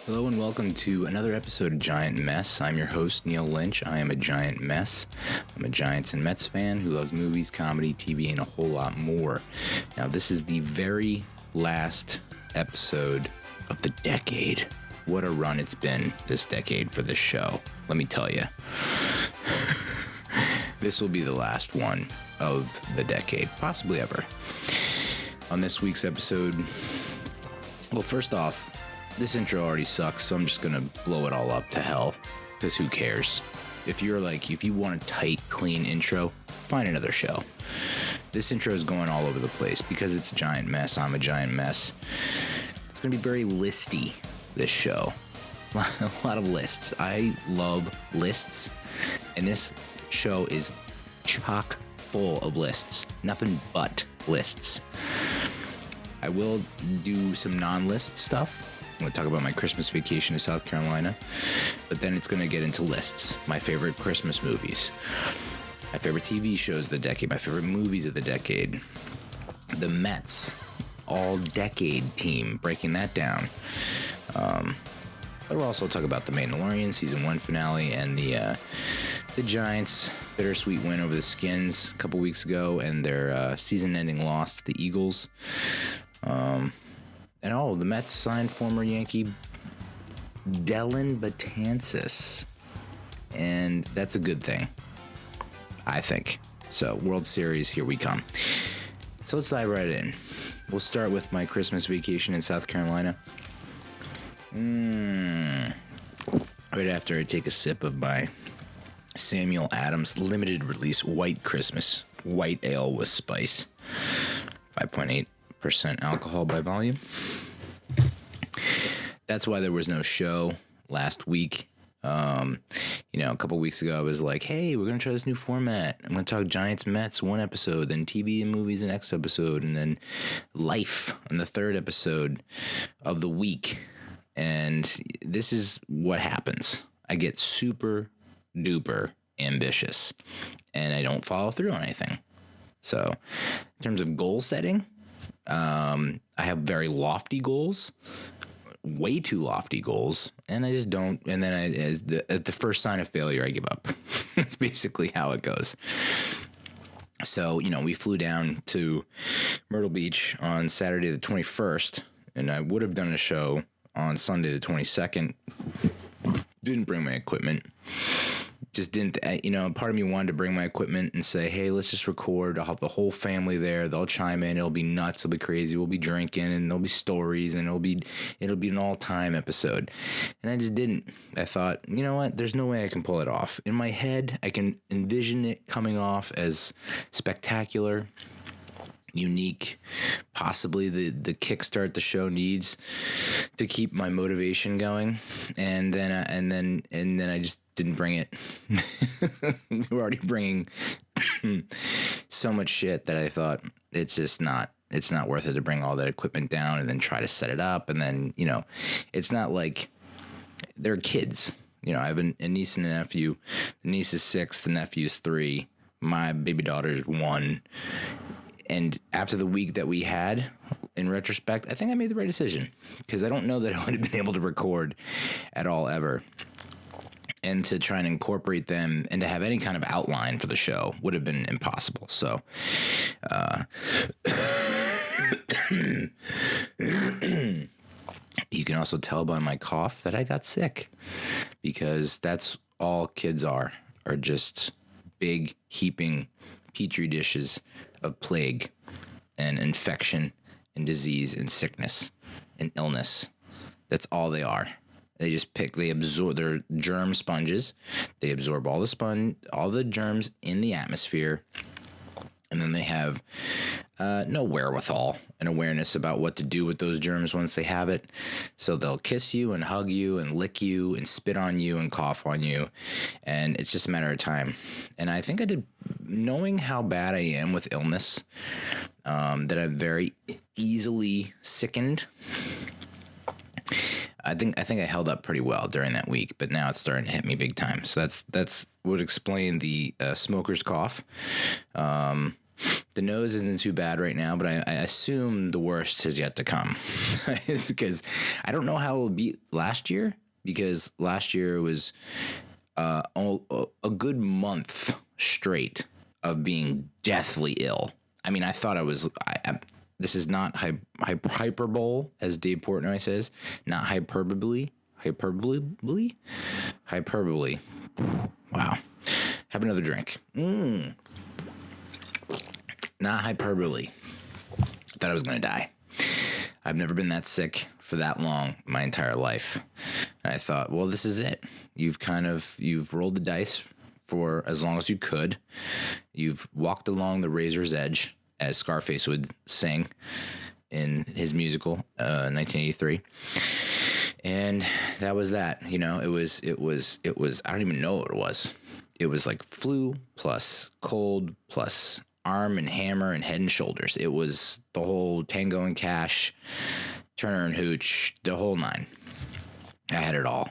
Hello and welcome to another episode of Giant Mess. I'm your host, Neal Lynch. I am a giant mess. I'm a Giants and Mets fan who loves movies, comedy, TV, and a whole lot more. Now, this is the very last episode of the decade. What a run it's been this decade for this show. Let me tell you. This will be the last one of the decade, possibly ever. On this week's episode, well, first off, this intro already sucks, so I'm just gonna blow it all up to hell, because who cares? If you want a tight, clean intro, find another show. This intro is going all over the place, because it's a giant mess. I'm a giant mess. It's gonna be very listy, this show. A lot of lists. I love lists, and this show is chock full of lists. Nothing but lists. I will do some non-list stuff. I'm going to talk about my Christmas vacation to South Carolina, but then it's going to get into lists. My favorite Christmas movies, my favorite TV shows of the decade, my favorite movies of the decade, the Mets all-decade team, breaking that down. But we'll also talk about the Mandalorian season 1 finale and the Giants' bittersweet win over the Skins a couple weeks ago and their season-ending loss to the Eagles. And the Mets signed former Yankee Dellin Betances. And that's a good thing, I think. So, World Series, here we come. So let's dive right in. We'll start with my Christmas vacation in South Carolina. Right after I take a sip of my Samuel Adams limited release white Christmas white ale with spice. 5.8% alcohol by volume. That's why there was no show last week. A couple weeks ago I was like, hey, we're going to try this new format. I'm going to talk Giants Mets one episode, then TV and movies the next episode, and then life on the third episode of the week. And this is what happens. I get super duper ambitious and I don't follow through on anything. So in terms of goal setting, I have very lofty goals, way too lofty goals, and I just don't. And then at the first sign of failure, I give up. That's basically how it goes. So, we flew down to Myrtle Beach on Saturday the 21st, and I would have done a show on Sunday the 22nd. Didn't bring my equipment. Just didn't, part of me wanted to bring my equipment and say, hey, let's just record. I'll have the whole family there. They'll chime in. It'll be nuts. It'll be crazy. We'll be drinking and there'll be stories and it'll be an all-time episode. And I just didn't. I thought, you know what? There's no way I can pull it off. In my head, I can envision it coming off as spectacular, unique, possibly the kickstart the show needs to keep my motivation going, and then I just didn't bring it. We're already bringing so much shit that I thought it's not worth it to bring all that equipment down and then try to set it up, and then it's not like they're kids. I have a niece and a nephew. The niece is 6, the nephew is 3, my baby daughter is 1. And after the week that we had, in retrospect, I think I made the right decision, because I don't know that I would have been able to record at all ever. And to try and incorporate them and to have any kind of outline for the show would have been impossible. So, you can also tell by my cough that I got sick, because that's all kids are just big heaping petri dishes of plague and infection and disease and sickness and illness. That's all they are. They absorb, they're germ sponges. They absorb all the germs in the atmosphere, and then they have no wherewithal and awareness about what to do with those germs once they have it. So they'll kiss you and hug you and lick you and spit on you and cough on you, and it's just a matter of time. And I think I did, knowing how bad I am with illness, that I'm very easily sickened. I think I held up pretty well during that week, but now it's starting to hit me big time. So that's would explain the smoker's cough. the nose isn't too bad right now, but I assume the worst has yet to come. Because I don't know how it will be last year, because last year was a good month straight of being deathly ill. I mean, I thought I was. This is not hyperbole, as Dave Portnoy says, not hyperbole. Hyperbole. Wow. Have another drink. Not hyperbole. I thought I was going to die. I've never been that sick for that long my entire life. And I thought, well, this is it. You've rolled the dice for as long as you could. You've walked along the razor's edge, as Scarface would sing in his musical, 1983. And that was that. You know, it was, I don't even know what it was. It was like flu plus cold plus Arm and Hammer and Head and Shoulders. It was the whole Tango and Cash, Turner and Hooch, the whole nine. I had it all.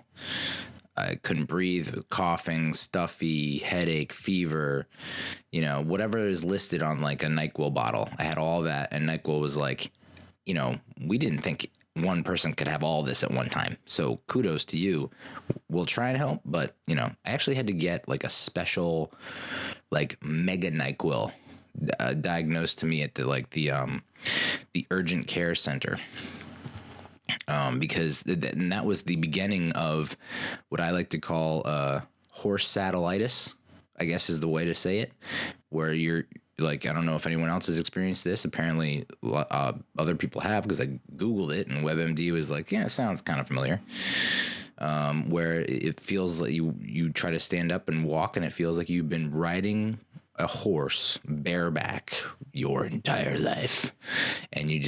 I couldn't breathe, coughing, stuffy, headache, fever, you know, whatever is listed on like a NyQuil bottle. I had all that, and NyQuil was like, you know, we didn't think one person could have all this at one time. So kudos to you. We'll try and help, but, you know, I actually had to get like a special, like mega NyQuil diagnosed to me at the urgent care center. Because that was the beginning of what I like to call horse saddleitis, I guess is the way to say it, where you're like, I don't know if anyone else has experienced this. Apparently other people have, because I Googled it and WebMD was like, yeah, it sounds kind of familiar. Where it feels like you try to stand up and walk and it feels like you've been riding a horse bareback your entire life, and you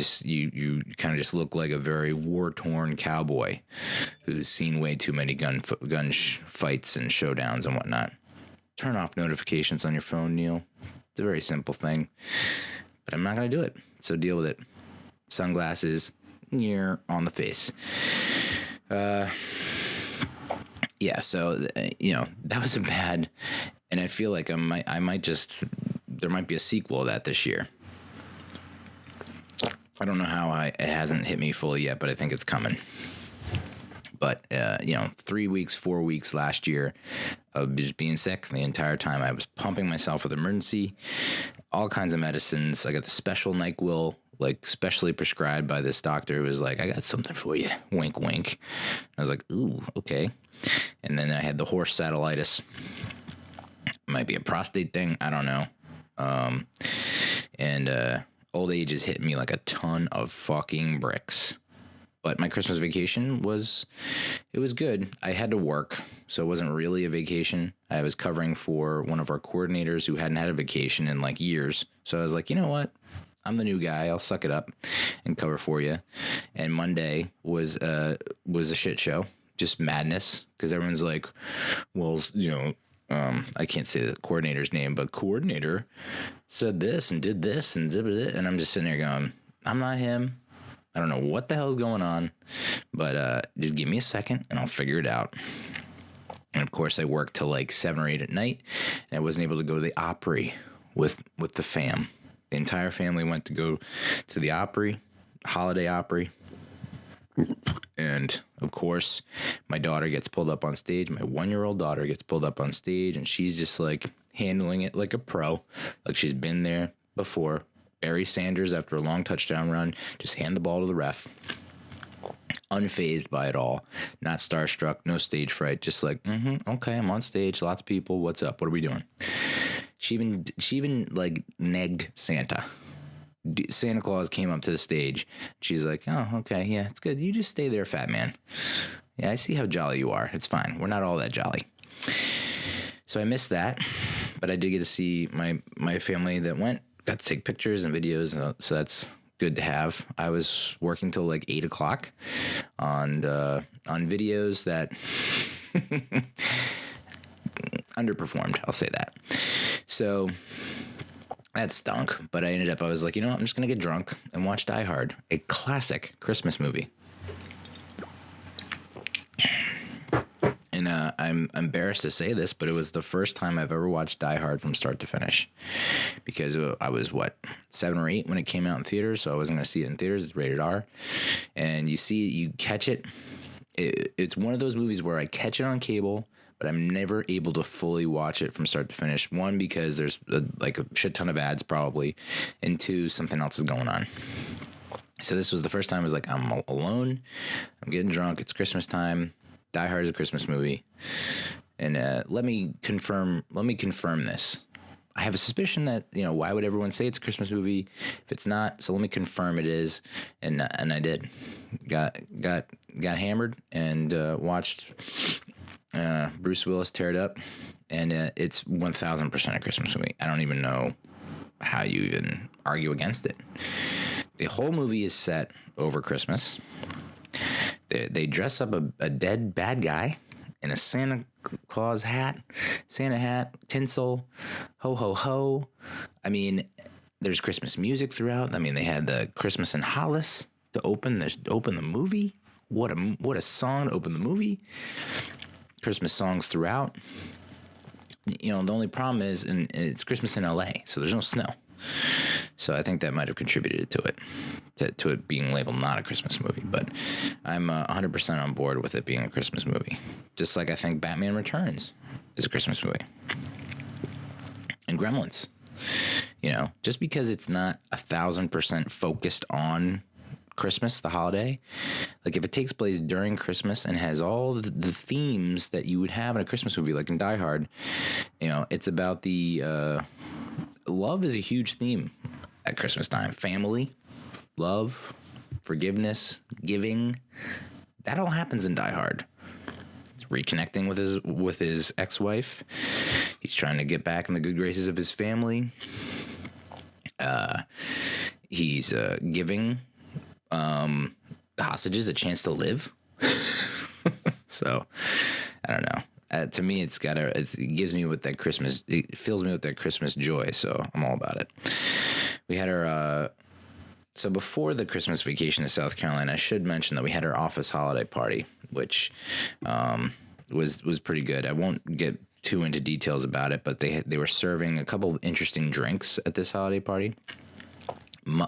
kind of just look like a very war-torn cowboy who's seen way too many gun fights and showdowns and whatnot. Turn off notifications on your phone, Neil. It's a very simple thing, but I'm not gonna do it, so deal with it. Sunglasses on the face. Yeah, so you know, that was a bad. And I feel like there might be a sequel of that this year. I don't know how it hasn't hit me fully yet, but I think it's coming. But, 4 weeks last year of just being sick the entire time. I was pumping myself with emergency, all kinds of medicines. I got the special NyQuil, like specially prescribed by this doctor who was like, I got something for you. Wink, wink. I was like, ooh, okay. And then I had the horse saddleitis. Might be a prostate thing. I don't know. Old age is hitting me like a ton of fucking bricks. But my Christmas vacation was good. I had to work, so it wasn't really a vacation. I was covering for one of our coordinators who hadn't had a vacation in like years. So I was like, you know what? I'm the new guy. I'll suck it up and cover for you. And Monday was a shit show, just madness, because everyone's like, well, you know, I can't say the coordinator's name, but coordinator said this and did this and did it. And I'm just sitting there going, I'm not him. I don't know what the hell's going on, but just give me a second and I'll figure it out. And of course I worked till like 7 or 8 at night, and I wasn't able to go to the Opry with the fam. The entire family went to go to the Opry, holiday Opry. And of course, my daughter gets pulled up on stage. My 1-year-old daughter gets pulled up on stage, and she's just like handling it like a pro, like she's been there before. Barry Sanders, after a long touchdown run, just hand the ball to the ref. Unfazed by it all, not starstruck, no stage fright, just like, okay, I'm on stage, lots of people. What's up? What are we doing? She even like negged Santa. Santa Claus came up to the stage. She's like, oh, okay, yeah, it's good. You just stay there, fat man. Yeah, I see how jolly you are. It's fine. We're not all that jolly. So I missed that, but I did get to see my family that went, got to take pictures and videos, so that's good to have. I was working till like 8 o'clock on videos that underperformed. I'll say that. So that stunk, but I was like, you know what? I'm just going to get drunk and watch Die Hard, a classic Christmas movie. And I'm embarrassed to say this, but it was the first time I've ever watched Die Hard from start to finish, because I was 7 or 8 when it came out in theaters, so I wasn't going to see it in theaters. It's rated R, and you catch it. It's one of those movies where I catch it on cable, but I'm never able to fully watch it from start to finish. One, because there's a shit ton of ads probably, and two, something else is going on. So this was the first time I was like, I'm alone, I'm getting drunk, it's Christmas time. Die Hard is a Christmas movie, and let me confirm this. I have a suspicion that, why would everyone say it's a Christmas movie if it's not? So let me confirm it is, and I did. Got hammered and watched Bruce Willis tear it up, and it's 1,000% a Christmas movie. I don't even know how you even argue against it. The whole movie is set over Christmas. They dress up a dead bad guy in a Santa Claus hat, tinsel, ho, ho, ho. I mean, there's Christmas music throughout. I mean, they had the Christmas in Hollis to open the movie. What a song to open the movie. Christmas songs throughout. The only problem is, and it's Christmas in LA, so there's no snow. So I think that might have contributed to it being labeled not a Christmas movie. But I'm 100% on board with it being a Christmas movie. Just like I think Batman Returns is a Christmas movie. And Gremlins. Just because it's not 1,000% focused on Christmas, the holiday, like if it takes place during Christmas and has all the themes that you would have in a Christmas movie, like in Die Hard, it's about the... love is a huge theme at Christmas time. Family, love, forgiveness, giving. That all happens in Die Hard. He's reconnecting with his ex-wife. He's trying to get back in the good graces of his family. He's giving the hostages a chance to live. So, I don't know. To me, it gives me with that Christmas, it fills me with that Christmas joy. So I'm all about it. We had our, so before the Christmas vacation to South Carolina, I should mention that we had our office holiday party, which was pretty good. I won't get too into details about it, but they were serving a couple of interesting drinks at this holiday party.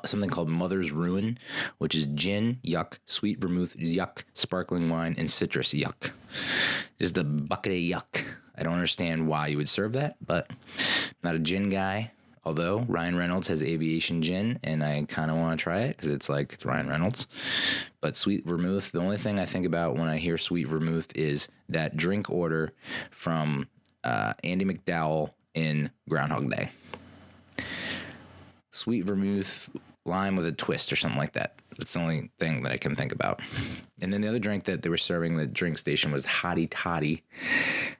Something called Mother's Ruin, which is gin, yuck, sweet vermouth, yuck, sparkling wine, and citrus, yuck. Just a bucket of yuck. I don't understand why you would serve that, but I'm not a gin guy. Although Ryan Reynolds has aviation gin, and I kind of want to try it because it's Ryan Reynolds. But sweet vermouth, the only thing I think about when I hear sweet vermouth is that drink order from Andy McDowell in Groundhog Day. Sweet vermouth, lime with a twist or something like that. That's the only thing that I can think about. And then the other drink that they were serving the drink station was Hottie Toddy.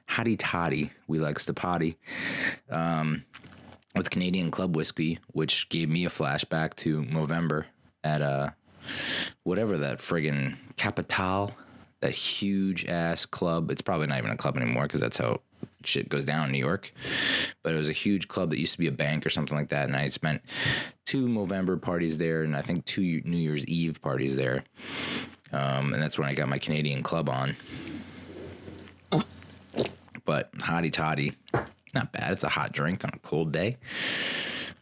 Hottie Toddy, we likes to potty. With Canadian Club whiskey, which gave me a flashback to Movember at whatever that friggin' Capital, that huge ass club. It's probably not even a club anymore because that's how shit goes down in New York. But it was a huge club that used to be a bank or something like that. And I spent 2 Movember parties there and I think 2 New Year's Eve parties there. And that's when I got my Canadian Club on. But Hottie Toddy, not bad. It's a hot drink on a cold day.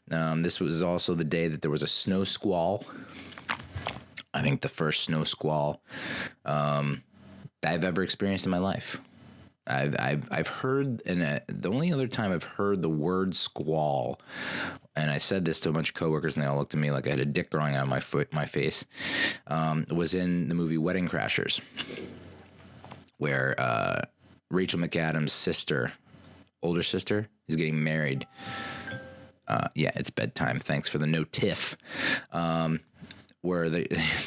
This was also the day that there was a snow squall. I think the first snow squall I've ever experienced in my life. I've heard, and the only other time I've heard the word squall, and I said this to a bunch of coworkers, and they all looked at me like I had a dick growing out of my face, was in the movie Wedding Crashers, where Rachel McAdams' older sister, is getting married. Yeah, it's bedtime. Thanks for the no tiff. Where the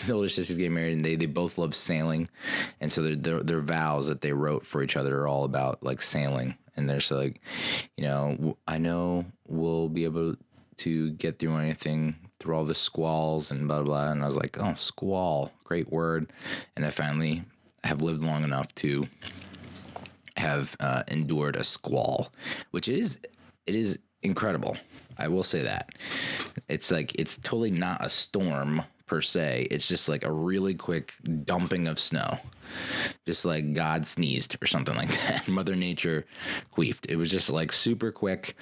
older sisters getting married, and they both love sailing, and so their vows that they wrote for each other are all about like sailing, and they're so like, I know we'll be able to get through anything, through all the squalls and blah blah. And I was like, oh, squall, great word, and I finally have lived long enough to have endured a squall, which it is incredible. I will say that it's totally not a storm per se. It's just like a really quick dumping of snow. Just like God sneezed or something like that. Mother Nature queefed. It was just like super quick.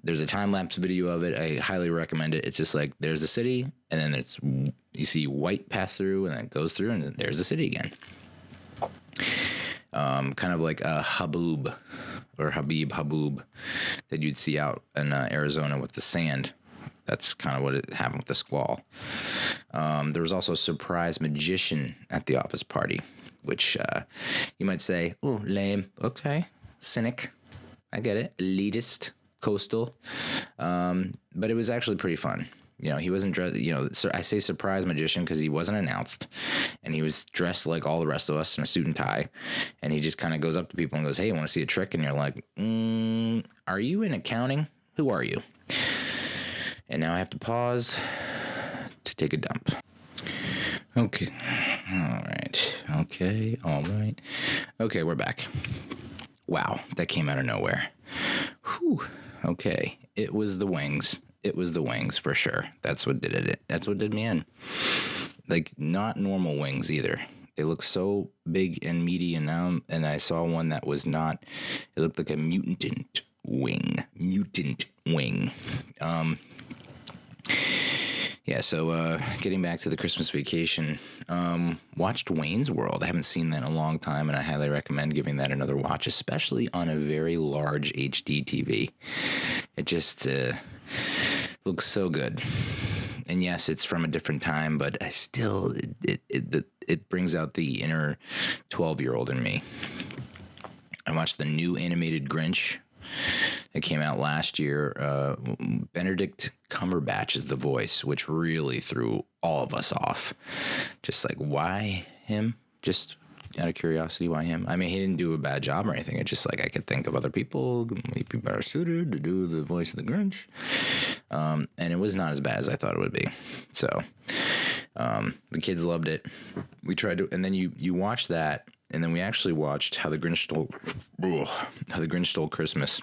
There's a time-lapse video of it. I highly recommend it. It's just like there's the city, and then you see white pass through, and then it goes through, and then there's the city again. Kind of like a Haboob that you'd see out in Arizona with the sand. That's kind of what it happened with the squall. There was also a surprise magician at the office party, which you might say, oh, lame. Okay, cynic. I get it. Elitist. Coastal, but it was actually pretty fun. You know, he wasn't dressed, you know, I say surprise magician because he wasn't announced, and he was dressed like all the rest of us in a suit and tie, and he just kind of goes up to people and goes, hey, you want to see a trick? And you're like, are you in accounting? Who are you? And now I have to pause to take a dump. Okay. All right. Okay. All right. Okay, we're back. Wow, that came out of nowhere. Whew. Okay, it was the wings. It was the wings for sure. That's what did it. That's what did me in. Like, not normal wings either. They look so big and meaty, and I saw one that was not. It looked like a mutant wing. Yeah, so getting back to the Christmas vacation, watched Wayne's World. I haven't seen that in a long time, and I highly recommend giving that another watch, especially on a very large HD TV. It just looks so good. And yes, it's from a different time, but I still, it brings out the inner 12-year-old in me. I watched the new animated Grinch. It came out last year. Benedict Cumberbatch is the voice, which really threw all of us off. Just like, why him? Just out of curiosity, why him? I mean, he didn't do a bad job or anything. It's just like I could think of other people who might be better suited to do the voice of the Grinch. And it was not as bad as I thought it would be. So the kids loved it. We tried to, and then you watch that. And then we actually watched How the Grinch Stole Christmas.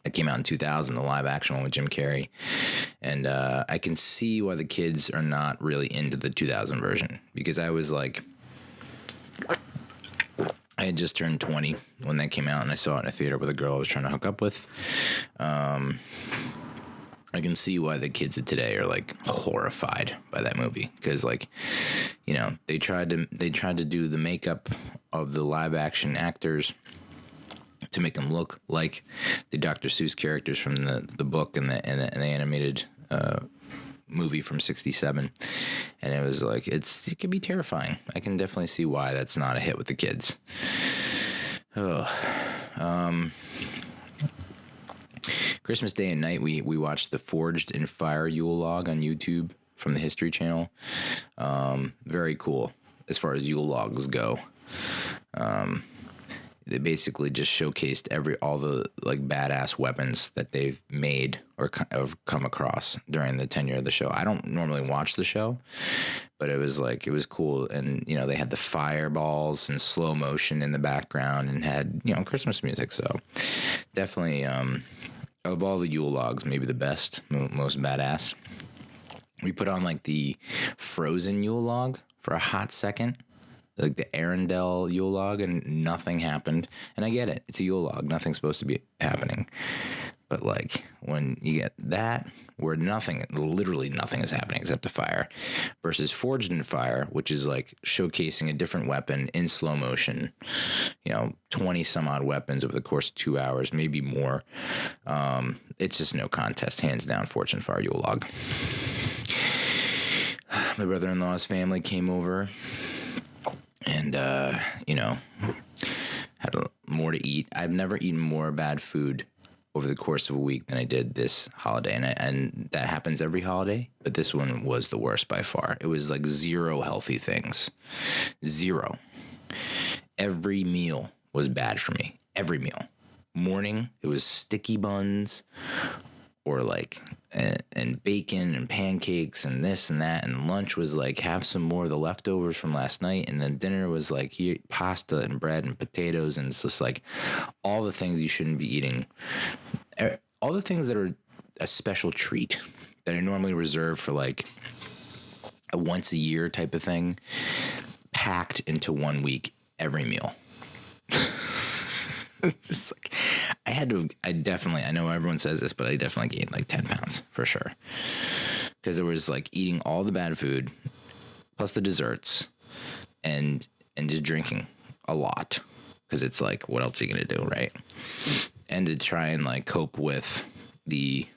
It came out in 2000, the live action one with Jim Carrey. And I can see why the kids are not really into the 2000 version. Because I was like, I had just turned 20 when that came out, and I saw it in a theater with a girl I was trying to hook up with. I can see why the kids of today are like horrified by that movie, because like, you know, they tried to do the makeup of the live action actors to make them look like the Dr. Seuss characters from the book and the animated movie from '67, and it was like it can be terrifying. I can definitely see why that's not a hit with the kids. Christmas Day and night, we watched the Forged in Fire Yule log on YouTube from the History Channel. Very cool as far as Yule logs go. They basically just showcased all the like badass weapons that they've made or have come across during the tenure of the show. I don't normally watch the show, but it was cool. And, you know, they had the fireballs and slow motion in the background and had, you know, Christmas music. So definitely, of all the Yule logs, maybe the best, most badass. We put on like the Frozen Yule log for a hot second, like the Arendelle Yule log, and nothing happened. And I get it. It's a Yule log. Nothing's supposed to be happening. But like when you get that, where literally nothing is happening except the fire, versus Forged in Fire, which is like showcasing a different weapon in slow motion, you know, 20 some odd weapons over the course of 2 hours, maybe more. It's just no contest, hands down, Forged in Fire Yule log. My brother-in-law's family came over and, you know, had more to eat. I've never eaten more bad food over the course of a week than I did this holiday. And that happens every holiday, but this one was the worst by far. It was like 0 healthy things. 0. Every meal was bad for me. Every meal. Morning, it was sticky buns or like and bacon and pancakes and this and that, and lunch was like have some more of the leftovers from last night, and then dinner was like pasta and bread and potatoes, and it's just like all the things you shouldn't be eating, all the things that are a special treat that I normally reserve for like a once a year type of thing, packed into 1 week, every meal. It's just like, I know everyone says this, but I definitely gained like 10 pounds for sure. Because there was like eating all the bad food, plus the desserts, and just drinking a lot. Because it's like, what else are you going to do, right? And to try and like cope with the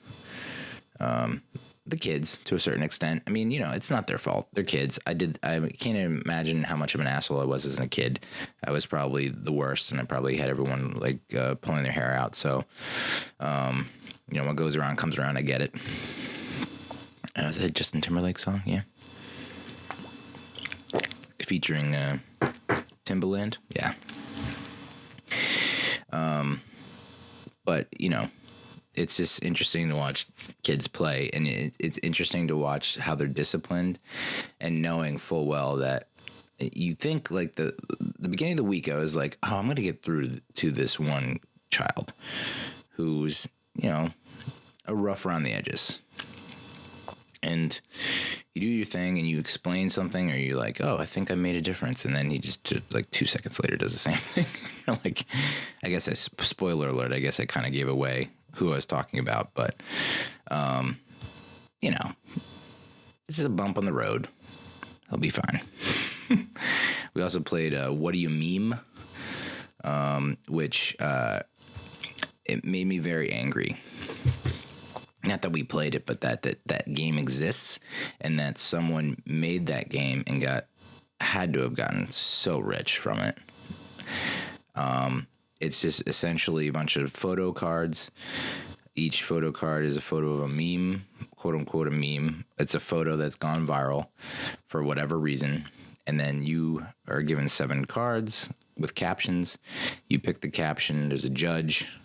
kids to a certain extent. I mean, it's not their fault. They're kids. I can't imagine how much of an asshole I was as a kid. I was probably the worst, and I probably had everyone like pulling their hair out. So, what goes around comes around. I get it. Was that a Justin Timberlake song? Yeah. Featuring Timbaland. Yeah. But, it's just interesting to watch kids play, and it's interesting to watch how they're disciplined, and knowing full well that you think like the beginning of the week, I was like, oh, I'm going to get through to this one child who's, a rough around the edges. And you do your thing and you explain something, or you're like, oh, I think I made a difference. And then he just like 2 seconds later does the same thing. Like, I guess spoiler alert, I guess I kind of gave away who I was talking about, but, this is a bump on the road. He'll be fine. We also played What Do You Meme? Which it made me very angry. Not that we played it, but that game exists, and that someone made that game and had to have gotten so rich from it. It's just essentially a bunch of photo cards. Each photo card is a photo of a meme, quote unquote a meme. It's a photo that's gone viral for whatever reason. And then you are given 7 cards with captions. You pick the caption. There's a judge.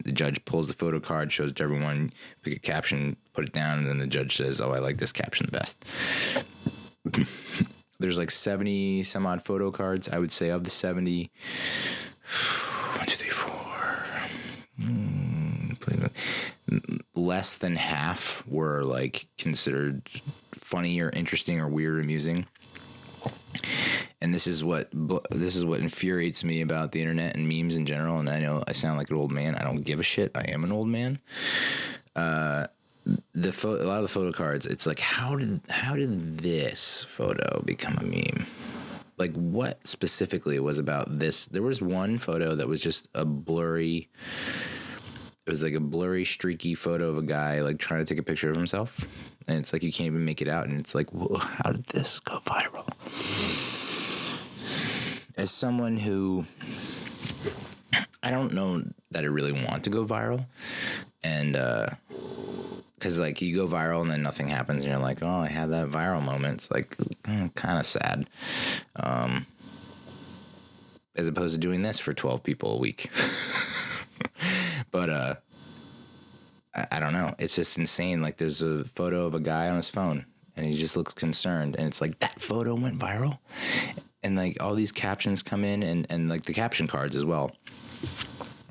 The judge pulls the photo card, shows it to everyone, pick a caption, put it down, and then the judge says, oh, I like this caption the best. There's like 70 some odd photo cards. I would say of the 70, 1, 2, 3, 4, less than half were like considered funny or interesting or weird or amusing. And this is what infuriates me about the internet and memes in general. And I know I sound like an old man. I don't give a shit. I am an old man. A lot of the photo cards, it's like, how did this photo become a meme? Like, what specifically was about this? There was one photo that was just a blurry. It was like a blurry, streaky photo of a guy like trying to take a picture of himself, and it's like you can't even make it out. And it's like, whoa, how did this go viral? As someone who, I don't know that I really want to go viral, and because like you go viral and then nothing happens, and you're like, oh, I had that viral moment. It's like kind of sad, as opposed to doing this for 12 people a week. But I don't know. It's just insane. Like, there's a photo of a guy on his phone, and he just looks concerned, and it's like, that photo went viral. And like all these captions come in, and like the caption cards as well.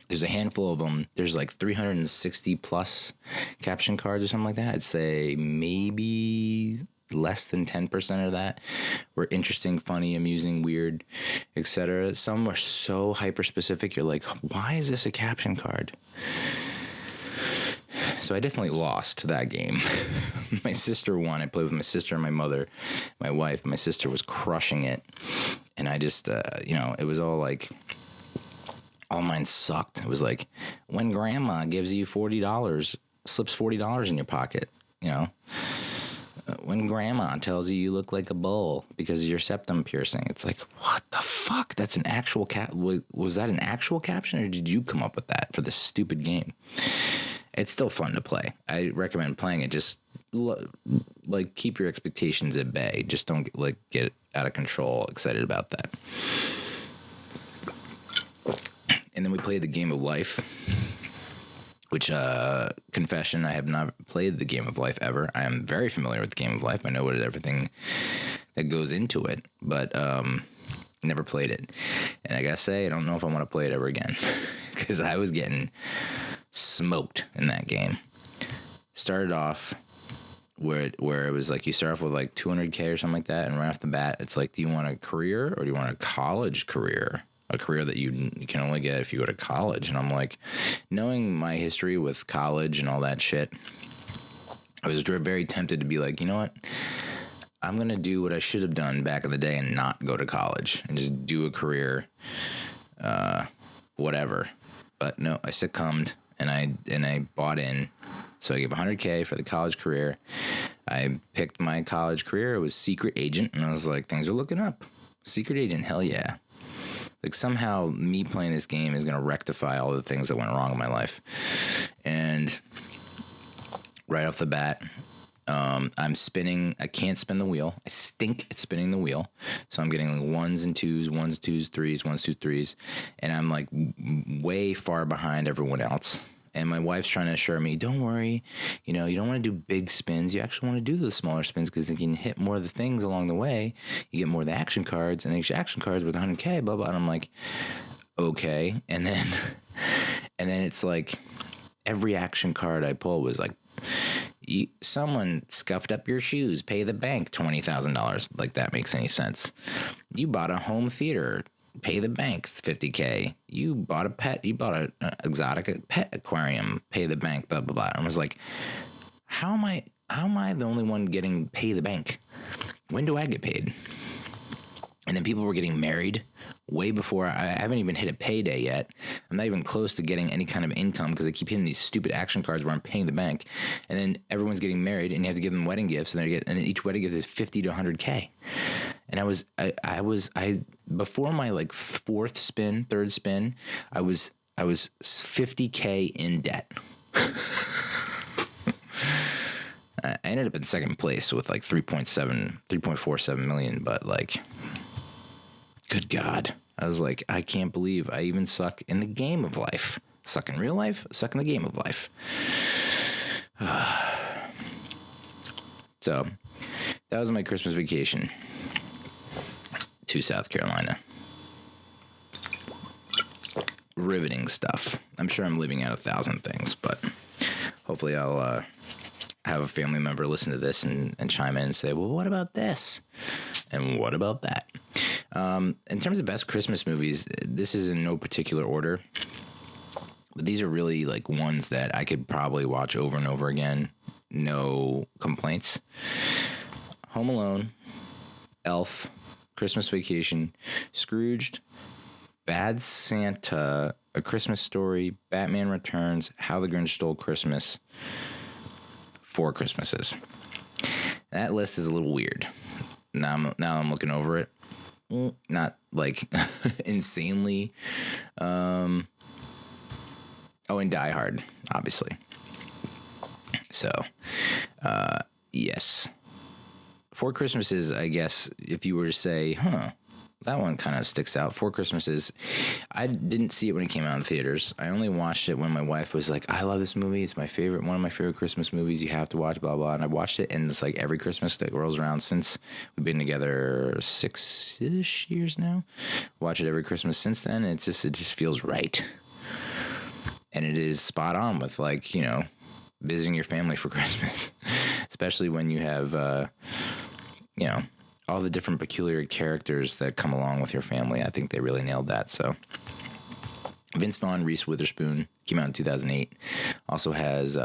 There's a handful of them. There's like 360 plus caption cards or something like that. I'd say maybe less than 10% of that were interesting, funny, amusing, weird, etc. Some were so hyper specific. You're like, why is this a caption card? So I definitely lost that game. My sister won. I played with my sister and my mother, my wife. My sister was crushing it. And I just, it was all like, all mine sucked. It was like, when grandma gives you $40, slips $40 in your pocket, when grandma tells you you look like a bull because of your septum piercing. It's like, what the fuck? That's an actual was that an actual caption, or did you come up with that for this stupid game? It's still fun to play. I recommend playing it. Just like keep your expectations at bay. Just don't get out of control, excited about that. And then we played the Game of Life, which, confession, I have not played the Game of Life ever. I am very familiar with the Game of Life. I know everything that goes into it, but never played it. And I gotta say, I don't know if I want to play it ever again, because I was getting smoked in that game. Started off where it was like you start off with like 200K or something like that, and right off the bat, it's like, do you want a career or do you want a college career? A career that you can only get if you go to college. And I'm like, knowing my history with college and all that shit, I was very tempted to be like, you know what? I'm going to do what I should have done back in the day and not go to college and just do a career, whatever. But no, I succumbed and I bought in. So I gave $100K for the college career. I picked my college career. It was secret agent. And I was like, things are looking up. Secret agent, hell yeah. Like somehow me playing this game is going to rectify all the things that went wrong in my life. And right off the bat, I'm spinning. I can't spin the wheel. I stink at spinning the wheel. So I'm getting like ones, twos, threes, ones, two, threes. And I'm like way far behind everyone else. And my wife's trying to assure me, don't worry, you know, you don't want to do big spins. You actually want to do the smaller spins because you can hit more of the things along the way. You get more of the action cards, and the action cards with 100K, blah, blah. And I'm like, okay. And then it's like every action card I pull was like, someone scuffed up your shoes, pay the bank $20,000. Like that makes any sense. You bought a home theater, pay the bank $50K. You bought a pet. You bought an exotic pet aquarium. Pay the bank. Blah blah blah. And I was like, how am I the only one getting pay the bank? When do I get paid? And then people were getting married way before. I haven't even hit a payday yet. I'm not even close to getting any kind of income because I keep hitting these stupid action cards where I'm paying the bank. And then everyone's getting married, and you have to give them wedding gifts, and then each wedding gift is 50 to 100K. And I was before my like third spin, I was 50K in debt. I ended up in second place with like 3.47 million, but like, good God. I was like, I can't believe I even suck in the game of life. Suck in real life, suck in the game of life. So that was my Christmas vacation to South Carolina. Riveting stuff. I'm sure I'm leaving out 1,000 things, but hopefully I'll have a family member listen to this and chime in and say, well, what about this? And what about that? In terms of best Christmas movies, this is in no particular order, but these are really like ones that I could probably watch over and over again. No complaints. Home Alone, Elf, Christmas Vacation, Scrooged, Bad Santa, A Christmas Story, Batman Returns, How the Grinch Stole Christmas, Four Christmases. That list is a little weird. Now I'm looking over it. Not like insanely. And Die Hard, obviously. So, yes. Four Christmases, I guess, if you were to say, that one kind of sticks out. Four Christmases. I didn't see it when it came out in theaters. I only watched it when my wife was like, I love this movie. It's my favorite, one of my favorite Christmas movies. You have to watch, blah, blah. And I watched it, and it's like every Christmas that rolls around since we've been together 6-ish years now. Watch it every Christmas since then. It just feels right. And it is spot on with, like, you know, visiting your family for Christmas, especially when you have, you know, all the different peculiar characters that come along with your family. I think they really nailed that. So Vince Vaughn, Reese Witherspoon, came out in 2008. Also has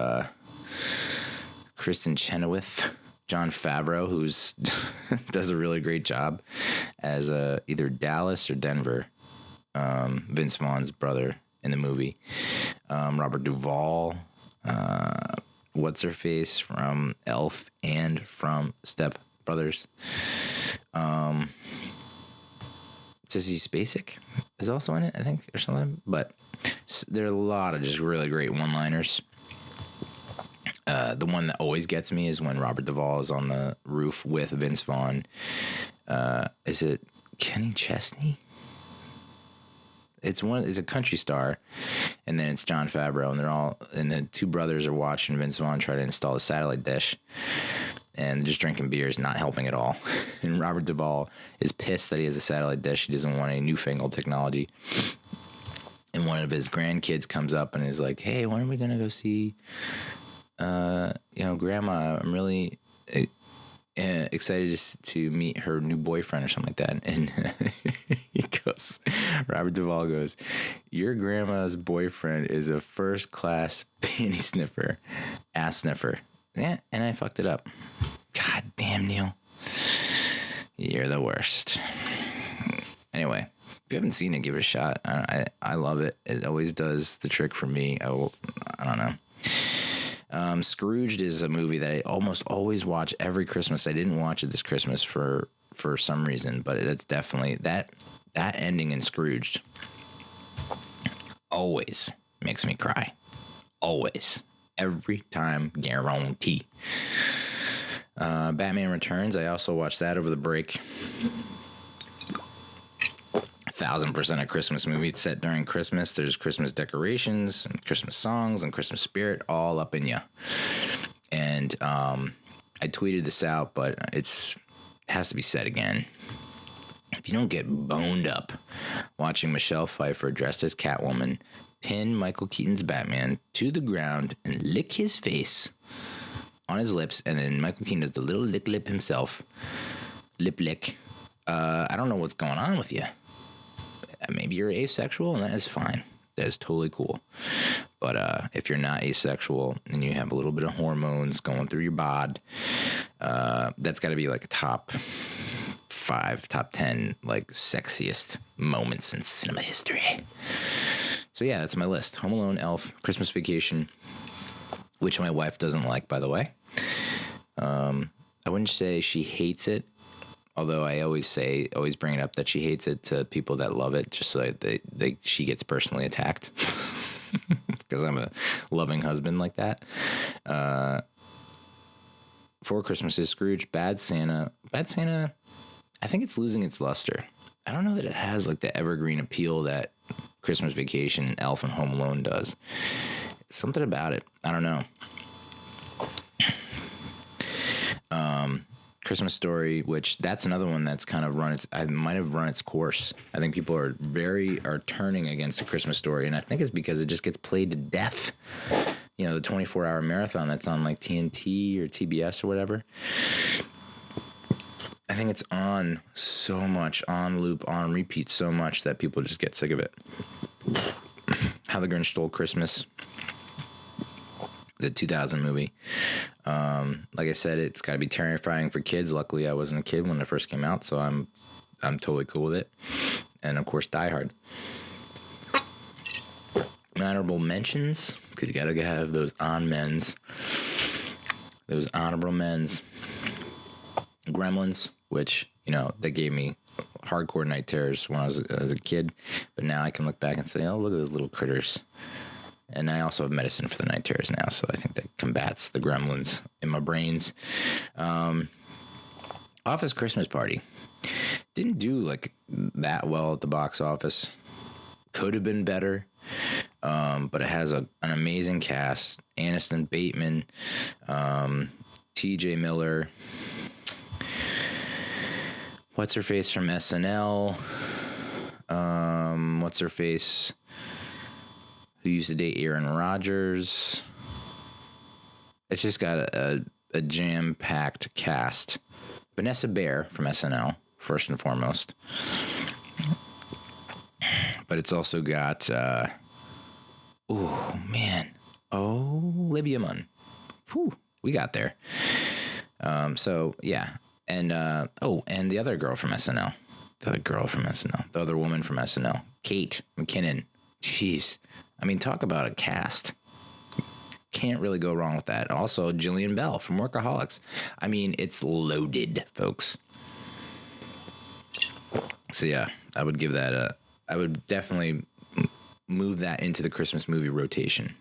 Kristen Chenoweth, Jon Favreau, who's does a really great job as either Dallas or Denver, Vince Vaughn's brother in the movie. Robert Duvall, what's her face from Elf and from Step Brothers. Sissy Spacek is also in it, I think, or something. But there are a lot of just really great one-liners. The one that always gets me is when Robert Duvall is on the roof with Vince Vaughn. Is it Kenny Chesney? It's a country star, and then it's Jon Favreau, and the two brothers are watching Vince Vaughn try to install a satellite dish, and just drinking beer is not helping at all. And Robert Duvall is pissed that he has a satellite dish. He doesn't want any newfangled technology. And one of his grandkids comes up and is like, "Hey, when are we gonna go see, Grandma? I'm really excited to meet her new boyfriend or something like that. And Robert Duvall goes, your grandma's boyfriend is a first class panty sniffer, ass sniffer. Yeah. And I fucked it up. God damn, Neil. You're the worst. Anyway, if you haven't seen it, give it a shot. I love it. It always does the trick for me. I don't know. Scrooged is a movie that I almost always watch every Christmas. I didn't watch it this Christmas for some reason, but it's definitely that ending in Scrooged always makes me cry. Always. Every time, guarantee. Batman Returns, I also watched that over the break. 1000% a Christmas movie. It's set during Christmas. There's Christmas decorations and Christmas songs and Christmas spirit all up in you. And I tweeted this out, but it has to be said again. If you don't get boned up watching Michelle Pfeiffer dressed as Catwoman pin Michael Keaton's Batman to the ground and lick his face on his lips, and then Michael Keaton does the little lick himself, lip lick. I don't know what's going on with you. Maybe you're asexual, and that is fine. That is totally cool. But if you're not asexual and you have a little bit of hormones going through your bod, that's got to be like a top 5, top 10, like sexiest moments in cinema history. So yeah, that's my list. Home Alone, Elf, Christmas Vacation, which my wife doesn't like, by the way. I wouldn't say she hates it, although I always bring it up that she hates it to people that love it, just so that she gets personally attacked because I'm a loving husband like that. Four Christmases, Scrooge, Bad Santa. I think it's losing its luster. I don't know that it has like the evergreen appeal that Christmas Vacation, Elf, and Home Alone does. Something about it. I don't know. Christmas Story, which that's another one that's kind of might have run its course. I think people are turning against A Christmas Story, and I think it's because it just gets played to death. You know, the 24-hour marathon that's on like TNT or TBS or whatever. I think it's on so much, on loop, on repeat so much that people just get sick of it. How the Grinch Stole Christmas, the 2000 movie. Like I said, it's got to be terrifying for kids. Luckily, I wasn't a kid when it first came out, so I'm totally cool with it. And of course, Die Hard. Honorable mentions, because you got to have those those honorable men's. Gremlins, which, you know, they gave me hardcore night terrors when I was a kid, but now I can look back and say, oh, look at those little critters. And I also have medicine for the night terrors now, so I think that combats the gremlins in my brains. Office Christmas Party didn't do like that well at the box office. Could have been better, but it has an amazing cast. Aniston, Bateman, T.J. Miller. What's her face from SNL? What's her face? Who used to date Aaron Rodgers? It's just got a jam-packed cast. Vanessa Bayer from SNL, first and foremost. But it's also got, Olivia Munn. Whew, we got there. So, yeah. And, and the other girl from SNL. The other woman from SNL. Kate McKinnon. Jeez. I mean, talk about a cast. Can't really go wrong with that. Also, Jillian Bell from Workaholics. I mean, it's loaded, folks. So, yeah, I would give that I would definitely move that into the Christmas movie rotation.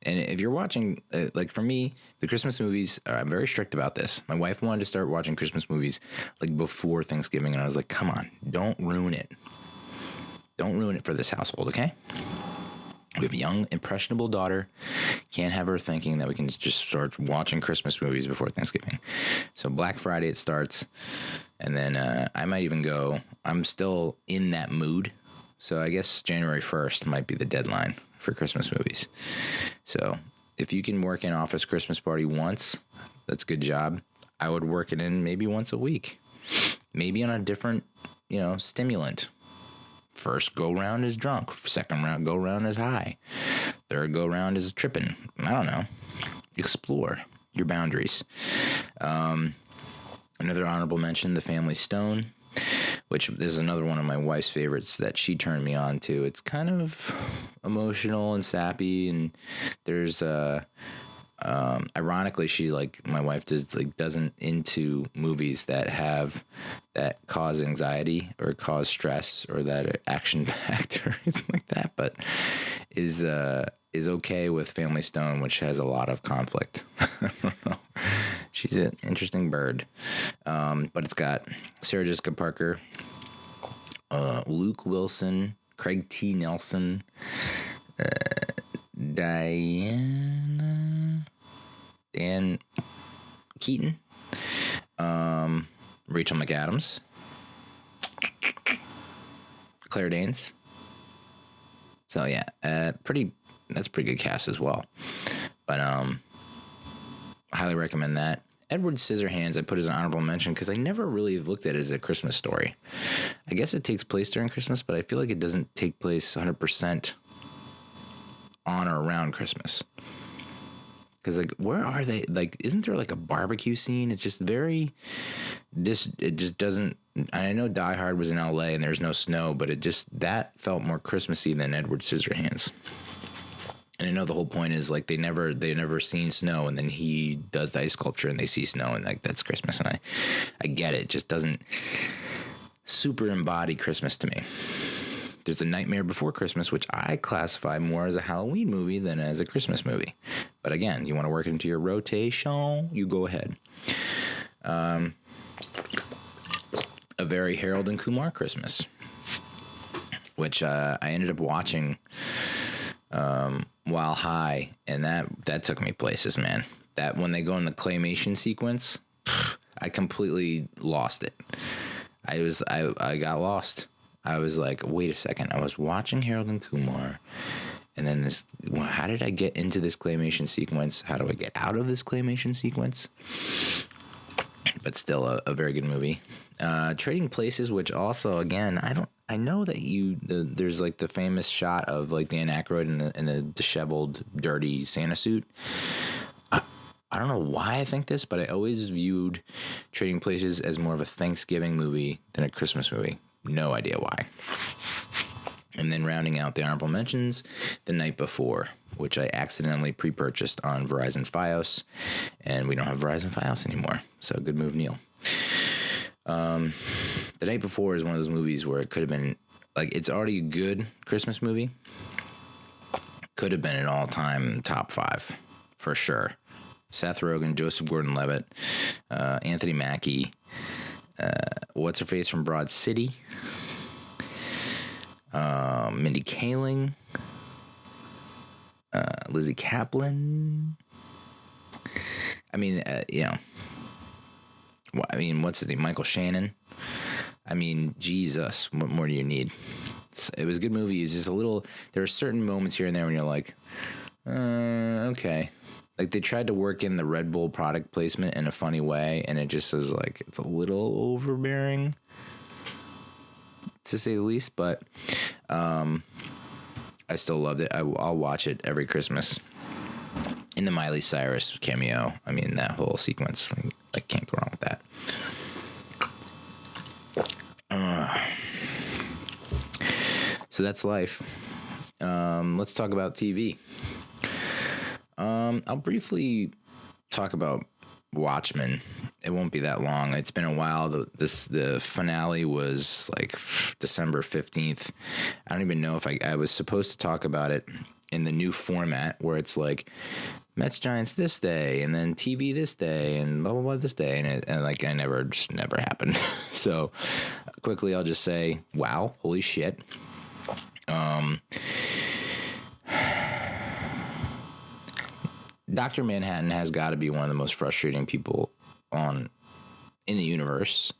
And if you're watching, like for me, the Christmas movies, I'm very strict about this. My wife wanted to start watching Christmas movies like before Thanksgiving. And I was like, come on, don't ruin it. Don't ruin it for this household, okay? We have a young, impressionable daughter. Can't have her thinking that we can just start watching Christmas movies before Thanksgiving. So Black Friday it starts. And then I might even go, I'm still in that mood. So I guess January 1st might be the deadline for Christmas movies. So if you can work in Office Christmas Party once, that's a good job. I would work it in maybe once a week, maybe on a different, stimulant. First go round is drunk. Second go round is high. Third go round is tripping. I don't know. Explore your boundaries. Another honorable mention, The Family Stone, which is another one of my wife's favorites that she turned me on to. It's kind of emotional and sappy, and there's ironically, she my wife doesn't into movies that cause anxiety or cause stress or that are action packed or anything like that, but is okay with Family Stone, which has a lot of conflict. I don't know. She's an interesting bird. But it's got Sarah Jessica Parker, Luke Wilson, Craig T. Nelson, Dan Keaton, Rachel McAdams, Claire Danes. So yeah, that's a pretty good cast as well. But I highly recommend that. Edward Scissorhands I put as an honorable mention because I never really looked at it as a Christmas story. I guess it takes place during Christmas, but I feel like it doesn't take place 100% on or around Christmas. Because where are they? Isn't there a barbecue scene? It's just it just doesn't. I know Die Hard was in LA and there's no snow, but that felt more Christmassy than Edward Scissorhands. And I know the whole point is they never seen snow, and then he does the ice sculpture and they see snow, and that's Christmas. And I get it. It just doesn't super embody Christmas to me. There's The Nightmare Before Christmas, which I classify more as a Halloween movie than as a Christmas movie. But again, you want to work into your rotation, you go ahead. A very Harold and Kumar Christmas, which I ended up watching while high, and that took me places, man. That when they go in the claymation sequence, I completely lost it. I got lost. I was like, wait a second. I was watching Harold and Kumar, and then how did I get into this claymation sequence? How do I get out of this claymation sequence? But still a very good movie. Trading Places, which also, again, I know that there's the famous shot of Dan Aykroyd in the disheveled, dirty Santa suit. I don't know why I think this, but I always viewed Trading Places as more of a Thanksgiving movie than a Christmas movie. No idea why. And then rounding out the honorable mentions, The Night Before, which I accidentally pre-purchased on Verizon Fios, and we don't have Verizon Fios anymore. So good move, Neil. The Night Before is one of those movies where it could have been it's already a good Christmas movie. Could have been an all-time top 5 for sure. Seth Rogen, Joseph Gordon-Levitt, Anthony Mackie, what's her face from Broad City, Mindy Kaling, Lizzie Kaplan. I mean, what's his name? Michael Shannon. I mean, Jesus, what more do you need? It was a good movie. It's just a little. There are certain moments here and there when you're like, okay. They tried to work in the Red Bull product placement in a funny way, and it just was it's a little overbearing, to say the least. But I still loved it. I'll watch it every Christmas. In the Miley Cyrus cameo, I mean, that whole sequence, I can't go wrong with that. So that's life. Let's talk about TV. I'll briefly talk about Watchmen. It won't be that long. It's been a while. The finale was December 15th. I don't even know if I was supposed to talk about it in the new format where it's Mets Giants this day and then TV this day and blah blah blah this day, and I never happened. So quickly I'll just say, wow, holy shit. Dr. Manhattan has got to be one of the most frustrating people in the universe.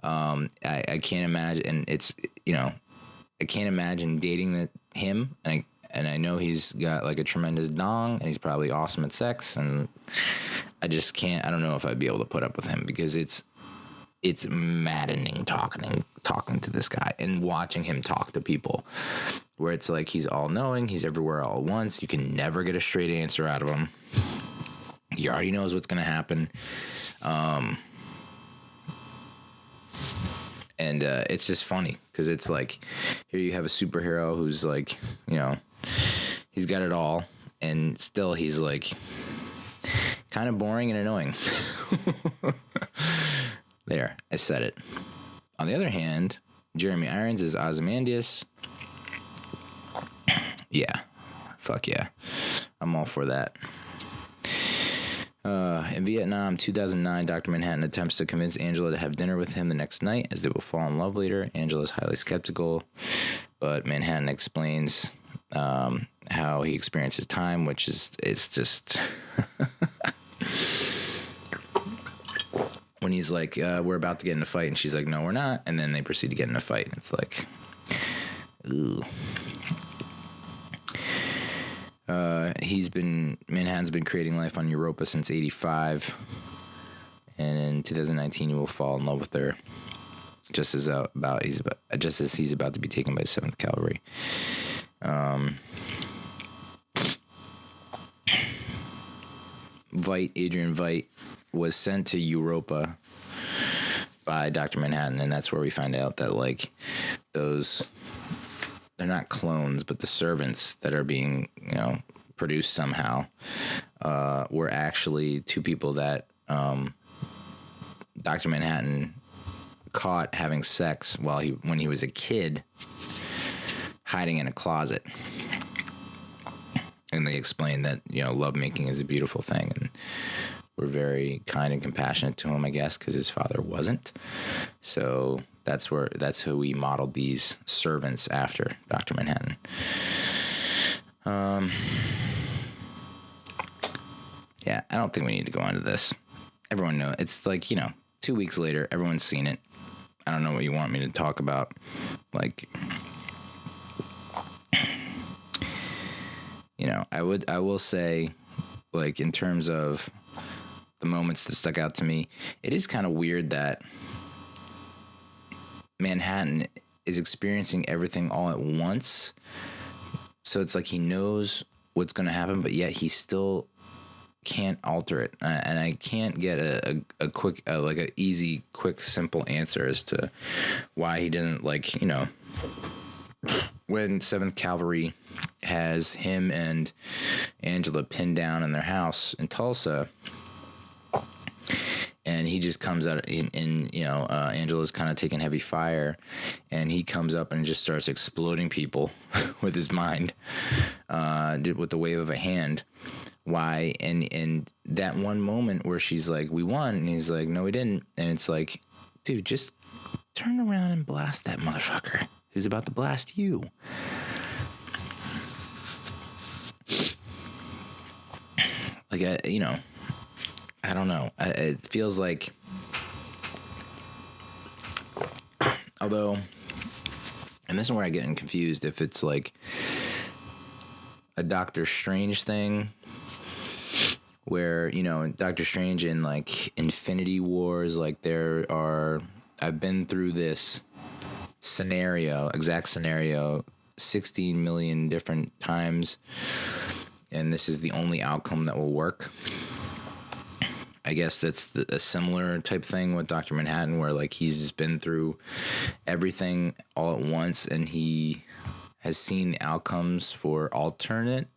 I can't imagine, and it's I can't imagine dating him, and I know he's got a tremendous dong, and he's probably awesome at sex, and I just can't. I don't know if I'd be able to put up with him because it's maddening talking to this guy and watching him talk to people, where it's like he's all knowing, he's everywhere all at once. You can never get a straight answer out of him. He already knows what's going to happen. And it's just funny because it's like, here you have a superhero who's like, you know, he's got it all, and still he's like kind of boring and annoying. There, I said it. On the other hand, Jeremy Irons is Ozymandias. Yeah, fuck yeah. I'm all for that. In Vietnam, 2009, Dr. Manhattan attempts to convince Angela to have dinner with him the next night, as they will fall in love later. Angela is highly skeptical, but Manhattan explains how he experienced his time, which is, it's just... when he's like, we're about to get in a fight, and she's like, no, we're not, and then they proceed to get in a fight. It's like, ooh. Manhattan's been creating life on Europa since '85, and in 2019 he will fall in love with her, just as he's about to be taken by 7th Cavalry. Adrian Veidt was sent to Europa by Dr. Manhattan, and that's where we find out that, like, those, they're not clones, but the servants that are being, you know, produced somehow, were actually two people that Dr. Manhattan caught having sex when he was a kid, hiding in a closet. And they explained that, you know, lovemaking is a beautiful thing, and were very kind and compassionate to him, I guess, because his father wasn't. So that's who we modeled these servants after, Dr. Manhattan. Yeah, I don't think we need to go into this. Everyone knows. It's like, you know, 2 weeks later, everyone's seen it. I don't know what you want me to talk about. Like, you know, I will say, like, in terms of the moments that stuck out to me, it is kind of weird that Manhattan is experiencing everything all at once. So it's like he knows what's going to happen, but yet he still can't alter it. And I can't get a quick, like an easy, quick, simple answer as to why he didn't, like, you know, when 7th Cavalry has him and Angela pinned down in their house in Tulsa, and he just comes out in you know, Angela's kind of taking heavy fire, and he comes up and just starts exploding people with his mind, with the wave of a hand. Why? And that one moment where she's like, we won, and he's like, no, we didn't. And it's like, dude, just turn around and blast that motherfucker who's about to blast you. Like, you know, I don't know. It feels like, although, and this is where I get confused, if it's like a Doctor Strange thing, where, you know, Doctor Strange in, like, Infinity Wars, like, I've been through this exact scenario 16 million different times, and this is the only outcome that will work. I guess that's a similar type thing with Dr. Manhattan, where, like, he's been through everything all at once, and he has seen the outcomes for alternate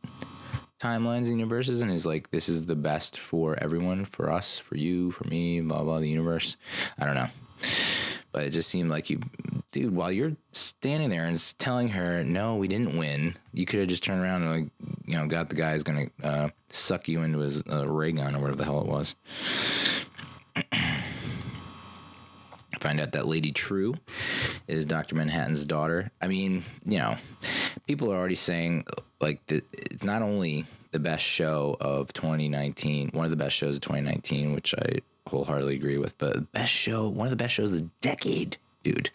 timelines and universes, and is like, this is the best for everyone, for us, for you, for me, blah, blah, the universe. I don't know. But it just seemed like, dude, while you're standing there and telling her, no, we didn't win, you could have just turned around and, like, you know, got the guy who's going to suck you into his ray gun or whatever the hell it was. Find out that Lady True is Dr. Manhattan's daughter. I mean, you know, people are already saying, like, it's not only the best show of 2019, one of the best shows of 2019, which I wholeheartedly agree with, but one of the best shows of the decade, dude.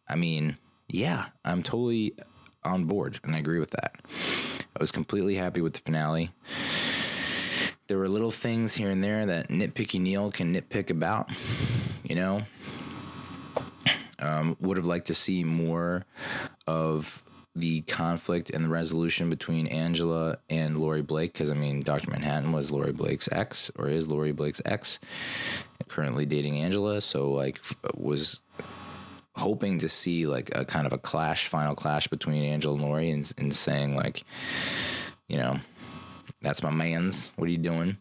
I mean, yeah, I'm totally on board, and I agree with that. I was completely happy with the finale. there were little things here and there that nitpicky Neil can nitpick about, you know. Would have liked to see more of the conflict and the resolution between Angela and Laurie Blake, because, I mean, Dr. Manhattan was Laurie Blake's ex, or is Laurie Blake's ex, currently dating Angela, so, like, was hoping to see, like, a kind of a final clash between Angela and Laurie, and saying, like, you know, that's my man's, what are you doing?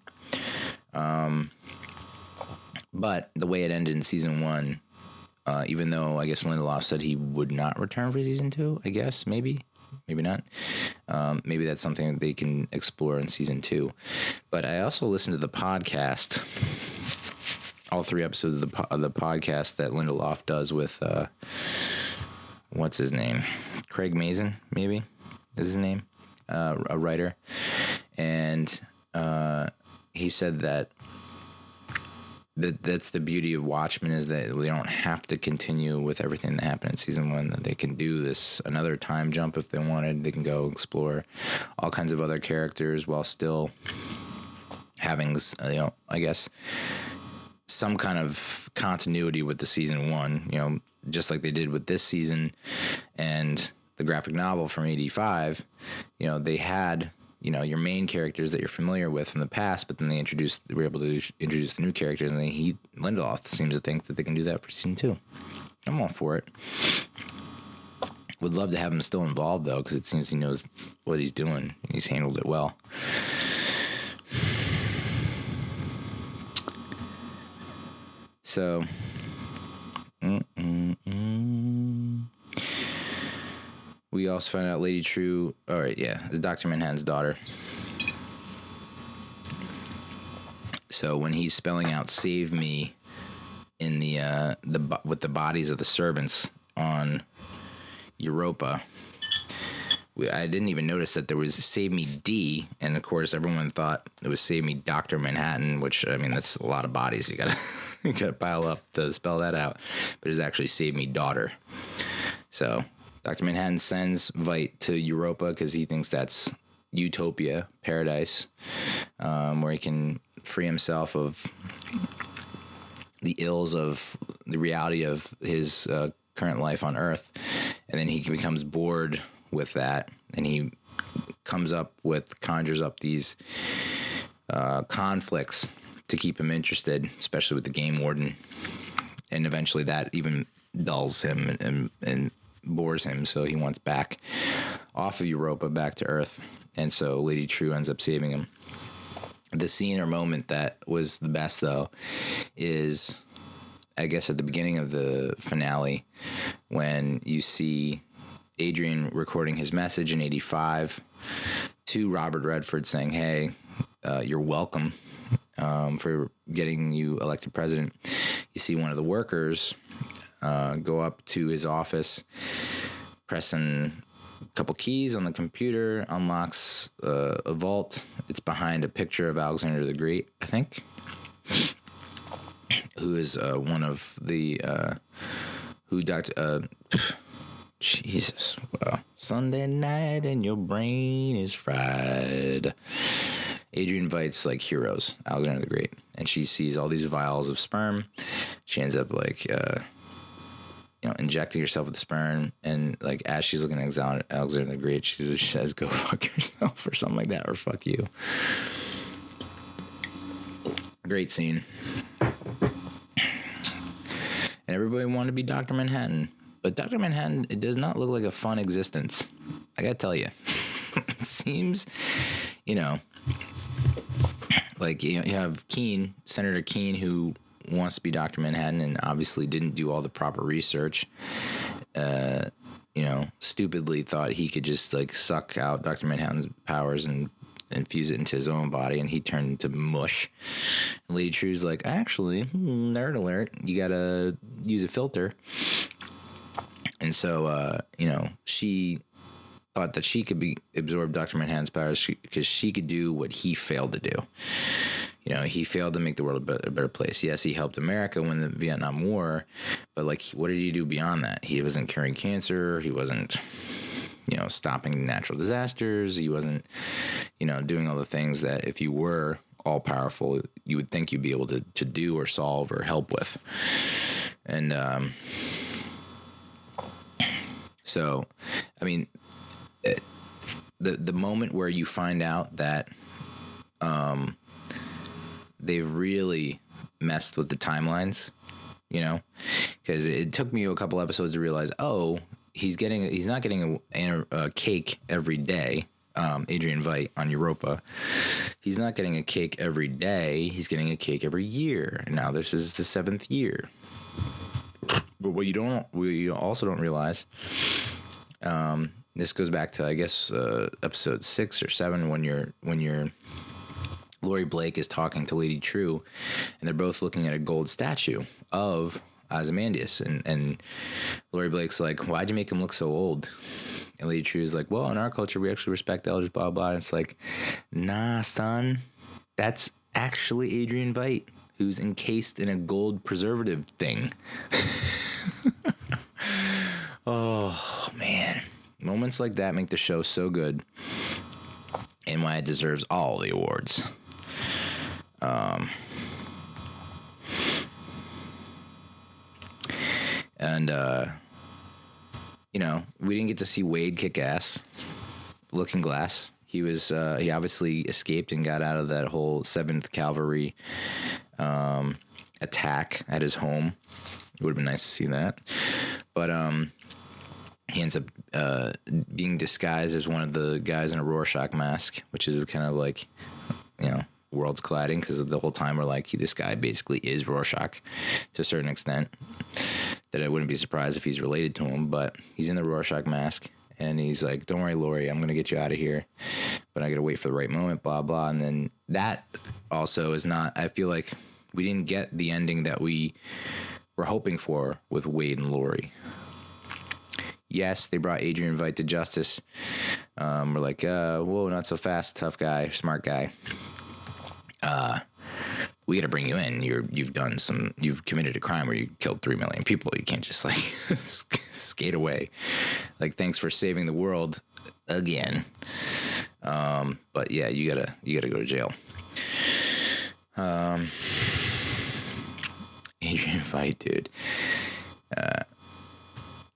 But the way it ended in season 1, even though I guess Lindelof said he would not return for season 2, I guess, maybe not. Maybe that's something that they can explore in season 2. But I also listened to the podcast, all 3 episodes of the podcast that Lindelof does with, what's his name? Craig Mazin, maybe is his name, a writer. And he said that's the beauty of Watchmen, is that we don't have to continue with everything that happened in season 1. That they can do this another time jump if they wanted. They can go explore all kinds of other characters while still having, you know, I guess, some kind of continuity with the season 1, you know, just like they did with this season and the graphic novel from 85. You know, they had, you know, your main characters that you're familiar with from the past, but then they were able to introduce the new characters, and then Lindelof seems to think that they can do that for season 2. I'm all for it. Would love to have him still involved, though, because it seems he knows what he's doing, and he's handled it well. So, we also found out Lady True, all right, yeah, is Dr. Manhattan's daughter. So when he's spelling out "save me" in with the bodies of the servants on Europa, I didn't even notice that there was "save me D," and of course everyone thought it was "save me Dr. Manhattan," which, I mean, that's a lot of bodies you gotta pile up to spell that out. But it's actually "save me daughter." So Dr. Manhattan sends Vite to Europa because he thinks that's utopia, paradise, where he can free himself of the ills of the reality of his current life on Earth. And then he becomes bored with that, and he conjures up these conflicts to keep him interested, especially with the game warden. And eventually that even dulls him and bores him, so he wants back off of Europa, back to Earth. And so Lady True ends up saving him. The scene or moment that was the best, though, is, I guess, at the beginning of the finale, when you see Adrian recording his message in 85 to Robert Redford saying, hey, you're welcome for getting you elected president. You see one of the workers go up to his office, pressing a couple keys on the computer, unlocks a vault. It's behind a picture of Alexander the Great, I think, who is one of the Jesus. Well, Sunday night and your brain is fried. Adrian invites, like, heroes, Alexander the Great, and she sees all these vials of sperm. She ends up, like, injecting herself with the sperm, and, like, as she's looking at Alexander the Great, she says, go fuck yourself, or something like that, or fuck you. Great scene. And everybody wanted to be Dr. Manhattan. But Dr. Manhattan, it does not look like a fun existence. I gotta tell you. It seems, like, you have Senator Keene, who wants to be Dr. Manhattan and obviously didn't do all the proper research. Stupidly thought he could just, like, suck out Dr. Manhattan's powers and infuse it into his own body, and he turned into mush. And Lady True's like, actually, nerd alert, you gotta use a filter. And so, she thought that she could absorb Dr. Manhattan's powers because she could do what he failed to do. He failed to make the world a better place. Yes, he helped America win the Vietnam War, but, like, what did he do beyond that? He wasn't curing cancer. He wasn't, stopping natural disasters. He wasn't, doing all the things that if you were all powerful you would think you'd be able to do or solve or help with. And so, I mean, the moment where you find out that they really messed with the timelines, you know, because it took me a couple episodes to realize, oh, he's not getting a cake every day. Adrian Veidt on Europa, he's not getting a cake every day. He's getting a cake every year. And now this is the 7th year. But what you also don't realize, this goes back to, I guess, episode 6 or 7 when you're Laurie Blake is talking to Lady True, and they're both looking at a gold statue of Ozymandias, and Laurie Blake's like, why'd you make him look so old? And Lady True is like, well, in our culture, we actually respect elders, blah, blah. And it's like, nah, son, that's actually Adrian Veidt, who's encased in a gold preservative thing. Oh, man. Moments like that make the show so good, and why it deserves all the awards. You know, we didn't get to see Wade kick ass. Looking Glass. He obviously escaped and got out of that whole 7th Cavalry attack at his home. It would have been nice to see that. But he ends up being disguised as one of the guys in a Rorschach mask, which is kind of like, you know, worlds colliding, because the whole time we're like, this guy basically is Rorschach to a certain extent, that I wouldn't be surprised if he's related to him. But he's in the Rorschach mask, and he's like, don't worry, Laurie, I'm going to get you out of here, but I got to wait for the right moment, blah, blah. And then that also is not, I feel like we didn't get the ending that we were hoping for with Wade and Laurie. Yes, they brought Adrian Veidt to justice. We're like, whoa, not so fast, tough guy, smart guy. We got to bring you in. You've committed a crime where you killed 3 million people. You can't just like skate away. Like, thanks for saving the world again. But yeah, you gotta go to jail. Adrian Veidt, dude.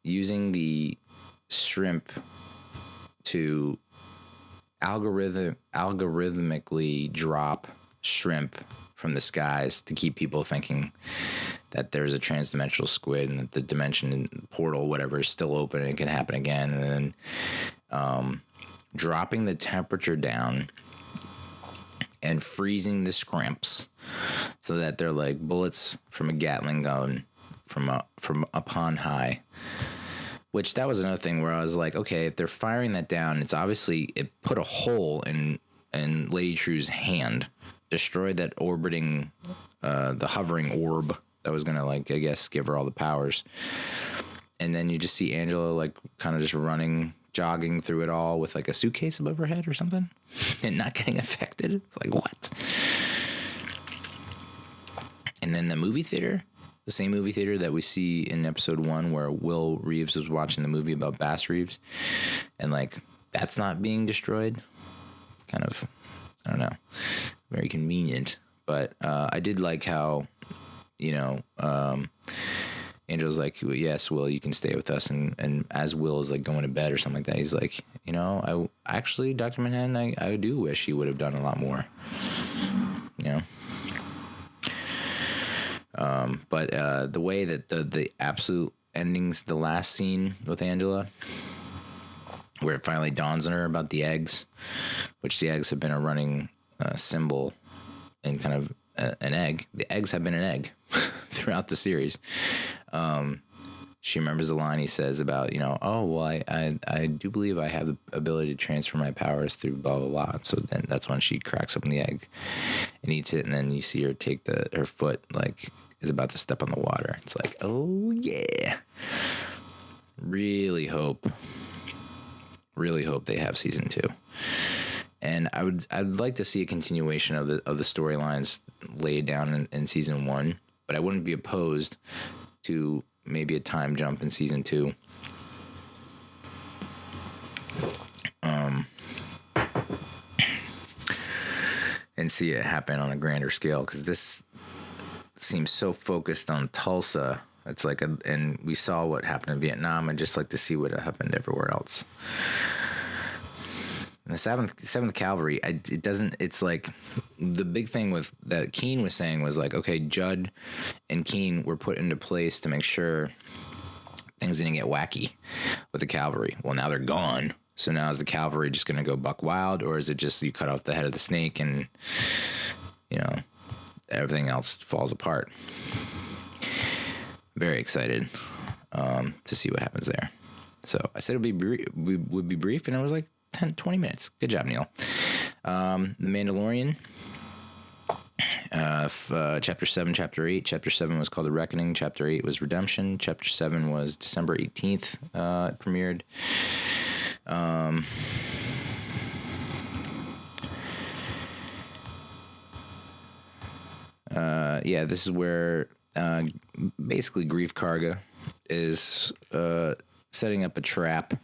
Using the shrimp to algorithmically drop shrimp from the skies to keep people thinking that there's a transdimensional squid and that the dimension portal, whatever, is still open and it can happen again. And then dropping the temperature down and freezing the scrimps so that they're like bullets from a Gatling gun from up on high. Which, that was another thing where I was like, okay, if they're firing that down, it's obviously, it put a hole in Lady True's hand, destroyed that orbiting, the hovering orb that was gonna, like, I guess, give her all the powers. And then you just see Angela, like, kind of just running, jogging through it all with, like, a suitcase above her head or something, and not getting affected. It's like, what? And then the movie theater. The same movie theater that we see in episode 1 where Will Reeves was watching the movie about Bass Reeves, and like, that's not being destroyed. Kind of, I don't know, very convenient. But I did like how, you know, Angel's like, yes, Will, you can stay with us. And as Will is like going to bed or something like that, he's like, you know, I actually, Dr. Manhattan, I do wish he would have done a lot more, you know. But the way that the absolute endings, the last scene with Angela, where it finally dawns on her about the eggs, which the eggs have been a running symbol and kind of an egg. The eggs have been an egg throughout the series. She remembers the line he says about, you know, oh, well, I do believe I have the ability to transfer my powers through blah, blah, blah. So then that's when she cracks open the egg and eats it. And then you see her take her foot, like, is about to step on the water. It's like, oh, yeah. Really hope they have season 2. And I'd like to see a continuation of the storylines laid down in season 1, but I wouldn't be opposed to maybe a time jump in season 2. and see it happen on a grander scale, because this seems so focused on Tulsa. It's like, and we saw what happened in Vietnam. I'd just like to see what happened everywhere else. And the 7th Cavalry, it's like the big thing with that Keene was saying was like, okay, Judd and Keene were put into place to make sure things didn't get wacky with the cavalry. Well, now they're gone. So now is the cavalry just going to go buck wild, or is it just you cut off the head of the snake and, everything else falls apart? Very excited to see what happens there. So I said would be brief, and it was like 20 minutes. Good job, Neil. The Mandalorian, Chapter 7, Chapter 8. Chapter 7 was called The Reckoning. Chapter 8 was Redemption. Chapter 7 was December 18th. It premiered. This is where basically Grief Karga is setting up a trap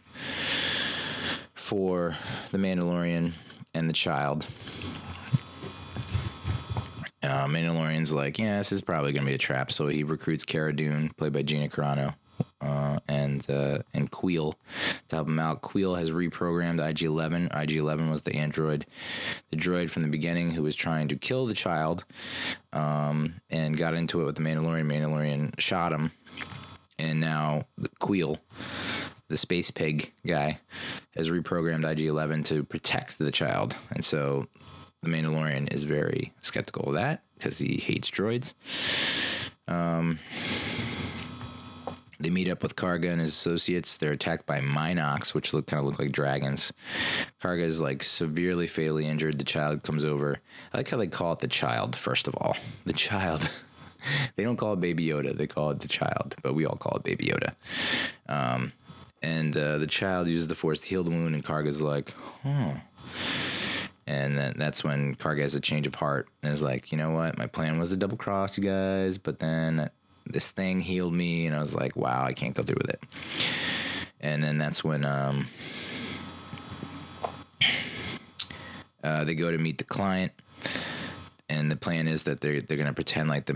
for the Mandalorian and the child. Mandalorian's like, yeah, this is probably going to be a trap. So he recruits Cara Dune, played by Gina Carano, and Queel to help him out. Queel has reprogrammed IG-11. IG-11 was the droid from the beginning who was trying to kill the child, and got into it with the Mandalorian. Mandalorian shot him, and now Queel, the space pig guy, has reprogrammed IG-11 to protect the child. And so the Mandalorian is very skeptical of that because he hates droids. They meet up with Karga and his associates. They're attacked by Minox, which kind of look like dragons. Karga is like severely, fatally injured. The child comes over. I like how they call it the child, first of all. The child. They don't call it Baby Yoda. They call it the child, but we all call it Baby Yoda. And the child uses the Force to heal the wound, and Karga's like, And then that's when Karga has a change of heart and is like, you know what? My plan was to double cross you guys, but then this thing healed me, and I was like, wow, I can't go through with it. And then that's when they go to meet the client, and the plan is that they're going to pretend like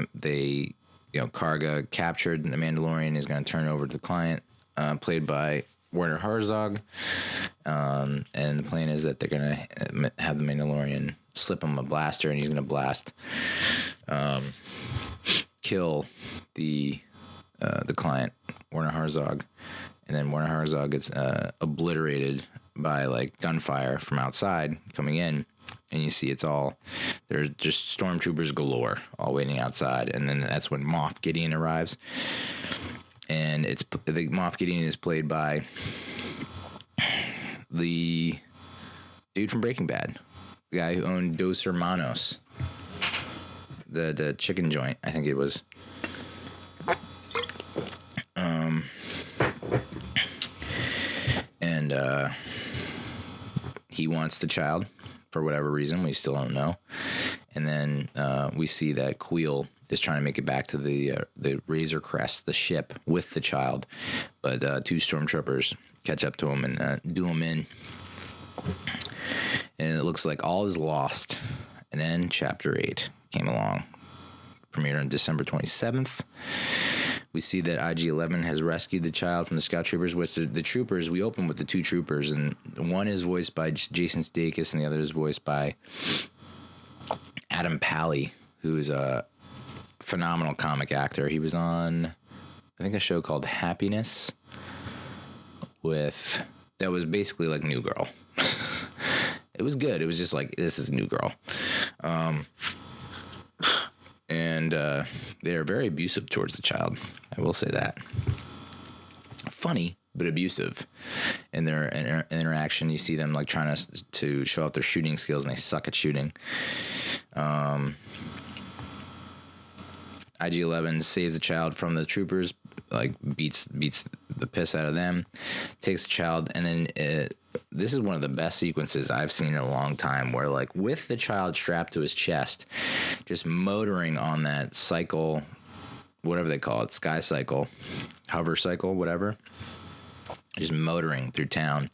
Karga captured the Mandalorian, is going to turn over to the client, played by Werner Herzog, and the plan is that they're going to have the Mandalorian slip him a blaster, and he's going to blast, kill the client, Werner Herzog, and then Werner Herzog gets obliterated by like gunfire from outside coming in, and you see there's just stormtroopers galore all waiting outside, and then that's when Moff Gideon arrives. And the Moff Gideon is played by the dude from Breaking Bad, the guy who owned Dos Hermanos, the chicken joint, I think it was. He wants the child for whatever reason. We still don't know. And then we see that Queel is trying to make it back to the Razor Crest, the ship, with the child. But two stormtroopers catch up to him and do him in. And it looks like all is lost. And then Chapter 8 came along. Premiered on December 27th. We see that IG-11 has rescued the child from the scout troopers, which the troopers, we open with the two troopers, and one is voiced by Jason Sudeikis and the other is voiced by Adam Pally, who is a phenomenal comic actor. He was on, I think, a show called Happiness that was basically like New Girl. It was good. It was just like, this is New Girl. And they are very abusive towards the child. I will say that. Funny, but abusive in their interaction. You see them like trying to show off their shooting skills, and they suck at shooting. IG-11 saves the child from the troopers, like beats the piss out of them, takes the child, and then this is one of the best sequences I've seen in a long time, where like with the child strapped to his chest, just motoring on that cycle, whatever they call it, sky cycle, hover cycle, whatever. just motoring through town,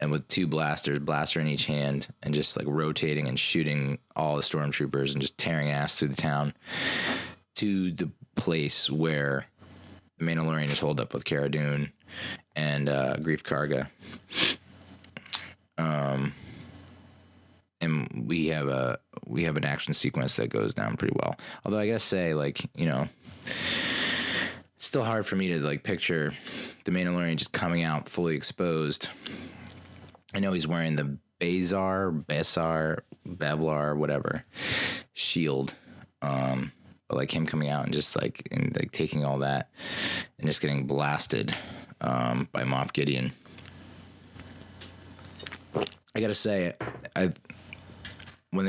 and with two blasters, blaster in each hand, and just like rotating and shooting all the stormtroopers and just tearing ass through the town to the place where the Mandalorian is holed up with Cara Dune and Grief Karga. And we have an action sequence that goes down pretty well. Although I gotta say, like, you know, it's still hard for me to like picture the Mandalorian just coming out fully exposed. I know he's wearing the Bevlar, whatever shield, but like him coming out and just like taking all that and just getting blasted by Moff Gideon. I gotta say, when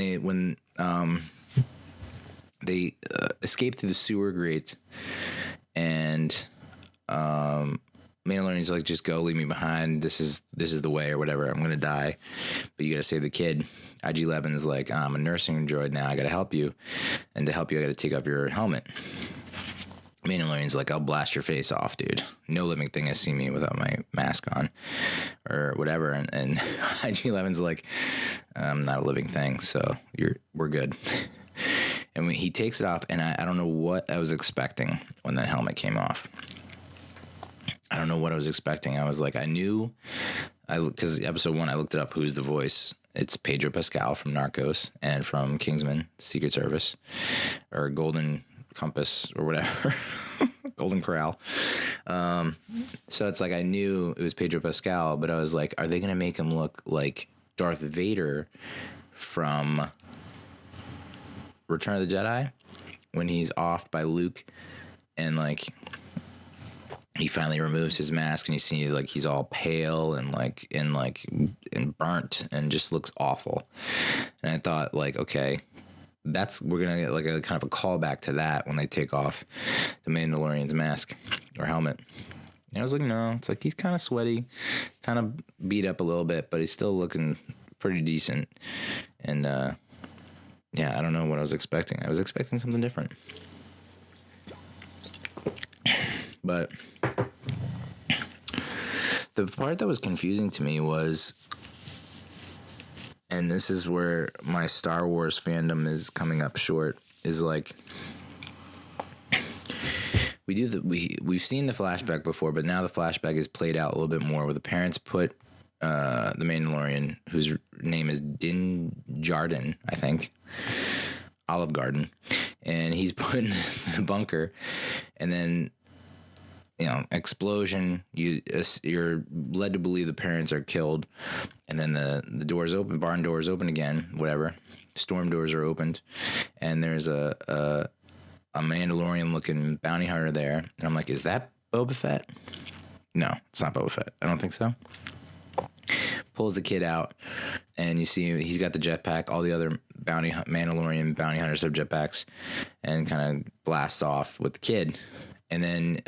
they escape through the sewer grate, and Mandalorian's like, just go, leave me behind. This is the way, or whatever. I'm gonna die, but you gotta save the kid. IG-11 is like, I'm a nursing droid now. I gotta help you, and to help you, I gotta take off your helmet. Mandalorian's like, I'll blast your face off, dude. No living thing has seen me without my mask on, or whatever. And IG-11's like, I'm not a living thing, so we're good. And when he takes it off, and I don't know what I was expecting when that helmet came off. I don't know what I was expecting. I was like, because episode 1, I looked it up, who's the voice. It's Pedro Pascal from Narcos and from Kingsman, Secret Service, or Golden Compass, or whatever. Golden Corral. So it's like, I knew it was Pedro Pascal, but I was like, are they going to make him look like Darth Vader from Return of the Jedi when he's offed by Luke, and like he finally removes his mask and you see like he's all pale and burnt and just looks awful. And I thought, like, okay, we're gonna get like a kind of a callback to that when they take off the Mandalorian's mask or helmet. And I was like, no, it's like he's kind of sweaty, kind of beat up a little bit, but he's still looking pretty decent. And yeah, I don't know what I was expecting. I was expecting something different. But the part that was confusing to me was, and this is where my Star Wars fandom is coming up short, is like, we've seen the flashback before, but now the flashback is played out a little bit more, where the parents put the Mandalorian, whose name is Din Djarin, I think, Olive Garden, and he's put in the bunker, and then, you know, explosion, you're led to believe the parents are killed, and then the doors open, barn doors open again, whatever, storm doors are opened, and there's a Mandalorian looking bounty hunter there, and I'm like, is that Boba Fett? No, it's not Boba Fett. I don't think so. Pulls the kid out, and you see he's got the jetpack. All the other Mandalorian bounty hunters have jetpacks, and kind of blasts off with the kid. And then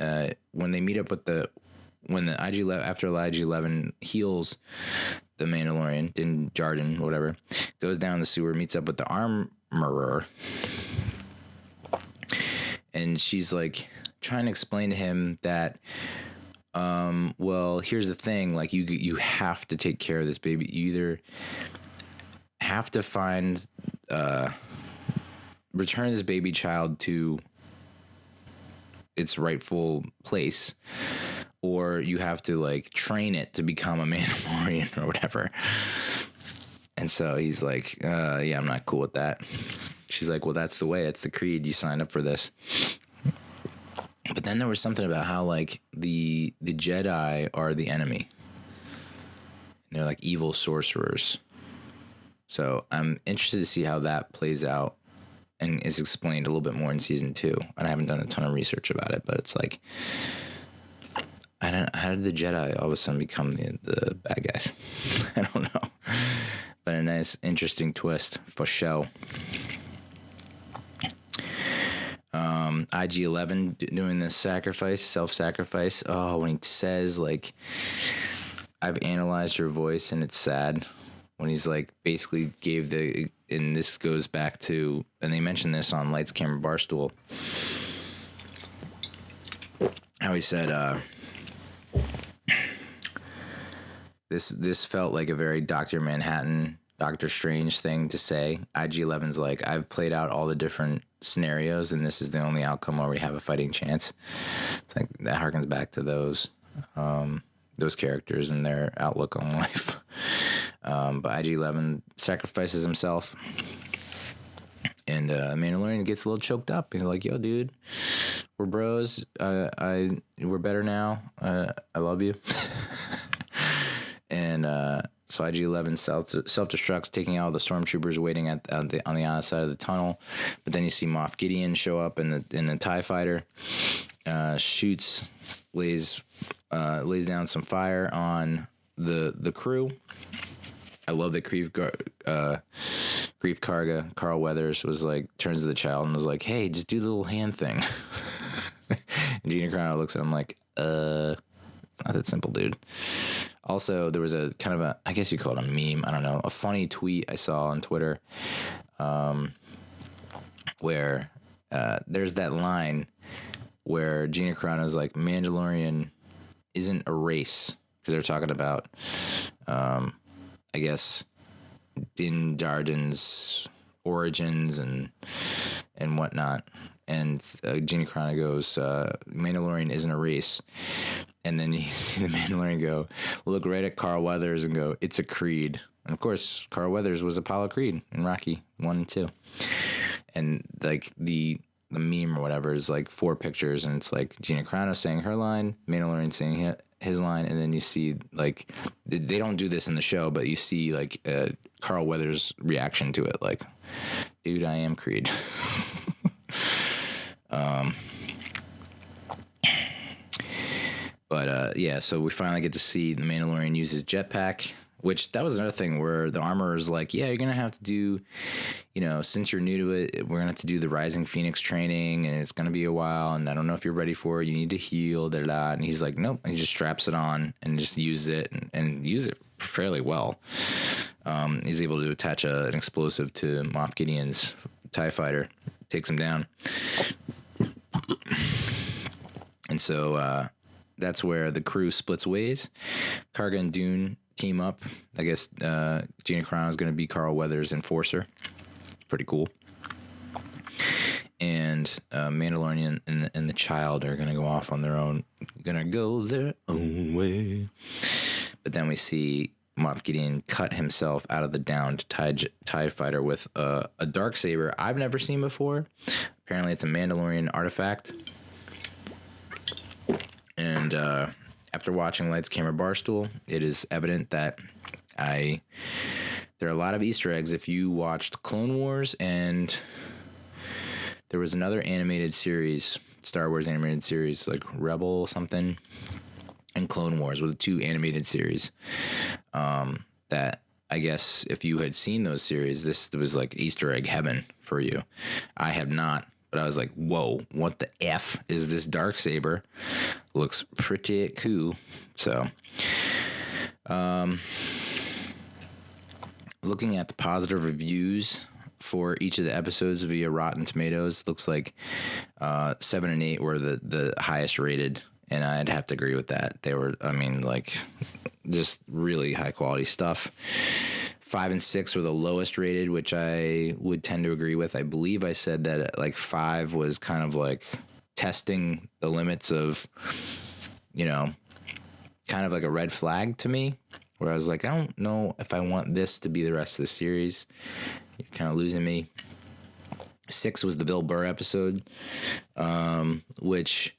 when they meet up with when the IG-11, after IG-11 heals the Mandalorian, Din Djarin, whatever, goes down the sewer, meets up with the armorer, and she's like trying to explain to him that, well, here's the thing, like you have to take care of this baby. You either have to return this baby child to its rightful place, or you have to like train it to become a Mandalorian or whatever. And so he's like, yeah, I'm not cool with that. She's like, well, that's the way, it's the creed, you signed up for this. But then there was something about how like the Jedi are the enemy, and they're like evil sorcerers. So I'm interested to see how that plays out and is explained a little bit more in season 2. And I haven't done a ton of research about it, but it's like, how did the Jedi all of a sudden become the bad guys? I don't know. But a nice, interesting twist for show. IG-11 doing this self-sacrifice. Oh, when he says, like, I've analyzed your voice and it's sad. When he's like, basically gave and this goes back to, and they mentioned this on Lights, Camera, Barstool, how he said, This felt like a very Dr. Manhattan, Doctor Strange thing to say. IG-11's like, I've played out all the different scenarios, and this is the only outcome where we have a fighting chance. It's like that harkens back to those characters and their outlook on life. But IG-11 sacrifices himself, and Mandalorian gets a little choked up. He's like, "Yo, dude, we're bros. We're better now. I love you." And so IG-11 self-destructs, taking out the stormtroopers waiting on the other side of the tunnel. But then you see Moff Gideon show up in the TIE fighter, shoots, lays down some fire on the crew. I love that Grief Karga, Carl Weathers, was like, turns to the child and was like, "Hey, just do the little hand thing." And Gina Carano looks at him like, it's not that simple, dude. Also, there was a kind of a, I guess you call it a meme, I don't know, a funny tweet I saw on Twitter, where there's that line where Gina Carano's like, Mandalorian isn't a race, because they're talking about, I guess, Din Djarin's origins and whatnot. And Gina Carano goes, Mandalorian isn't a race. And then you see the Mandalorian go, look right at Carl Weathers and go, it's a creed. And of course, Carl Weathers was Apollo Creed in Rocky 1 and 2. And like the meme or whatever is like 4 pictures, and it's like Gina Carano saying her line, Mandalorian saying his line, and then you see like, they don't do this in the show, but you see like Carl Weathers' reaction to it, like, dude, I am Creed. But yeah, so we finally get to see the Mandalorian use his jetpack, which that was another thing where the armorer's like, yeah, you're going to have to do, since you're new to it, we're going to have to do the Rising Phoenix training, and it's going to be a while, and I don't know if you're ready for it. You need to heal, da-da-da. And he's like, nope. And he just straps it on and just uses it and use it fairly well. He's able to attach an explosive to Moff Gideon's TIE fighter, takes him down. And so that's where the crew splits ways. Karga and Dune team up. I guess Gina Carano is going to be Carl Weathers' enforcer. Pretty cool. And Mandalorian and the child are going to go off on their own. Going to go their own way. But then we see Moff Gideon cut himself out of the downed TIE fighter with a darksaber I've never seen before. Apparently it's a Mandalorian artifact. And after watching Lights, Camera, Barstool, it is evident that there are a lot of Easter eggs. If you watched Clone Wars, and there was another animated series, Star Wars animated series, like Rebel something, and Clone Wars were the 2 animated series that I guess if you had seen those series, this was like Easter egg heaven for you. I have not. But I was like, whoa, what the F is this darksaber? Looks pretty cool. So, looking at the positive reviews for each of the episodes via Rotten Tomatoes, looks like 7 and 8 were the highest rated. And I'd have to agree with that. They were, just really high quality stuff. 5 and 6 were the lowest rated, which I would tend to agree with. I believe I said that like 5 was kind of like testing the limits of, kind of like a red flag to me, where I was like, I don't know if I want this to be the rest of the series. You're kind of losing me. 6 was the Bill Burr episode, which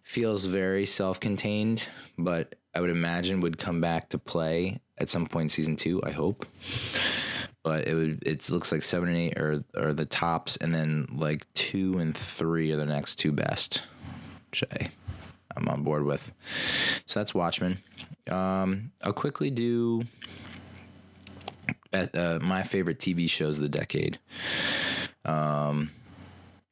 feels very self-contained, but I would imagine would come back to play at some point in season 2, I hope. But it looks like 7 and 8 are the tops, and then like 2 and 3 are the next 2 best, which I'm on board with. So that's Watchmen. I'll quickly do my favorite TV shows of the decade.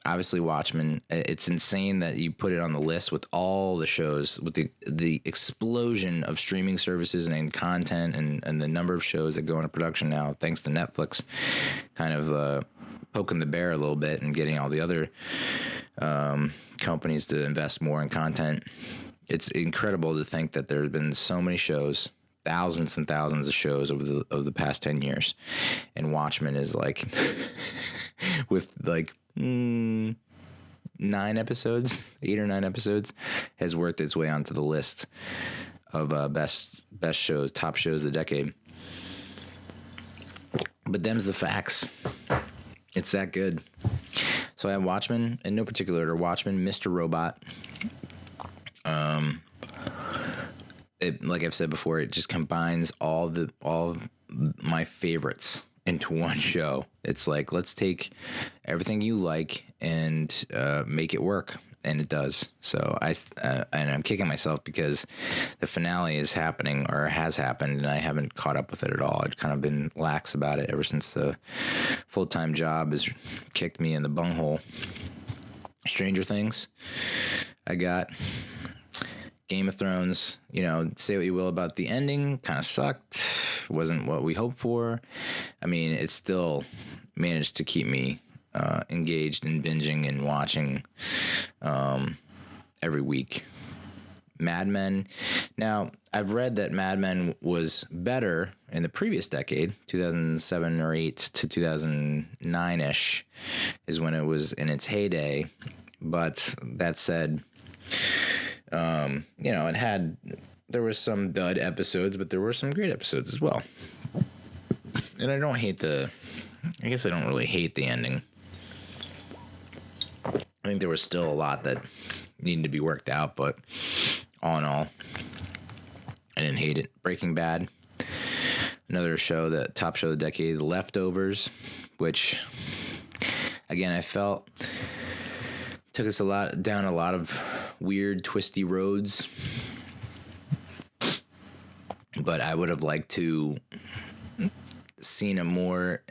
Obviously Watchmen. It's insane that you put it on the list with all the shows, with the explosion of streaming services and content and the number of shows that go into production now, thanks to Netflix kind of poking the bear a little bit and getting all the other companies to invest more in content. It's incredible to think that there have been so many shows thousands and thousands of shows over the past 10 years. And Watchmen is like, with like 8 or 9 episodes, has worked its way onto the list of best shows, top shows of the decade. But them's the facts. It's that good. So I have Watchmen, in no particular order. Watchmen, Mr. Robot. Like I've said before, it just combines all of my favorites into one show. It's like, let's take everything you like and make it work. And it does. So and I'm kicking myself because the finale is happening, or has happened, and I haven't caught up with it at all. I've kind of been lax about it ever since the full-time job has kicked me in the bunghole. Stranger Things, I got. Game of Thrones, say what you will about the ending, kind of sucked. Wasn't what we hoped for. I mean, it still managed to keep me engaged in binging and watching every week. Mad Men. Now, I've read that Mad Men was better in the previous decade, 2007 or 8 to 2009-ish is when it was in its heyday. But that said, there was some dud episodes, but there were some great episodes as well. And I don't really hate the ending. I think there was still a lot that needed to be worked out, but all in all, I didn't hate it. Breaking Bad, another show, the top show of the decade, The Leftovers, which, again, I felt took us down a lot of weird, twisty roads, but I would have liked to seen a more.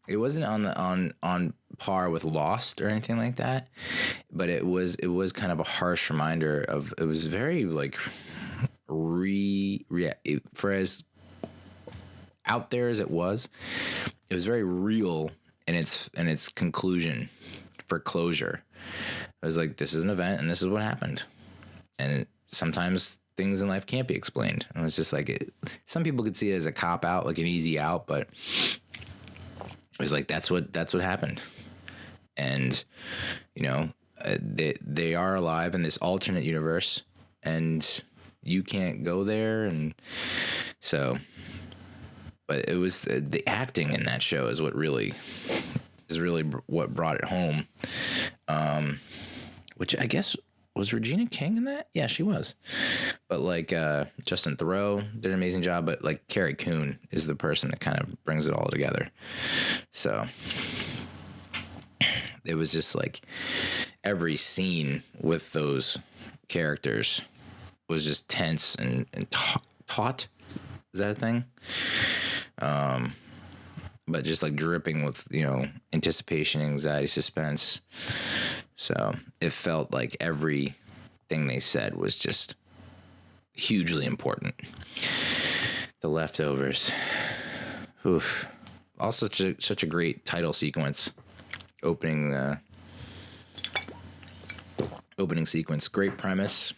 It wasn't on par with Lost or anything like that, but it was kind of a harsh reminder of. It was very like for as out there as it was very real in its conclusion for closure. I was like, this is an event and this is what happened. And sometimes things in life can't be explained. And it's just like, some people could see it as a cop out, like an easy out, but it was like, that's what happened. And, they are alive in this alternate universe and you can't go there. And so, but it was the acting in that show is really what brought it home. Which I guess, was Regina King in that? Yeah, she was. But like Justin Theroux did an amazing job, but like Carrie Coon is the person that kind of brings it all together. So it was just like every scene with those characters was just tense and taut. Is that a thing? But just like dripping with, anticipation, anxiety, suspense. So it felt like everything they said was just hugely important. The Leftovers. Oof. Also such a great title sequence. Opening sequence. Great premise.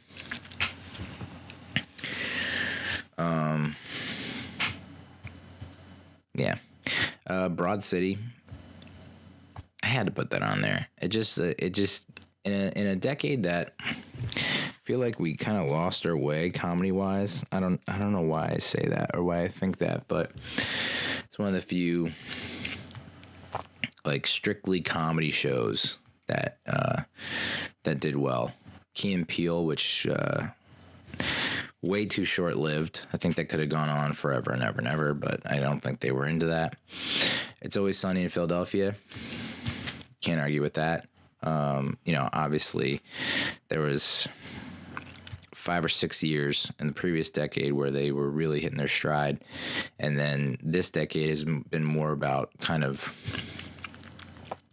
Yeah. Broad City. I had to put that on there. It just in a decade that I feel like we kind of lost our way comedy wise. I don't know why I say that or why I think that, but it's one of the few like strictly comedy shows that did well. Key and Peele, which way too short-lived. I think that could have gone on forever and ever and ever, but I don't think they were into that. It's Always Sunny in Philadelphia. Can't argue with that. Obviously there was 5 or 6 years in the previous decade where they were really hitting their stride. And then this decade has been more about kind of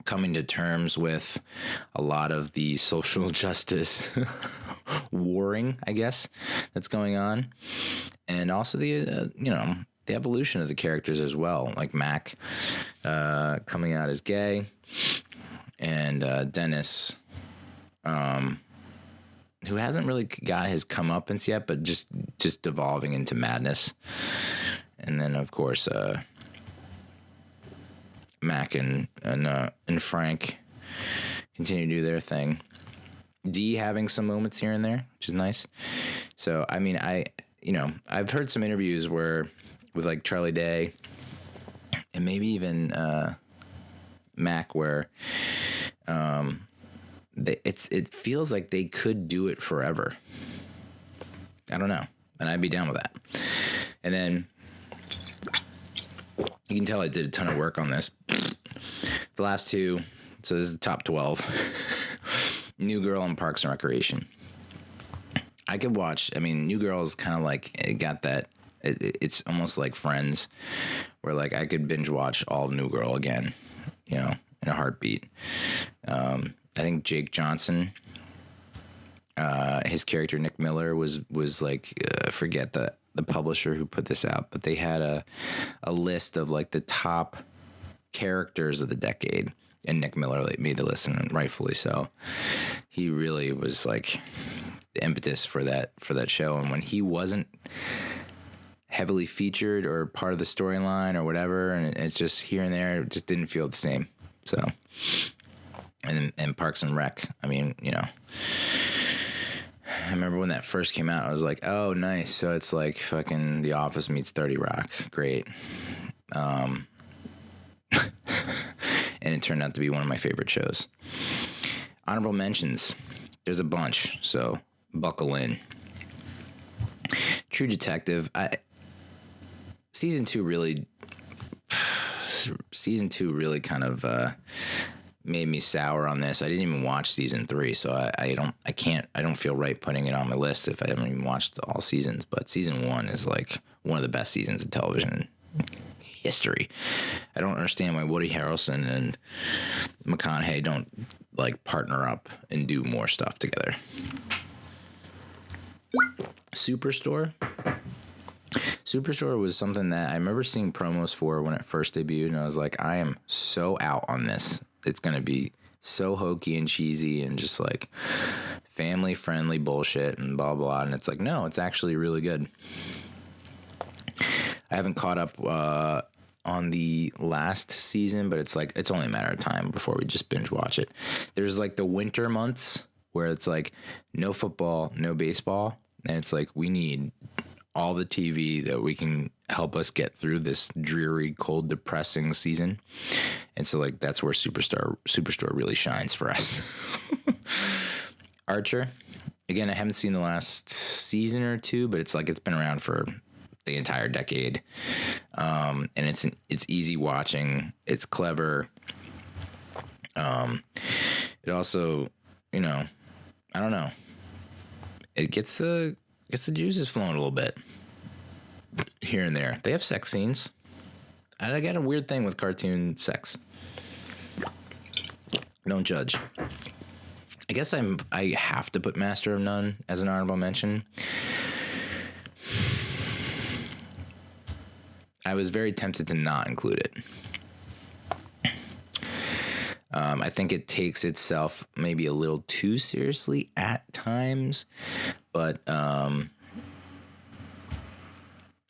coming to terms with a lot of the social justice warring, I guess, that's going on. And also the evolution of the characters as well, like Mac coming out as gay, and Dennis who hasn't really got his comeuppance yet, but just devolving into madness. And then, of course, Mac and Frank continue to do their thing. Dee having some moments here and there, which is nice. So, I mean, I've heard some interviews with like Charlie Day and maybe even Mac where it feels like they could do it forever. I don't know. And I'd be down with that. And then you can tell I did a ton of work on this. The last two, so this is the top 12. New Girl and Parks and Recreation. I could watch, New Girl is kind of like, it got that, it's almost like Friends, where like I could binge watch all New Girl again, in a heartbeat. I think Jake Johnson, his character Nick Miller was like, I forget the publisher who put this out, but they had a list of like the top characters of the decade, and Nick Miller made the list, and rightfully so. He really was like the impetus for that show, and when he wasn't heavily featured or part of the storyline or whatever, and it's just here and there, it just didn't feel the same. So, and Parks and Rec, I remember when that first came out, I was like, oh, nice. So it's like fucking The Office meets 30 Rock. Great. And it turned out to be one of my favorite shows. Honorable mentions. There's a bunch, so buckle in. True Detective. Season two really kind of made me sour on this. I didn't even watch season 3, so I don't feel right putting it on my list if I haven't even watched all seasons. But season 1 is like one of the best seasons of television history. I don't understand why Woody Harrelson and McConaughey don't like partner up and do more stuff together. Superstore was something that I remember seeing promos for when it first debuted, and I was like, I am so out on this. It's going to be so hokey and cheesy and just like family-friendly bullshit and blah, blah. And it's like, no, it's actually really good. I haven't caught up on the last season, but it's like, it's only a matter of time before we just binge watch it. There's like the winter months where it's like no football, no baseball. And it's like, we need all the TV that we can help us get through this dreary, cold, depressing season. And so like, that's where Superstore really shines for us. Archer. Again, I haven't seen the last season or two, but it's like, it's been around for the entire decade. And it's easy watching. It's clever. It also, I don't know. It gets the juices flowing a little bit here and there. They have sex scenes. I got a weird thing with cartoon sex. Don't judge. I guess I have to put Master of None as an honorable mention. I was very tempted to not include it. I think it takes itself maybe a little too seriously at times, but I'm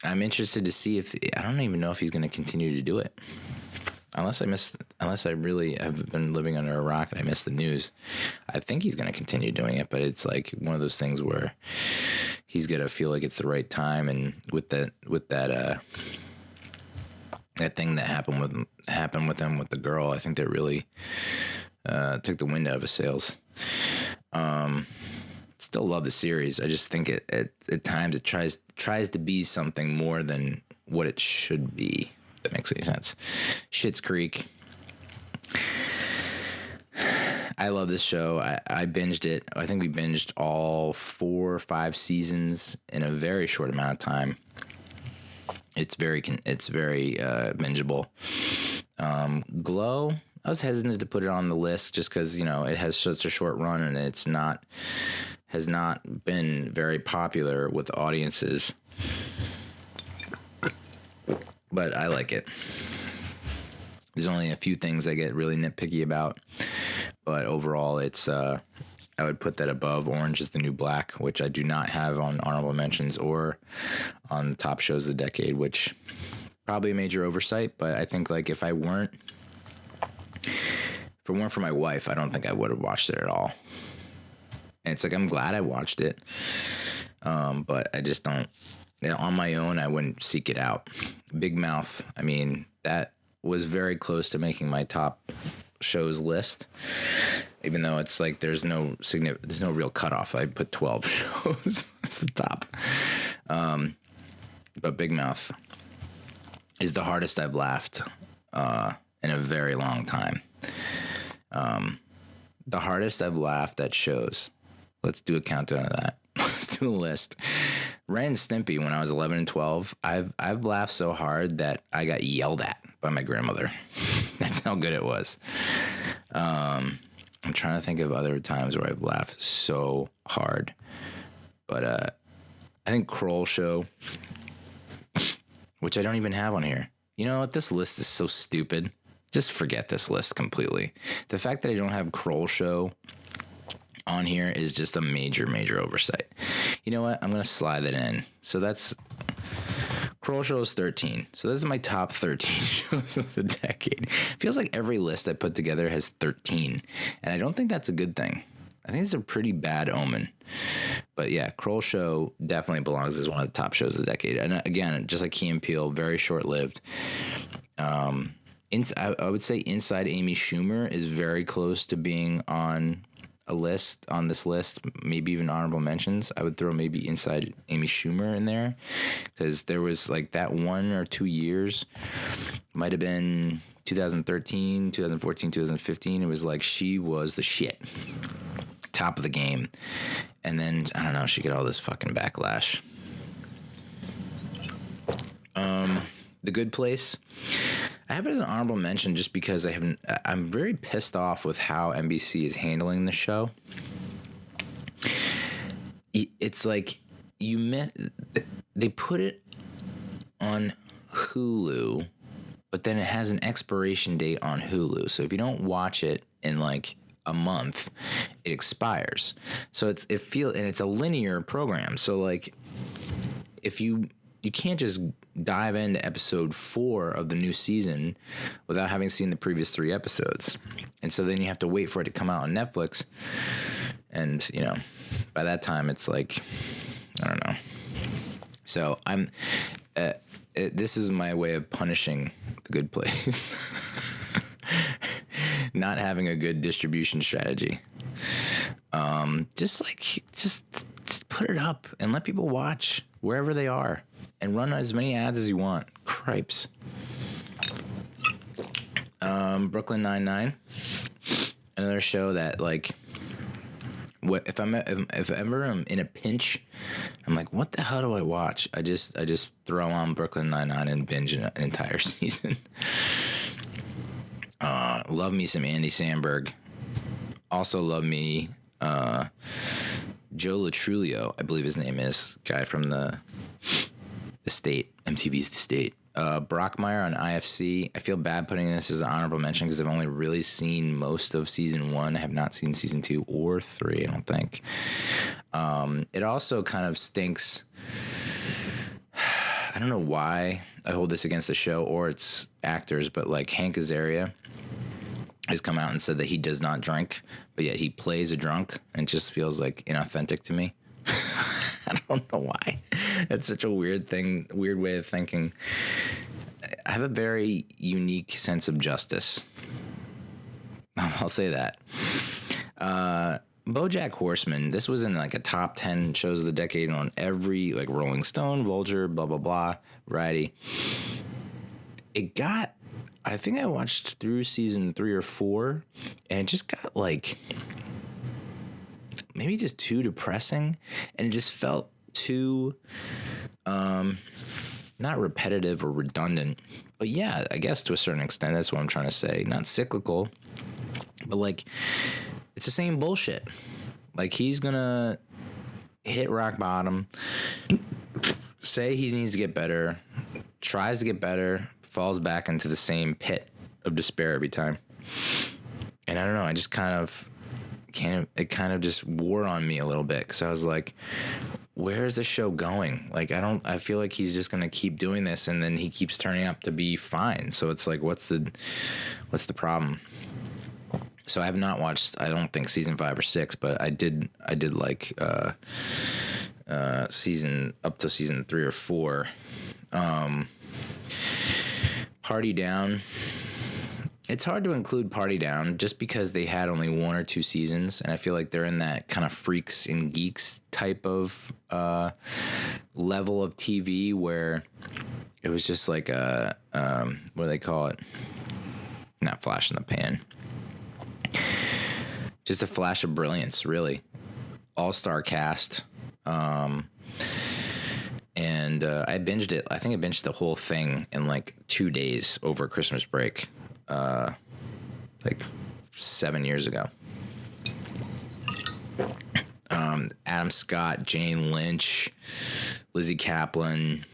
interested to see I don't even know if he's going to continue to do it. Unless I really have been living under a rock and I missed the news. I think he's going to continue doing it, but it's like one of those things where he's going to feel like it's the right time. And with that thing that happened with him with the girl, I think that really took the wind out of his sails. Still love the series. I just think at times it tries to be something more than what it should be. If that makes any sense. Schitt's Creek. I love this show. I binged it. I think we binged all 4 or 5 seasons in a very short amount of time. It's very bingeable. Glow. I was hesitant to put it on the list just because it has such a short run and has not been very popular with audiences. But I like it. There's only a few things I get really nitpicky about, but overall, it's I would put that above Orange is the New Black, which I do not have on honorable mentions or on top shows of the decade, which probably a major oversight. But I think like if it weren't for my wife, I don't think I would have watched it at all. And it's like, I'm glad I watched it. But I just don't, on my own, I wouldn't seek it out. Big Mouth, I mean, that was very close to making my top shows list, even though it's like there's no real cutoff. I put 12 shows. That's the top. But Big Mouth is the hardest I've laughed in a very long time. The hardest I've laughed at shows. Let's do a countdown of that. Let's do a list. Ren and Stimpy, when I was 11 and 12, I've laughed so hard that I got yelled at by my grandmother. That's how good it was. I'm trying to think of other times where I've laughed so hard. But I think Kroll Show, which I don't even have on here. You know what? This list is so stupid. Just forget this list completely. The fact that I don't have Kroll Show on here is just a major, major oversight. You know what? I'm going to slide that in. So that's Kroll Show is 13. So this is my top 13 shows of the decade. Feels like every list I put together has 13. And I don't think that's a good thing. I think it's a pretty bad omen. But yeah, Kroll Show definitely belongs as one of the top shows of the decade. And again, just like Key and Peele, very short-lived. I would say Inside Amy Schumer is very close to being on this list, maybe even honorable mentions. I would throw maybe Inside Amy Schumer in there, because there was like that 1 or 2 years, might have been 2013, 2014, 2015. It was like she was the shit, top of the game. And then, I don't know, she got all this fucking backlash. The Good Place, I have it as an honorable mention just because I'm very pissed off with how NBC is handling the show. It's like they put it on Hulu, but then it has an expiration date on Hulu. So if you don't watch it in like a month, it expires. So and it's a linear program. So like if you can't just dive into episode 4 of the new season without having seen the previous 3 episodes. And so then you have to wait for it to come out on Netflix. And, you know, by that time it's like, I don't know. So this is my way of punishing The Good Place. Not having a good distribution strategy. Just put it up and let people watch wherever they are. And run as many ads as you want. Cripes. Brooklyn Nine-Nine. Another show that, like, if ever I'm in a pinch, I'm like, what the hell do I watch? I just throw on Brooklyn Nine-Nine and binge an entire season. Love me some Andy Samberg. Also love me Joe Latrulio, I believe his name is, guy from the State, MTV's The State. Brockmire on IFC. I feel bad putting this as an honorable mention because I've only really seen most of season 1. I have not seen season 2 or 3, I don't think. It also kind of stinks. I don't know why I hold this against the show or its actors, but like Hank Azaria has come out and said that he does not drink, but yet he plays a drunk, and it just feels like inauthentic to me. I don't know why. It's such a weird way of thinking. I have a very unique sense of justice. I'll say that. BoJack Horseman, this was in like a top 10 shows of the decade on every, like, Rolling Stone, Vulture, blah, blah, blah, Variety. I think I watched through season 3 or 4, and it just got like maybe just too depressing, and it just felt too not repetitive or redundant, but yeah, I guess to a certain extent that's what I'm trying to say. Not cyclical, but like it's the same bullshit. Like he's gonna hit rock bottom, say he needs to get better, tries to get better, falls back into the same pit of despair every time. And I don't know, I just kind of it kind of just wore on me a little bit, because I was like, where's the show going? Like, I feel like he's just gonna keep doing this, and then he keeps turning up to be fine. So it's like, what's the problem? So I have not watched, I don't think, season 5 or 6, but I did like season up to season 3 or 4. Party Down. It's hard to include Party Down just because they had only 1 or 2 seasons, and I feel like they're in that kind of freaks and geeks type of level of TV where it was just like a what do they call it? Not flash in the pan. Just a flash of brilliance, really. All-star cast. And I binged it. I think I binged the whole thing in like 2 days over Christmas break. Like 7 years ago. Adam Scott, Jane Lynch, Lizzie Kaplan,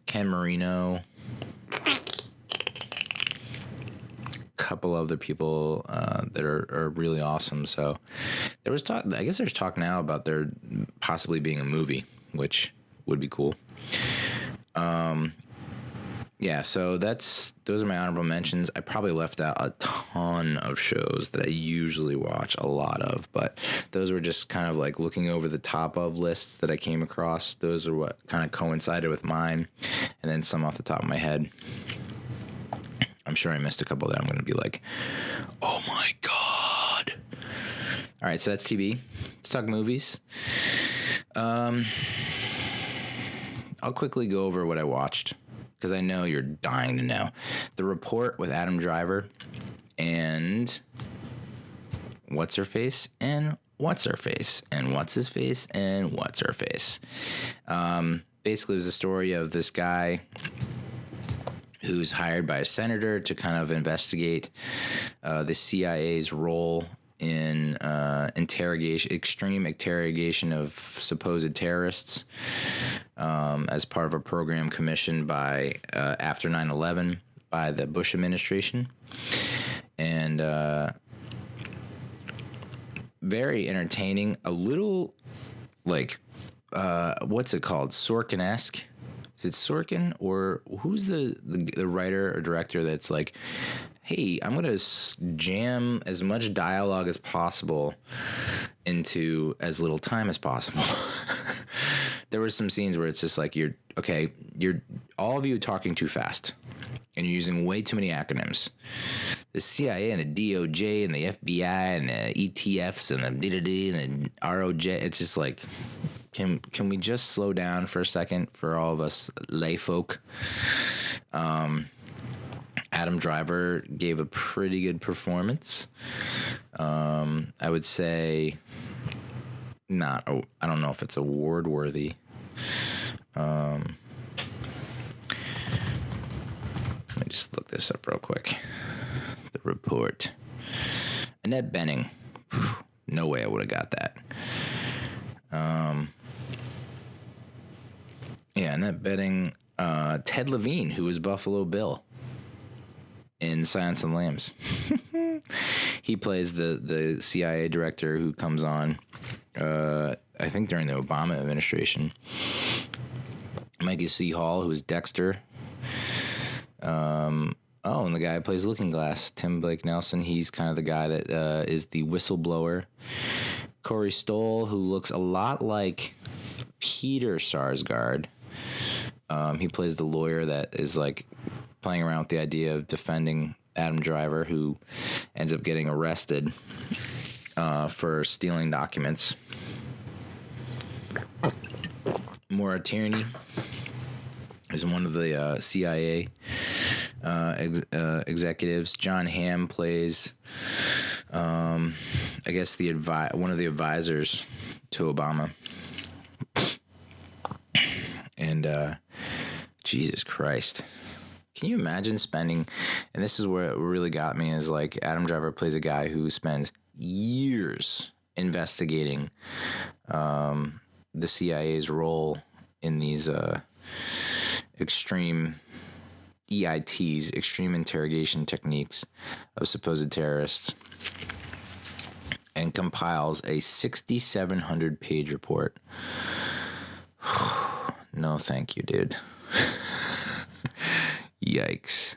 Ken Marino, a couple other people that are really awesome. So there was talk. I guess there's talk now about there possibly being a movie, which would be cool. Yeah, so those are my honorable mentions. I probably left out a ton of shows that I usually watch a lot of, but those were just kind of like looking over the top of lists that I came across. Those are what kind of coincided with mine, and then some off the top of my head. I'm sure I missed a couple that I'm going to be like, oh my God. All right, so that's TV. Let's talk movies. I'll quickly go over what I watched, because I know you're dying to know. The Report with Adam Driver and What's Her Face and What's Her Face and What's His Face and What's Her Face. Basically, it was a story of this guy who's hired by a senator to kind of investigate the CIA's role in extreme interrogation of supposed terrorists as part of a program commissioned by after 9/11 by the Bush administration. And very entertaining, a little like, what's it called? Sorkin-esque. Is it Sorkin, or who's the writer or director that's like, hey, I'm going to jam as much dialogue as possible into as little time as possible. There were some scenes where it's just like, you're all of you talking too fast, and you're using way too many acronyms. The CIA and the DOJ and the FBI and the ETFs and the DDD and the ROJ. It's just like, can we just slow down for a second for all of us lay folk? Adam Driver gave a pretty good performance. I would say I don't know if it's award worthy. Let me just look this up real quick. The Report. Annette Bening. No way I would have got that. Yeah, Annette Bening. Ted Levine, who was Buffalo Bill in Silence of the Lambs. He plays the CIA director who comes on, I think during the Obama administration. Maggie C. Hall, who is Dexter. And the guy who plays Looking Glass, Tim Blake Nelson, he's kind of the guy that is the whistleblower. Corey Stoll, who looks a lot like Peter Sarsgaard. He plays the lawyer that is like playing around with the idea of defending Adam Driver, who ends up getting arrested for stealing documents. Maura Tierney is one of the CIA executives. John Hamm plays, I guess, one of the advisors to Obama. And Jesus Christ. Can you imagine spending, and this is where it really got me, is like Adam Driver plays a guy who spends years investigating the CIA's role in these extreme EITs, extreme interrogation techniques of supposed terrorists. and compiles a 6,700-page report. No, thank you, dude. Yikes.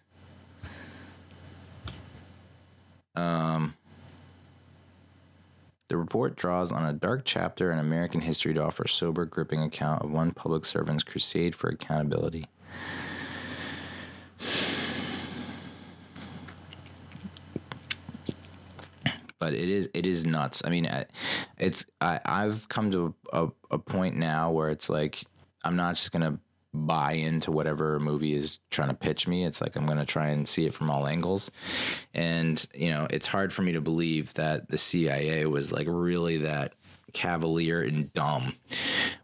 The report draws on a dark chapter in American history to offer a sober, gripping account of one public servant's crusade for accountability. But it is nuts. I mean, I've come to a point now where it's like I'm not just gonna buy into whatever a movie is trying to pitch me. It's like I'm gonna try and see it from all angles. And it's hard for me to believe that the CIA was like really that cavalier and dumb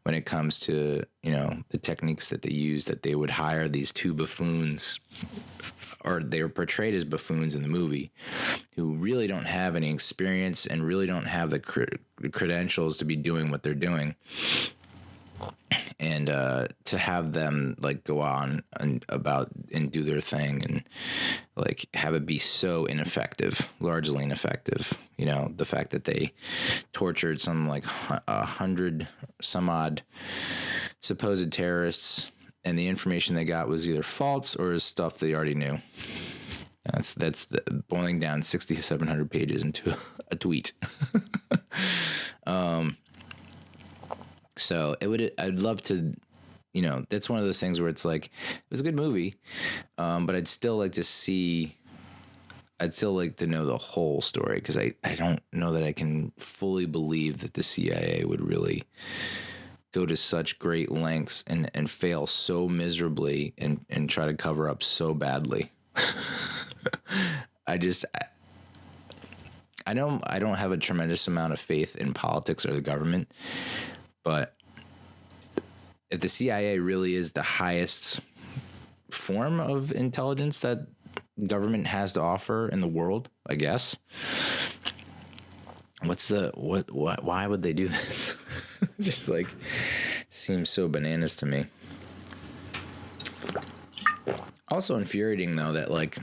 when it comes to the techniques that they use, that they would hire these two buffoons, or they were portrayed as buffoons in the movie, who really don't have any experience and really don't have the credentials to be doing what they're doing. And to have them like go on and do their thing and like have it be so ineffective, largely ineffective. The fact that they tortured some like 100 some odd supposed terrorists, and the information they got was either false or is stuff they already knew. That's boiling down 6,700 pages into a tweet. So I'd love to, that's one of those things where it's like, it was a good movie, but I'd still like to know the whole story, because I don't know that I can fully believe that the CIA would really go to such great lengths and fail so miserably and try to cover up so badly. I know I don't have a tremendous amount of faith in politics or the government, but if the CIA really is the highest form of intelligence that government has to offer in the world, I guess, why would they do this? Just like seems so bananas to me. Also infuriating though that like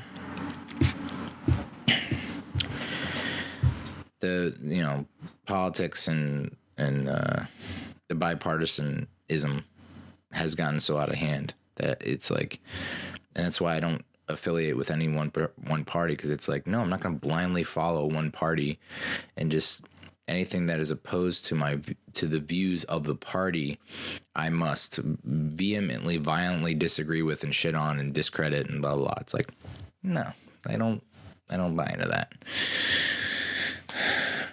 the politics and the bipartisanism has gotten so out of hand that it's like, and that's why I don't affiliate with any one party, because it's like, no, I'm not going to blindly follow one party, and just anything that is opposed to the views of the party, I must vehemently, violently disagree with and shit on and discredit and blah blah blah. It's like, no, I don't buy into that.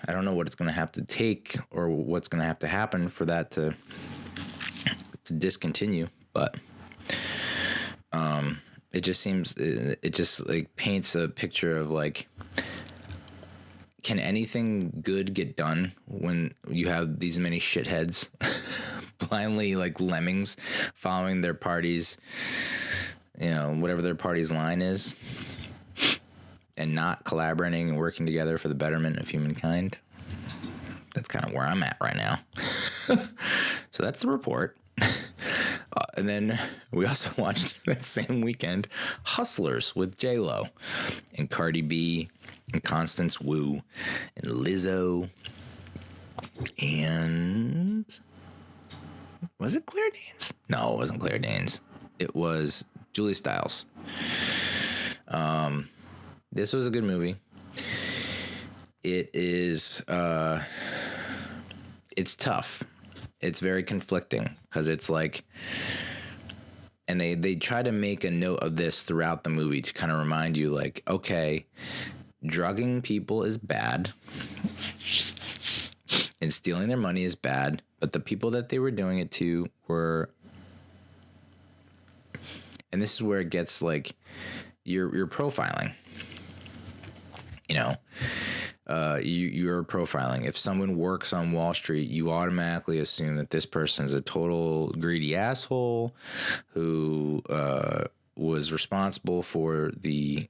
I don't know what it's going to have to take or what's going to have to happen for that to discontinue, but it just seems, it just like paints a picture of like, can anything good get done when you have these many shitheads blindly like lemmings following their party's, whatever their party's line is, and not collaborating and working together for the betterment of humankind? That's kind of where I'm at right now. So that's the report. And then we also watched that same weekend Hustlers with J-Lo and Cardi B and Constance Wu and Lizzo and was it Claire Danes? No, it wasn't Claire Danes. It was Julia Stiles. This was a good movie. It is it's tough. It's very conflicting, because it's like, and they try to make a note of this throughout the movie to kind of remind you, like, okay, drugging people is bad and stealing their money is bad, but the people that they were doing it to were, and this is where it gets like, you're profiling, you're profiling. If someone works on Wall Street, you automatically assume that this person is a total greedy asshole who was responsible for the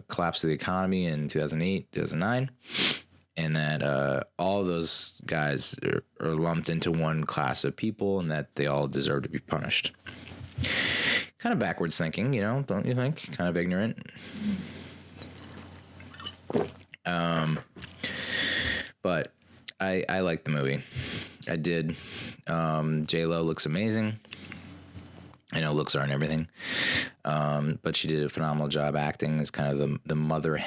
collapse of the economy in 2008, 2009, and that all of those guys are lumped into one class of people and that they all deserve to be punished. Kind of backwards thinking, don't you think? Kind of ignorant. But I liked the movie. I did. J-Lo looks amazing. I know looks aren't everything, but she did a phenomenal job acting as kind of the mother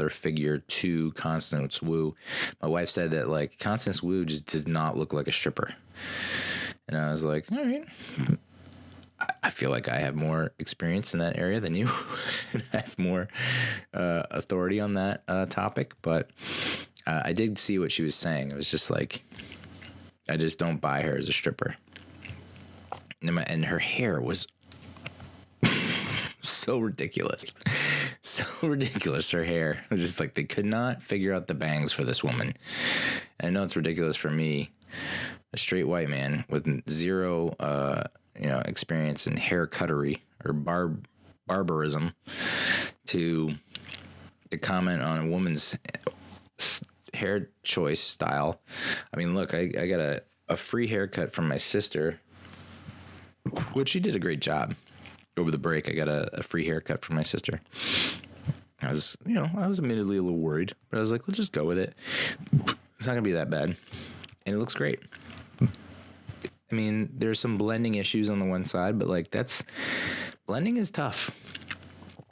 figure to Constance Wu. My wife said that, like, Constance Wu just does not look like a stripper. And I was like, all right. I feel like I have more experience in that area than you. And I have more authority on that topic. But I did see what she was saying. It was just like, I just don't buy her as a stripper. And her hair was so ridiculous. So ridiculous, her hair. It was just like they could not figure out the bangs for this woman. And I know it's ridiculous for me, a straight white man with zero experience in hair cuttery or barbarism, to comment on a woman's hair choice style. I mean, look, I got a free haircut from my sister, which she did a great job over the break. I got a free haircut from my sister. I was admittedly a little worried, but I was like, let's just go with it. It's not gonna be that bad, and it looks great. I mean, there's some blending issues on the one side, but like blending is tough.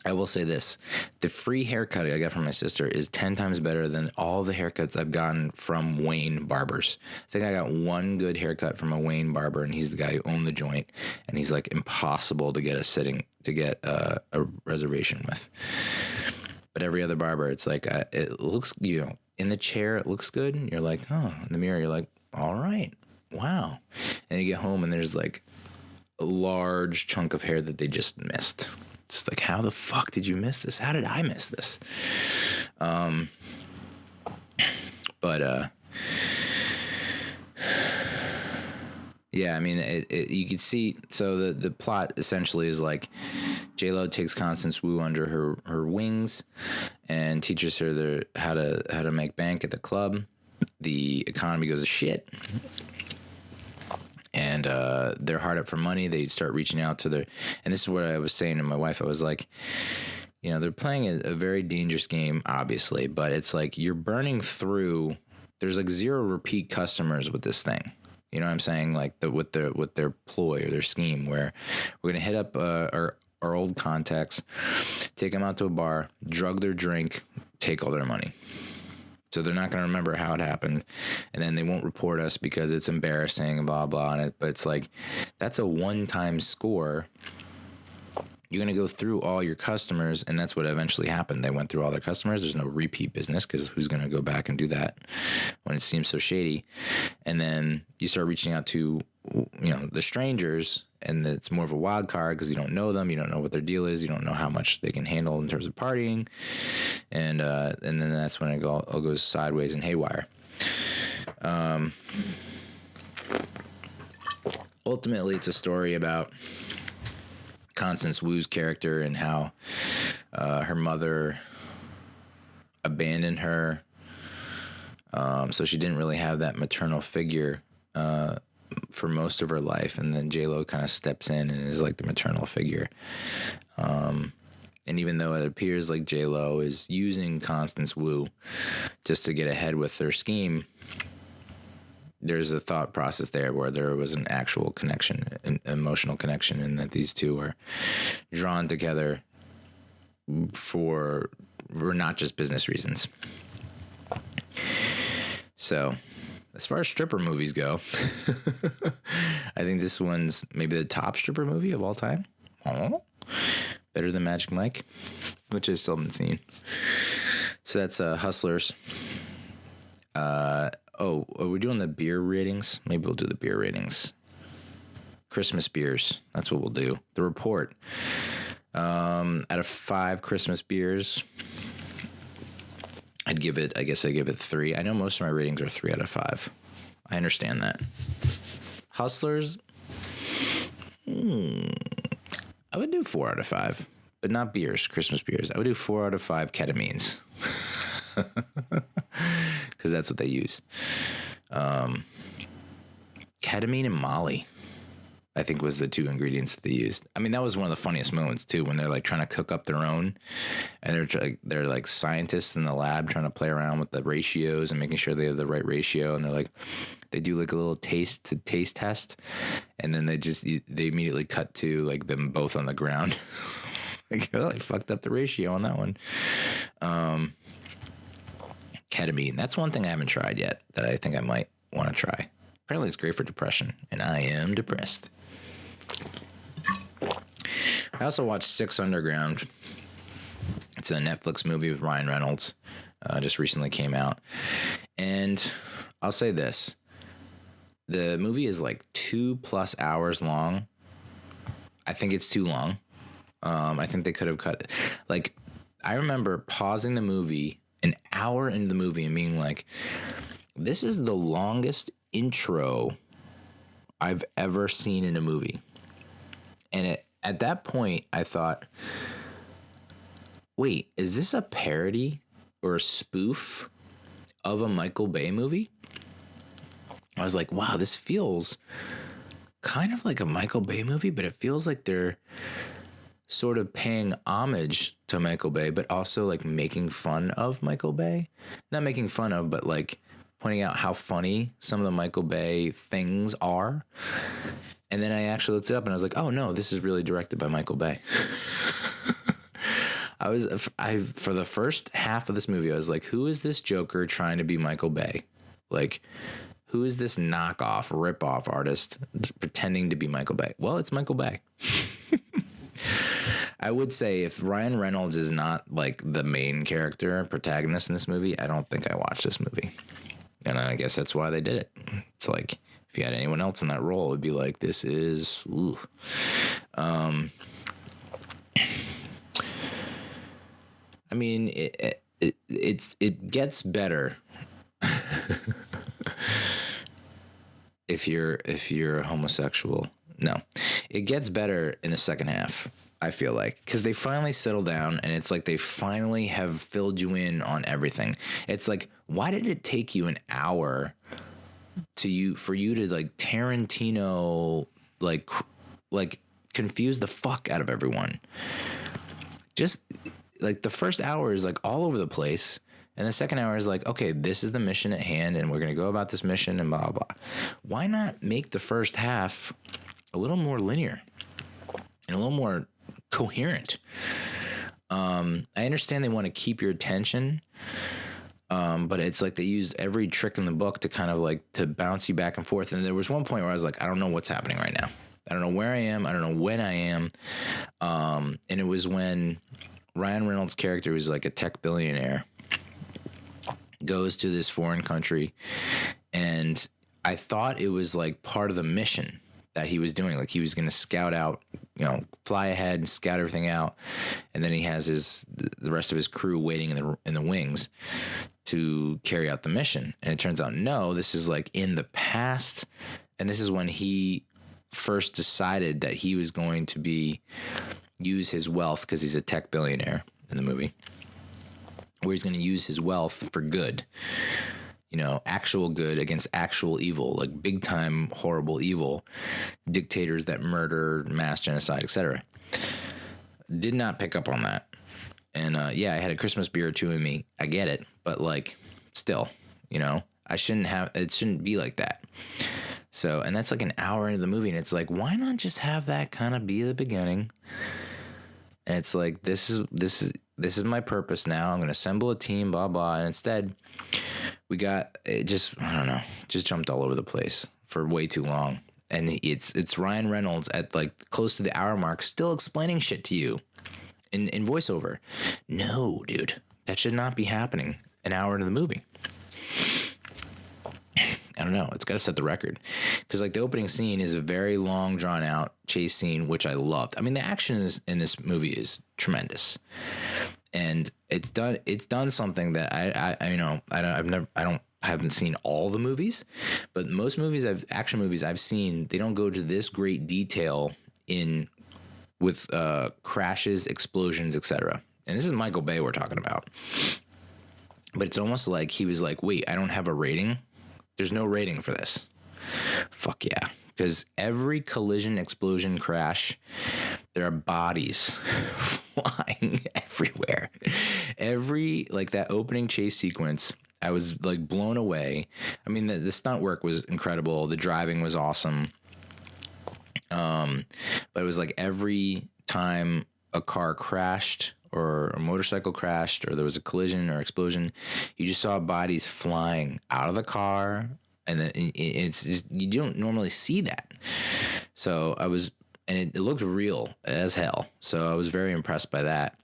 I will say this. The free haircut I got from my sister is 10 times better than all the haircuts I've gotten from Wayne barbers. I think I got one good haircut from a Wayne barber, and he's the guy who owned the joint, and he's like impossible to get a reservation with. But every other barber, it's like, it looks, in the chair, it looks good. And you're like, oh, in the mirror, you're like, all right, wow. And you get home and there's like a large chunk of hair that they just missed. It's like, how the fuck did you miss this? How did I miss this? Yeah, I mean, you could see. So the plot essentially is like, J-Lo takes Constance Wu under her wings and teaches her how to make bank at the club. The economy goes to shit. And they're hard up for money. They start reaching out to and this is what I was saying to my wife. I was like, they're playing a very dangerous game, obviously, but it's like you're burning through. There's like zero repeat customers with this thing. You know what I'm saying? Like with their ploy or their scheme, where we're gonna hit up our old contacts, take them out to a bar, drug their drink, take all their money. So they're not going to remember how it happened, and then they won't report us because it's embarrassing and blah, blah on it. But it's like, that's a one-time score. You're going to go through all your customers, and that's what eventually happened. They went through all their customers. There's no repeat business because who's going to go back and do that when it seems so shady? And then you start reaching out to, the strangers, and it's more of a wild card because you don't know them. You don't know what their deal is. You don't know how much they can handle in terms of partying. And then that's when it all goes sideways and haywire. Ultimately, it's a story about Constance Wu's character and how her mother abandoned her. So she didn't really have that maternal figure for most of her life, and then J-Lo kind of steps in and is like the maternal figure. And even though it appears like J-Lo is using Constance Wu just to get ahead with their scheme, there's a thought process there where there was an actual connection, an emotional connection, and that these two are drawn together for not just business reasons. So, as far as stripper movies go, I think this one's maybe the top stripper movie of all time. Oh, better than Magic Mike, which I still haven't seen. So that's Hustlers. Are we doing the beer ratings? Maybe we'll do the beer ratings. Christmas beers. That's what we'll do. The Report. Out of 5 Christmas beers, I give it 3. I know most of my ratings are 3 out of 5. I understand that. Hustlers, I would do 4 out of 5, but not beers, Christmas beers. I would do 4 out of 5 ketamines. Because that's what they use. Ketamine and Molly. I think was the two ingredients that they used. I mean, that was one of the funniest moments too, when they're like trying to cook up their own, and they're like scientists in the lab trying to play around with the ratios and making sure they have the right ratio. And they're like, they do like a little taste test, and then they immediately cut to like them both on the ground. Like, oh, I fucked up the ratio on that one. Ketamine. That's one thing I haven't tried yet that I think I might want to try. Apparently it's great for depression, and I am depressed. I also watched Six Underground. It's a Netflix movie with Ryan Reynolds. Just recently came out. And I'll say this. The movie is like 2+ hours long. I think it's too long. I think they could have cut it. Like, I remember pausing the movie an hour into the movie and being like, this is the longest intro I've ever seen in a movie. And at that point, I thought, wait, is this a parody or a spoof of a Michael Bay movie? I was like, wow, this feels kind of like a Michael Bay movie, but it feels like they're sort of paying homage to Michael Bay, but also like making fun of Michael Bay. Not making fun of, but like pointing out how funny some of the Michael Bay things are. And then I actually looked it up and I was like, oh no, this is really directed by Michael Bay. For the first half of this movie, I was like, who is this Joker trying to be Michael Bay? Like, who is this knockoff, rip-off artist pretending to be Michael Bay? Well, it's Michael Bay. I would say if Ryan Reynolds is not like the main character, protagonist in this movie, I don't think I watched this movie. And I guess that's why they did it. It's like, if you had anyone else in that role, it would be like, this is, I mean, it gets better if you're homosexual. No, it gets better in the second half, I feel like, because they finally settle down and it's like they finally have filled you in on everything. It's like, why did it take you an hour for you to like Tarantino like confuse the fuck out of everyone? Just like the first hour is like all over the place. And the second hour is like, okay, this is the mission at hand and we're going to go about this mission and blah, blah, blah. Why not make the first half a little more linear and a little more coherent? I understand they want to keep your attention, but it's like they used every trick in the book to kind of like to bounce you back and forth. And there was one point where I was like, I don't know what's happening right now. I don't know where I am. I don't know when I am. And it was when Ryan Reynolds' character, who's like a tech billionaire, goes to this foreign country, and I thought it was like part of the mission that he was doing. Like he was going to scout out, fly ahead and scout everything out, and then he has the rest of his crew waiting in the wings to carry out the mission. And it turns out, no, this is like in the past, and this is when he first decided that he was going to use his wealth, because he's a tech billionaire in the movie, where he's going to use his wealth for good, actual good against actual evil, like big time horrible evil, dictators that murder, mass genocide, etc. Did not pick up on that. And I had a Christmas beer or two in me. I get it, but like still, it shouldn't be like that. So, and that's like an hour into the movie, and it's like, why not just have that kind of be the beginning? And it's like, this is my purpose now. I'm going to assemble a team, blah, blah. And instead, we got, just jumped all over the place for way too long. And it's Ryan Reynolds at like close to the hour mark still explaining shit to you in voiceover. No, dude, that should not be happening an hour into the movie. I don't know. It's got to set the record, because like the opening scene is a very long, drawn out chase scene, which I loved. I mean, the action in this movie is tremendous, and it's done something that I haven't seen all the movies, but most action movies I've seen, they don't go to this great detail with crashes, explosions, etc. And this is Michael Bay we're talking about, but it's almost like he was like, wait, I don't have a rating. There's no rating for this. Fuck yeah. because every collision, explosion, crash, there are bodies flying everywhere. Every, like, that opening chase sequence, I was like blown away. I mean, the stunt work was incredible. The driving was awesome. But it was like every time a car crashed or a motorcycle crashed or there was a collision or explosion, you just saw bodies flying out of the car. And then it's just, you don't normally see that. So I was, and it looked real as hell. So I was very impressed by that.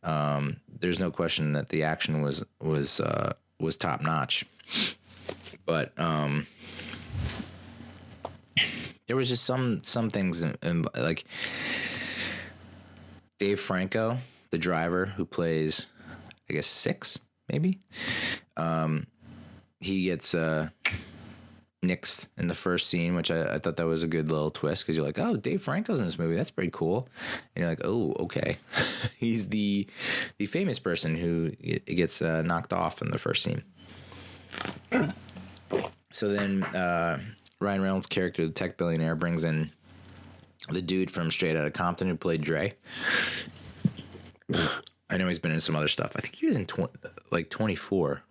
There's no question that the action was top notch. But there was just some things in, like Dave Franco, the driver who plays, I guess 6 maybe. He gets nixed in the first scene, which I thought that was a good little twist, because you're like, oh, Dave Franco's in this movie. That's pretty cool. And you're like, oh, okay. He's the famous person who gets knocked off in the first scene. So then Ryan Reynolds' character, the tech billionaire, brings in the dude from Straight Outta Compton who played Dre. I know he's been in some other stuff. I think he was in 24.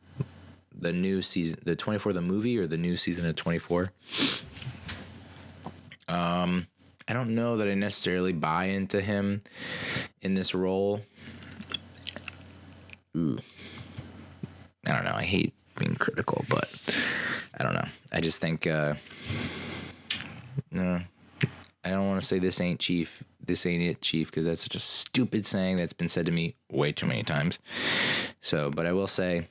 The new season, the 24, the movie, or the new season of 24. I don't know that I necessarily buy into him in this role. Ugh. I don't know. I hate being critical, but I don't know. I just think, no, I don't want to say this ain't it, chief, because that's such a stupid saying that's been said to me way too many times. So, but I will say,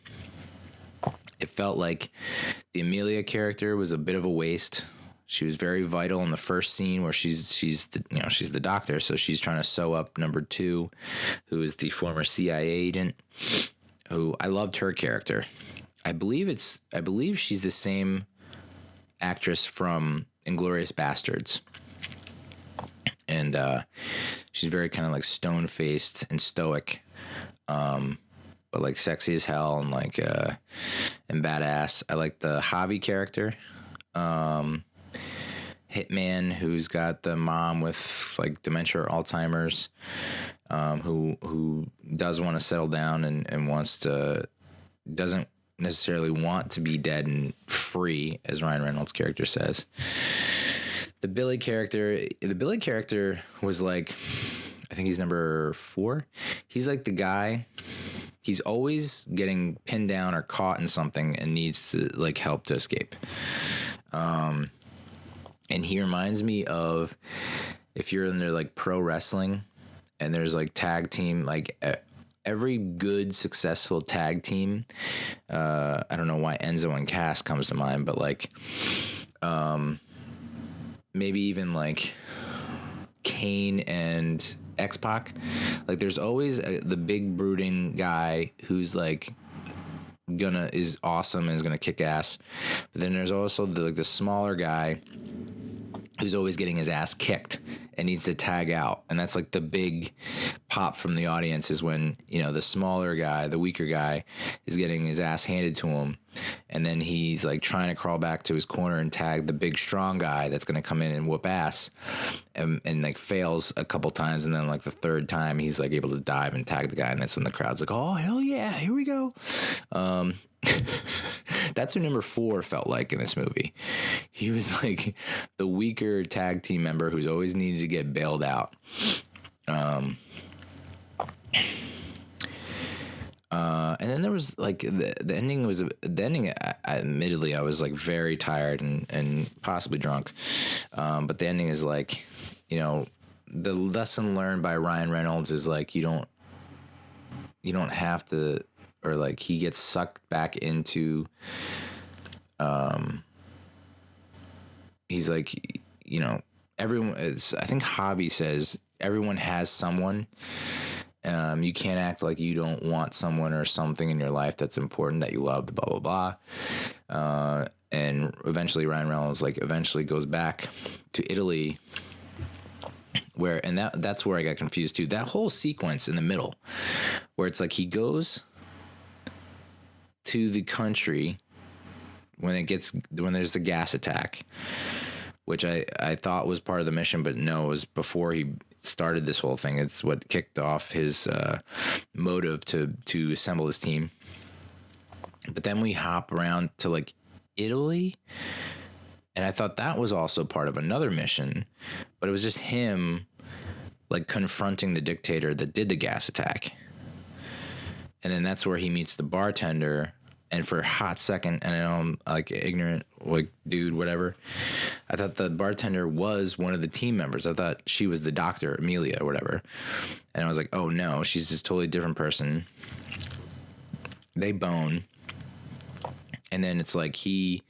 it felt like the Amelia character was a bit of a waste. She was very vital in the first scene where she's the doctor, so she's trying to sew up number 2, who is the former CIA agent. Who I loved her character. I believe she's the same actress from Inglourious Bastards, and she's very kind of like stone faced and stoic. But like sexy as hell and like and badass. I like the Javi character, hitman who's got the mom with like dementia or Alzheimer's, who does want to settle down and doesn't necessarily want to be dead and free, as Ryan Reynolds' character says. The Billy character was like, I think he's number 4. He's like the guy. He's always getting pinned down or caught in something and needs to like help to escape. And he reminds me of, if you're into like pro wrestling and there's like tag team, like every good successful tag team. I don't know why Enzo and Cass comes to mind, but like, maybe even like Kane and X-Pac. Like there's always the big brooding guy who's like is awesome and is gonna kick ass, but then there's also the smaller guy who's always getting his ass kicked and needs to tag out. And that's like the big pop from the audience, is when, the smaller guy, the weaker guy, is getting his ass handed to him. And then he's like trying to crawl back to his corner and tag the big strong guy that's going to come in and whoop ass, and like fails a couple times. And then like the third time he's like able to dive and tag the guy. And that's when the crowd's like, oh, hell yeah, here we go. That's what number 4 felt like in this movie. He was like the weaker tag team member who's always needed to get bailed out. And then there was like the ending was admittedly I was like very tired and possibly drunk. But the ending is like, the lesson learned by Ryan Reynolds is like, you don't have to, or like he gets sucked back into, he's like, everyone is, I think Javi says everyone has someone. You can't act like you don't want someone or something in your life that's important, that you love, blah, blah, blah. And eventually Ryan Reynolds eventually goes back to Italy, and that's where I got confused too. That whole sequence in the middle where it's like he goes to the country when there's the gas attack, which I thought was part of the mission, but no, it was before he started this whole thing. It's what kicked off his motive to assemble his team. But then we hop around to like Italy, and I thought that was also part of another mission, but it was just him like confronting the dictator that did the gas attack. And then that's where he meets the bartender. And for a hot second, and I know I'm like ignorant, like dude, whatever, I thought the bartender was one of the team members. I thought she was the doctor, Amelia or whatever. And I was like, oh no, she's just totally different person. They bone. And then it's like we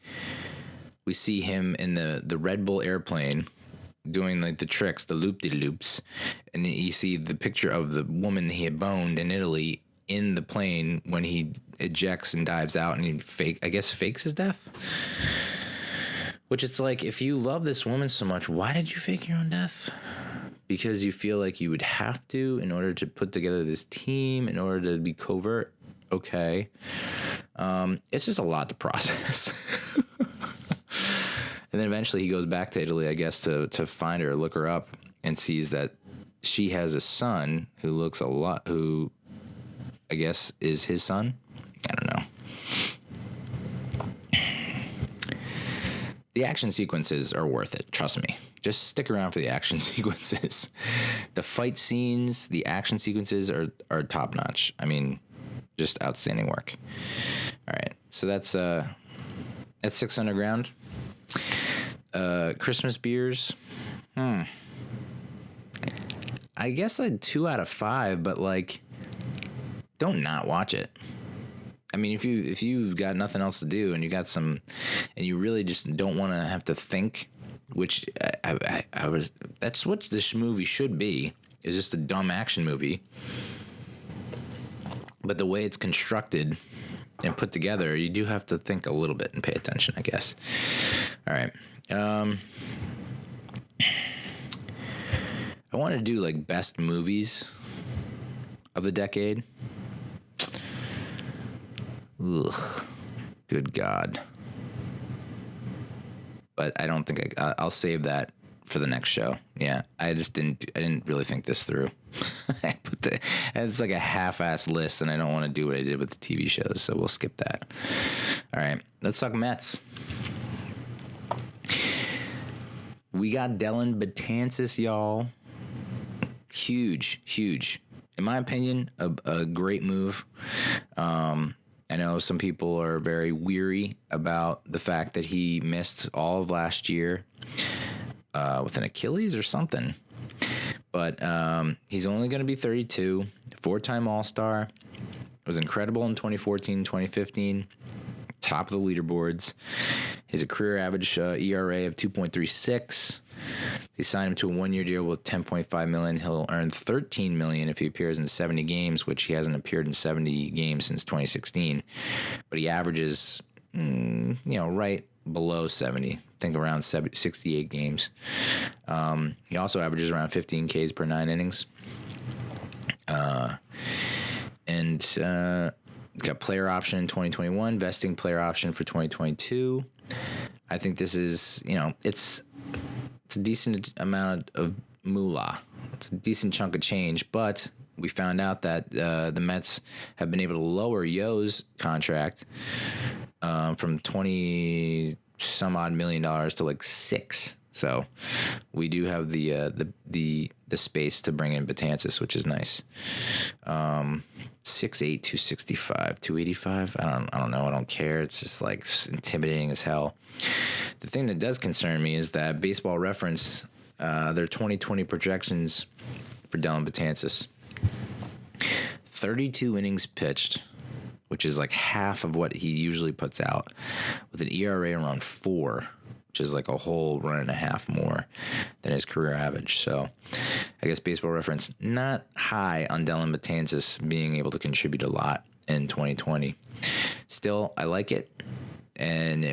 see him in the Red Bull airplane doing like the tricks, the loop-de-loops. And you see the picture of the woman he had boned in Italy in the plane when he ejects and dives out, and he fakes his death. Which it's like, if you love this woman so much, why did you fake your own death? Because you feel like you would have to in order to put together this team, in order to be covert. Okay. It's just a lot to process. And then eventually he goes back to Italy, I guess, to find her, look her up, and sees that she has a son who I guess is his son. I don't know. The action sequences are worth it. Trust me. Just stick around for the action sequences. The fight scenes, the action sequences are top notch. I mean, just outstanding work. All right. So that's 6 Underground. Christmas beers. I guess I'd 2 out of 5, but like, don't not watch it. I mean, if you've got nothing else to do and you got some, and you really just don't want to have to think, which that's what this movie should be, is just a dumb action movie. But the way it's constructed and put together, you do have to think a little bit and pay attention, I guess. All right. I want to do like best movies of the decade. Ugh, good God. But I don't think I'll save that for the next show. Yeah, I didn't really think this through. It's like a half-ass list, and I don't want to do what I did with the TV shows, so we'll skip that. All right, let's talk Mets. We got Dellin Betances, y'all. Huge. In my opinion, a great move. I know some people are very weary about the fact that he missed all of last year with an Achilles or something. But he's only going to be 32, 4-time All-Star. Was incredible in 2014, 2015. Top of the leaderboards. His career average ERA of 2.36. They signed him to a 1-year deal with $10.5 million. He'll earn $13 million if he appears in 70 games, which he hasn't appeared in 70 games since 2016. But he averages, right below 70. I think around 68 games. He also averages around 15 Ks per 9 innings. He's got player option in 2021, vesting player option for 2022. I think this is, it's a decent amount of moolah. It's a decent chunk of change, but we found out that the Mets have been able to lower Yo's contract from 20 some odd $1 million to like $6 million. So we do have the space to bring in Betances, which is nice. 6'8", 265, 285. I don't know. I don't care. It's just like intimidating as hell. The thing that does concern me is that Baseball Reference, their 2020 projections for Dellin Betances, 32 innings pitched, which is like half of what he usually puts out, with an ERA around 4, which is like a whole run and a half more than his career average. So I guess Baseball Reference not high on Dellin Betances being able to contribute a lot in 2020. Still, I like it. And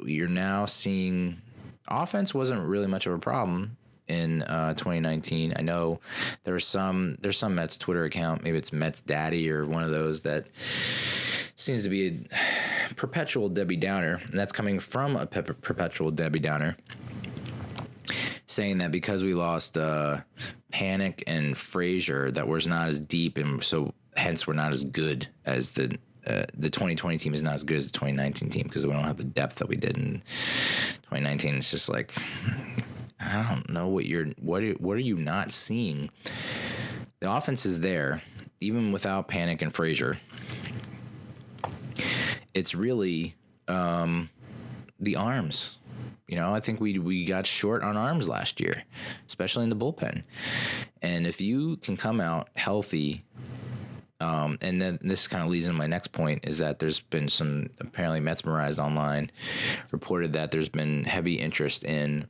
you're now seeing offense wasn't really much of a problem. in 2019. I know there's some Mets Twitter account, maybe it's Mets Daddy or one of those, that seems to be a perpetual Debbie Downer, and that's coming from a perpetual Debbie Downer, saying that because we lost Panic and Frazier, that we're not as deep, and so hence we're not as good as the 2020 team is not as good as the 2019 team because we don't have the depth that we did in 2019. It's just like, I don't know what are you not seeing? The offense is there, even without Panic and Frazier. It's really the arms. You know, I think we got short on arms last year, especially in the bullpen. And if you can come out healthy, and then this kind of leads into my next point, is that there's been some, apparently Mesmerized Online reported that there's been heavy interest in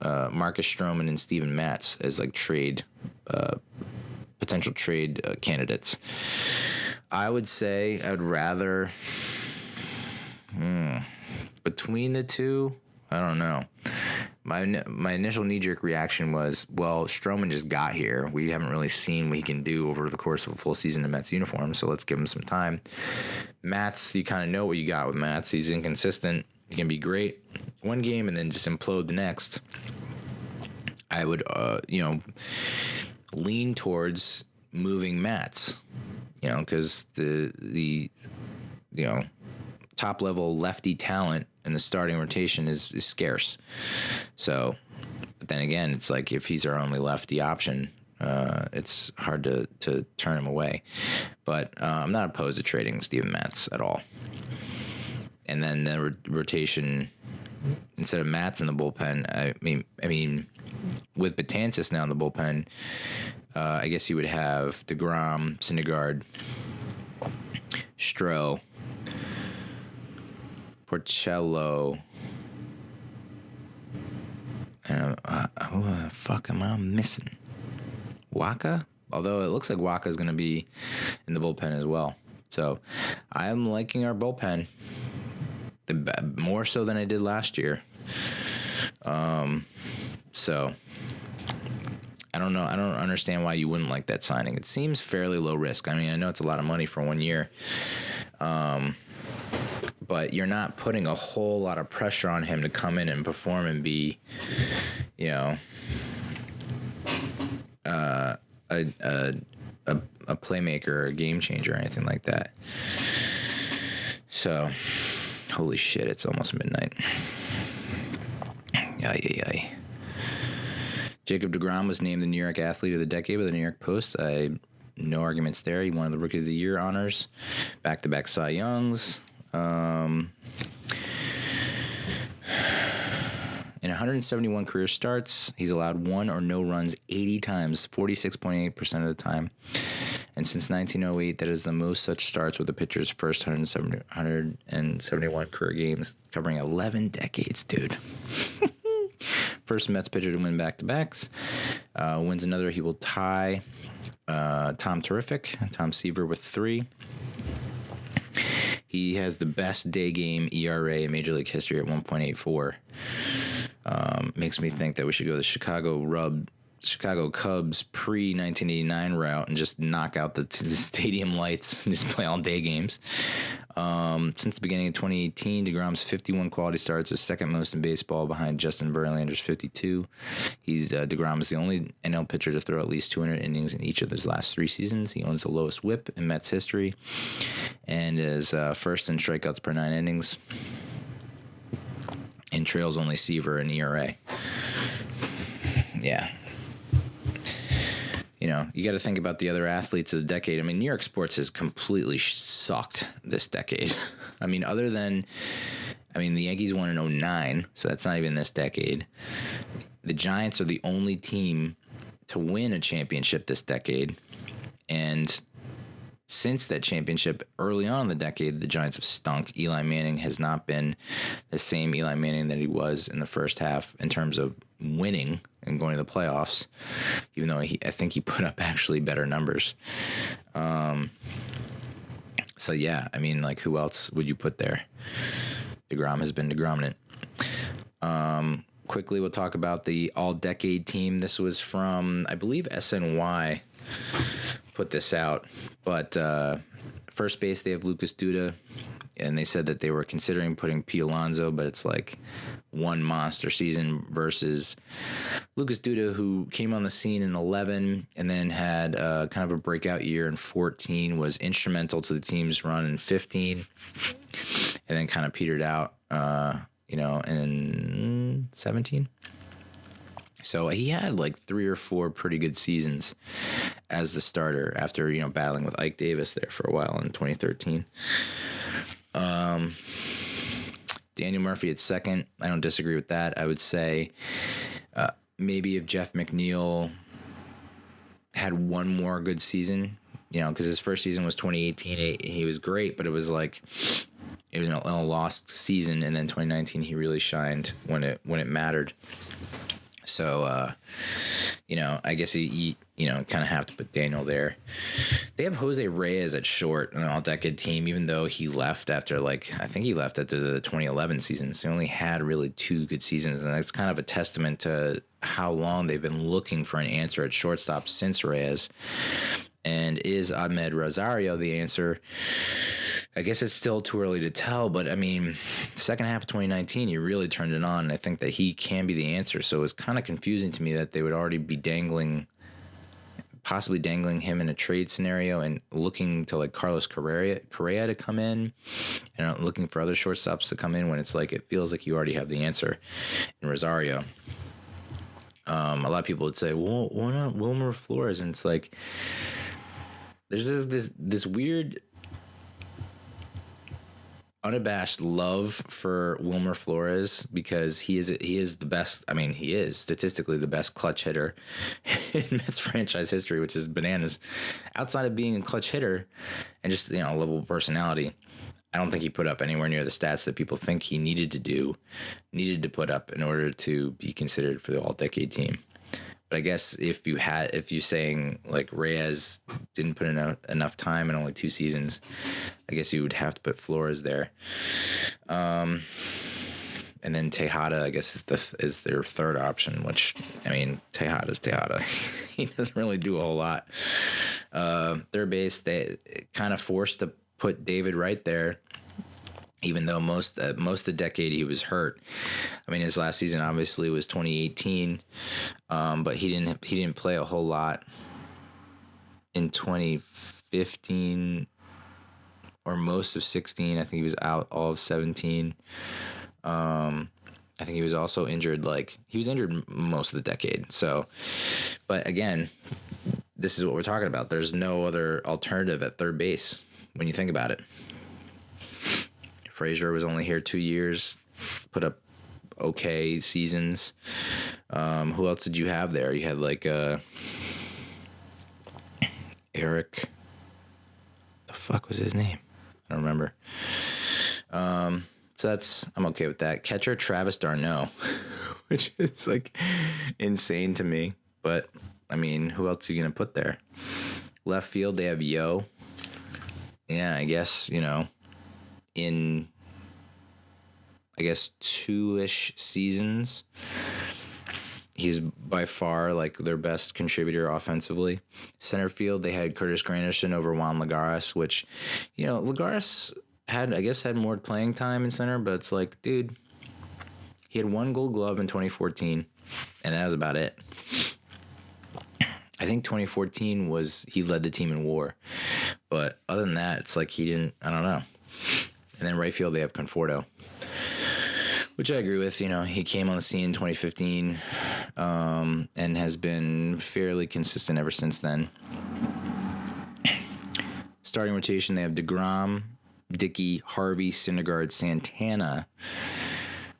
Marcus Stroman and Steven Matz as like potential trade candidates. I would say I'd rather, between the two, I don't know. My initial knee-jerk reaction was, well, Stroman just got here. We haven't really seen what he can do over the course of a full season in Mets uniform, so let's give him some time. Matz, you kind of know what you got with Matz. He's inconsistent. He can be great one game and then just implode the next. I would, lean towards moving Matz, because the top-level lefty talent in the starting rotation is scarce. So, but then again, it's like if he's our only lefty option, it's hard to turn him away. But I'm not opposed to trading Steven Matz at all. And then the rotation, instead of Matz in the bullpen, I mean, with Betances now in the bullpen, I guess you would have DeGrom, Syndergaard, Stroh, Porcello, and who the fuck am I missing? Waka? Although it looks like Waka is going to be in the bullpen as well. So I am liking our bullpen more so than I did last year. So I don't know. I don't understand why you wouldn't like that signing. It seems fairly low risk. I mean, I know it's a lot of money for 1 year. But you're not putting a whole lot of pressure on him to come in and perform and be, a playmaker or a game changer or anything like that. So, holy shit, it's almost midnight. Yay. Jacob deGrom was named the New York Athlete of the Decade by the New York Post. No arguments there. He won the Rookie of the Year honors, back-to-back Cy Youngs. In 171 career starts, he's allowed one or no runs 80 times, 46.8% of the time. And since 1908, that is the most such starts with the pitcher's first 171 career games, covering 11 decades, dude. First Mets pitcher to win back-to-backs. Wins another, he will tie Tom Seaver with 3. He has the best day game ERA in Major League history at 1.84. Makes me think that we should go the Chicago Cubs pre-1989 route and just knock out the stadium lights and just play all day games. Since the beginning of 2018, DeGrom's 51 quality starts is second most in baseball behind Justin Verlander's 52. DeGrom is the only NL pitcher to throw at least 200 innings in each of his last 3 seasons. He owns the lowest whip in Mets history and is first in strikeouts per 9 innings and trails only Seaver in ERA. Yeah. You got to think about the other athletes of the decade. I mean, New York sports has completely sucked this decade. I mean, the Yankees won in 2009, so that's not even this decade. The Giants are the only team to win a championship this decade. And since that championship early on in the decade, the Giants have stunk. Eli Manning has not been the same Eli Manning that he was in the first half in terms of winning and going to the playoffs, even though I think he put up actually better numbers. So, yeah, I mean, like, who else would you put there? DeGrom has been DeGrominant. quickly, we'll talk about the all-decade team. This was from, I believe, SNY put this out. But first base, they have Lucas Duda. And they said that they were considering putting Pete Alonso, but it's like one monster season versus Lucas Duda, who came on the scene in 11 and then had kind of a breakout year in 14, was instrumental to the team's run in 15, and then kind of petered out, in 17. So he had like 3 or 4 pretty good seasons as the starter after, battling with Ike Davis there for a while in 2013. Daniel Murphy at second. I don't disagree with that. I would say maybe if Jeff McNeil had one more good season, because his first season was 2018. He was great, but it was like it was a lost season. And then 2019, he really shined when it mattered. So, I guess you kind of have to put Daniel there. They have Jose Reyes at short on an all-decade team, even though he left after, I think he left after the 2011 season. So he only had really 2 good seasons, and that's kind of a testament to how long they've been looking for an answer at shortstop since Reyes. And is Ahmed Rosario the answer? I guess it's still too early to tell, but I mean, second half of 2019, he really turned it on, and I think that he can be the answer. So it's kind of confusing to me that they would already be possibly dangling him in a trade scenario and looking to Carlos Correa to come in, and looking for other shortstops to come in when it's it feels like you already have the answer in Rosario. A lot of people would say, well, why not Wilmer Flores? And it's there's this weird unabashed love for Wilmer Flores because he is the best. I mean, he is statistically the best clutch hitter in Mets franchise history, which is bananas. Outside of being a clutch hitter and just a lovable personality, I don't think he put up anywhere near the stats that people think he needed to put up in order to be considered for the all-decade team. But I guess if you saying Reyes didn't put in enough time in only 2 seasons, I guess you would have to put Flores there. And then Tejada, I guess, is their third option, which, I mean, Tejada's Tejada. He doesn't really do a whole lot. Third base, they kind of forced to put David Wright there, even though most of the decade he was hurt. I mean, his last season obviously was 2018, but he didn't play a whole lot in 2015 or most of 16. I think he was out all of 17. I think he was also injured. He was injured most of the decade. So, but again, this is what we're talking about. There's no other alternative at third base when you think about it. Frazier was only here 2 years, put up okay seasons. Who else did you have there? You had Eric. The fuck was his name? I don't remember. So I'm okay with that. Catcher Travis d'Arnaud, which is insane to me. But I mean, who else are you gonna put there? Left field, they have Yo. Yeah, I guess in 2-ish seasons, he's by far their best contributor offensively. Center field, they had Curtis Granderson over Juan Lagares, which, Lagares had more playing time in center, but it's dude, he had 1 Gold Glove in 2014, and that was about it. I think 2014 he led the team in WAR, but other than that, it's he didn't. I don't know. And then right field, they have Conforto, which I agree with. He came on the scene in 2015 and has been fairly consistent ever since then. Starting rotation, they have DeGrom, Dickey, Harvey, Syndergaard, Santana.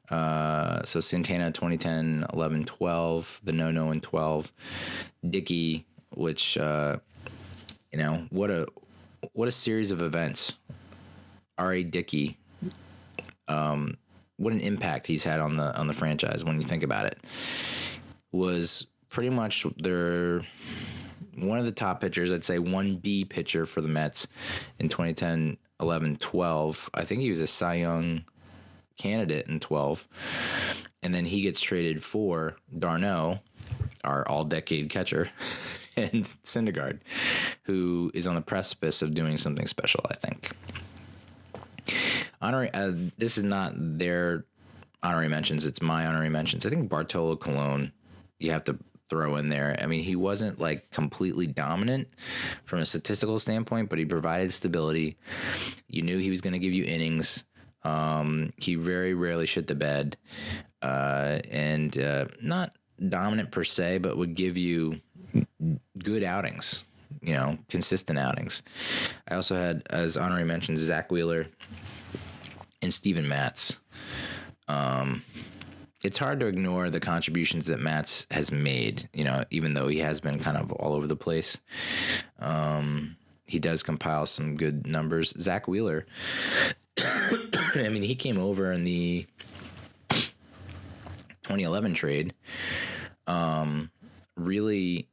So Santana 2010, 11, 12, the no in 12. Dickey, which, what a series of events. R.A. Dickey, what an impact he's had on the franchise when you think about it. Was pretty much one of the top pitchers, I'd say 1B pitcher for the Mets in 2010, 11, 12. I think he was a Cy Young candidate in 12. And then he gets traded for Darno, our all-decade catcher, and Syndergaard, who is on the precipice of doing something special, I think. This is not their honorary mentions. It's my honorary mentions. I think Bartolo Colon, you have to throw in there. I mean, he wasn't like completely dominant from a statistical standpoint, but he provided stability. You knew he was going to give you innings. He very rarely shit the bed, and not dominant per se, but would give you good outings, consistent outings. I also had, as honorary mentions, Zach Wheeler and Steven Matz. It's hard to ignore the contributions that Matz has made, even though he has been kind of all over the place. He does compile some good numbers. Zach Wheeler, I mean, he came over in the 2011 trade, really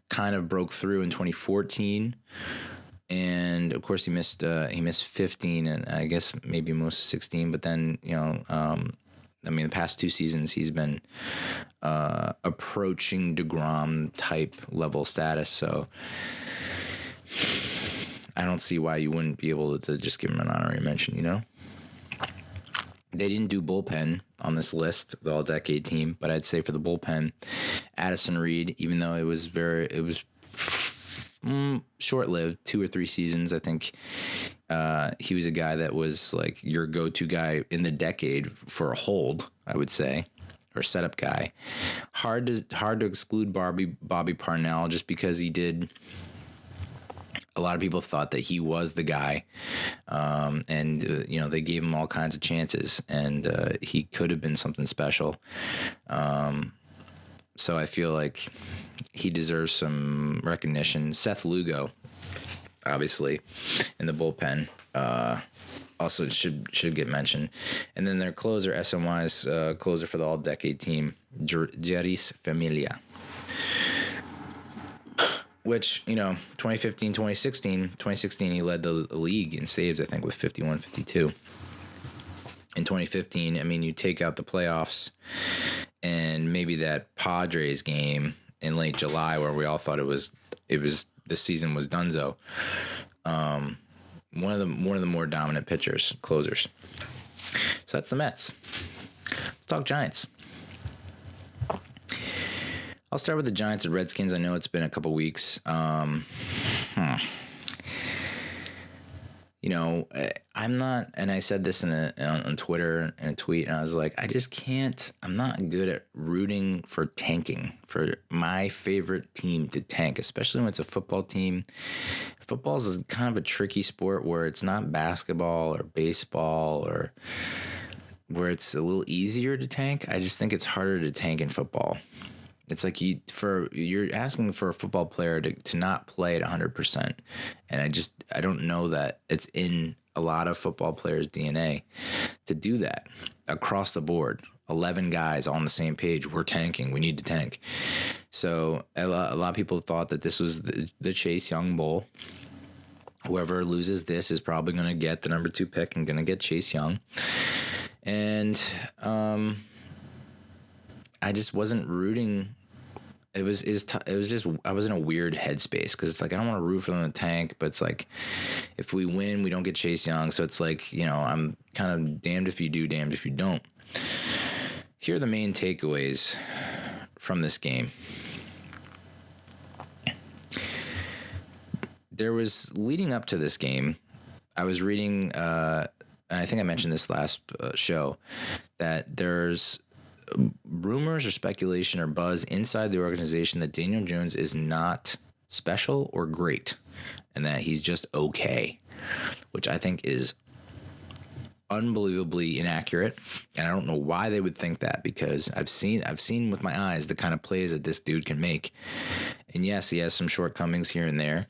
kind of broke through in 2014. And of course he missed 15 and I guess maybe most of 16, but then, the past 2 seasons he's been approaching DeGrom type level status. So I don't see why you wouldn't be able to just give him an honorary mention, They didn't do bullpen on this list, the all-decade team, but I'd say for the bullpen, Addison Reed, even though it was short-lived, 2 or 3 seasons, I think he was a guy that was like your go-to guy in the decade for a hold, I would say, or setup guy. Hard to exclude Bobby Parnell just because he did. A lot of people thought that he was the guy, and they gave him all kinds of chances, and he could have been something special. So I feel like he deserves some recognition. Seth Lugo, obviously, in the bullpen, also should get mentioned. And then their closer, SNY's closer for the all-decade team, Jeris Familia. Which, 2015, 2016, he led the league in saves, I think, with 51, 52. In 2015, you take out the playoffs and maybe that Padres game in late July where we all thought the season was donezo. One of the more dominant closers. So that's the Mets. Let's talk Giants. I'll start with the Giants and Redskins. I know it's been a couple weeks. I'm not, and I said this on Twitter in a tweet, and I was like, I just can't, I'm not good at rooting for tanking, for my favorite team to tank, especially when it's a football team. Football is kind of a tricky sport where it's not basketball or baseball or where it's a little easier to tank. I just think it's harder to tank in football. It's like you're asking for a football player to not play at 100%. And I don't know that it's in a lot of football players' DNA to do that across the board. 11 guys on the same page. We're tanking. We need to tank. So a lot of people thought that this was the Chase Young Bowl. Whoever loses this is probably going to get the number 2 pick and going to get Chase Young. And I just wasn't rooting. It was just I was in a weird headspace because it's like I don't want to root for them to tank, but it's like if we win, we don't get Chase Young, so it's like I'm kind of damned if you do, damned if you don't. Here are the main takeaways from this game. There was leading up to this game, I was reading, and I think I mentioned this last show, that there's rumors or speculation or buzz inside the organization that Daniel Jones is not special or great and that he's just okay, which I think is unbelievably inaccurate. And I don't know why they would think that, because I've seen with my eyes the kind of plays that this dude can make. And yes, he has some shortcomings here and there,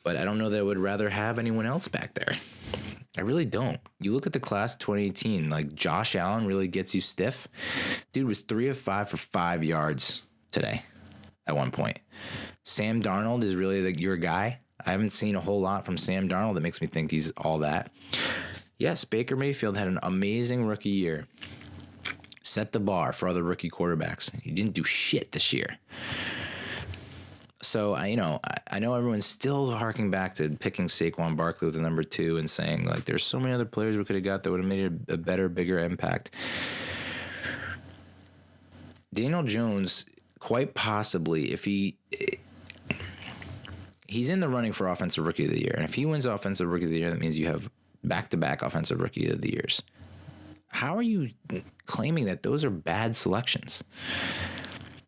but I don't know that I would rather have anyone else back there. I really don't. You look at the class of 2018, like Josh Allen really gets you stiff. Dude was 3 of 5 for 5 yards today at one point. Sam Darnold is really your guy. I haven't seen a whole lot from Sam Darnold that makes me think he's all that. Yes, Baker Mayfield had an amazing rookie year. set the bar for other rookie quarterbacks. He didn't do shit this year. So I know everyone's still harking back to picking Saquon Barkley with the number 2 and saying like there's so many other players we could have got that would have made a better, bigger impact. Daniel Jones, quite possibly, if he's in the running for Offensive Rookie of the Year, and if he wins Offensive Rookie of the Year, that means you have back-to-back Offensive Rookie of the Years. How are you claiming that those are bad selections?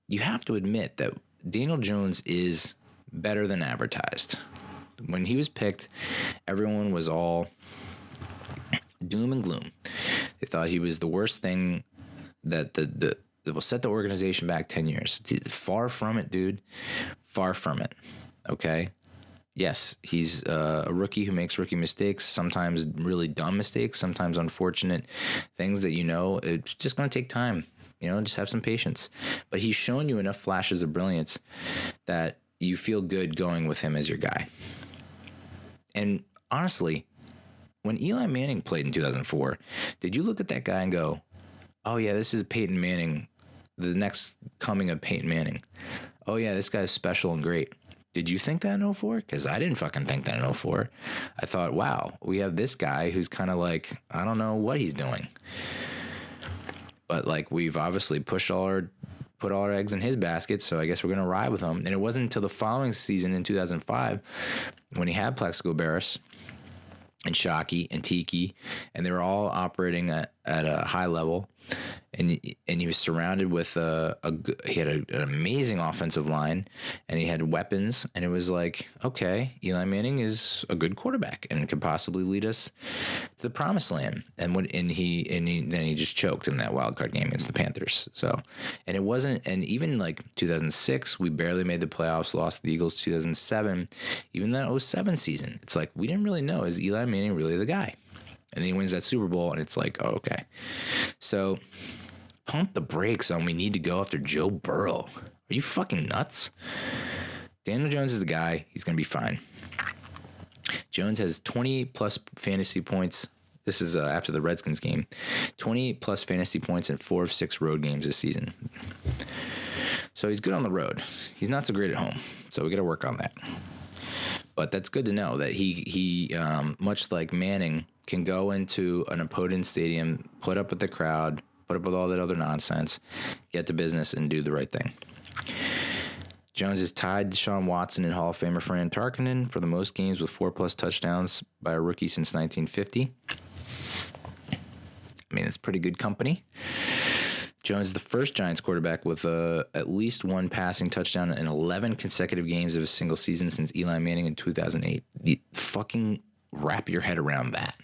You have to admit that Daniel Jones is better than advertised. When he was picked, everyone was all doom and gloom. They thought he was the worst thing that will set the organization back 10 years. Far from it, dude. Far from it. Okay? Yes, he's a rookie who makes rookie mistakes, sometimes really dumb mistakes, sometimes unfortunate things that it's just going to take time. Just have some patience. But he's shown you enough flashes of brilliance that you feel good going with him as your guy. And honestly, when Eli Manning played in 2004, did you look at that guy and go, oh, yeah, this is Peyton Manning, the next coming of Peyton Manning? Oh, yeah, this guy's special and great. Did you think that in 04? Because I didn't fucking think that in 04. I thought, wow, we have this guy who's kind of like, I don't know what he's doing. But like we've obviously put all our eggs in his basket, so I guess we're going to ride with him. And it wasn't until the following season in 2005 when he had Plaxico Barris and Shockey and Tiki, and they were all operating at a high level. And he was surrounded with he had an amazing offensive line, and he had weapons, and it was like, okay, Eli Manning is a good quarterback and could possibly lead us to the promised land. And then he just choked in that wild card game against the Panthers. So, and it wasn't, and even like 2006, we barely made the playoffs, lost to the Eagles. 2007, even that 2007 season, it's like we didn't really know, is Eli Manning really the guy? And then he wins that Super Bowl, and it's like, oh, okay. So pump the brakes on we need to go after Joe Burrow. Are you fucking nuts? Daniel Jones is the guy. He's going to be fine. Jones has 28-plus fantasy points. This is after the Redskins game. 28-plus fantasy points in 4 of 6 road games this season. So he's good on the road. He's not so great at home, so we got to work on that. But that's good to know that he much like Manning, can go into an opponent stadium, put up with the crowd, put up with all that other nonsense, get to business, and do the right thing. Jones is tied Deshaun Watson and Hall of Famer Fran Tarkenton for the most games with 4+ touchdowns by a rookie since 1950. I mean, it's pretty good company. Jones is the first Giants quarterback with at least 1 passing touchdown in 11 consecutive games of a single season since Eli Manning in 2008. You fucking wrap your head around that.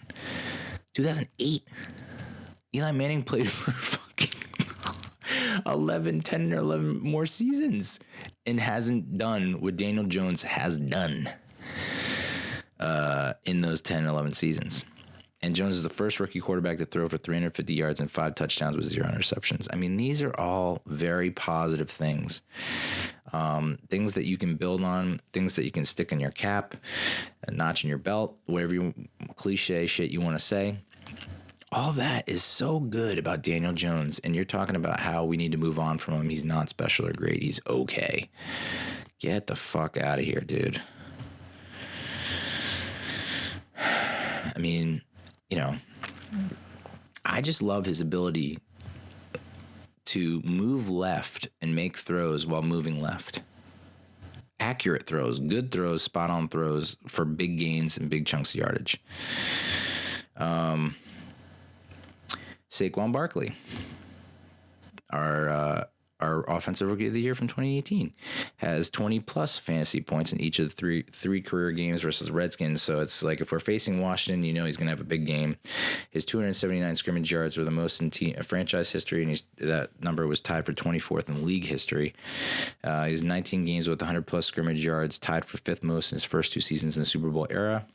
2008. Eli Manning played for fucking 10 or 11 more seasons and hasn't done what Daniel Jones has done in those 10 or 11 seasons. And Jones is the first rookie quarterback to throw for 350 yards and 5 touchdowns with 0 interceptions. I mean, these are all very positive things. Things that you can build on, things that you can stick in your cap, a notch in your belt, whatever cliche shit you want to say. All that is so good about Daniel Jones. And you're talking about how we need to move on from him. He's not special or great. He's okay. Get the fuck out of here, dude. I mean, I just love his ability to move left and make throws while moving left. Accurate throws, good throws, spot-on throws for big gains and big chunks of yardage. Saquon Barkley, our offensive rookie of the year from 2018, has 20+ fantasy points in each of the three career games versus the Redskins. So it's like if we're facing Washington, he's going to have a big game. His 279 scrimmage yards were the most in franchise history, and that number was tied for 24th in league history. He's 19 games with 100+ scrimmage yards, tied for 5th most in his first 2 seasons in the Super Bowl era.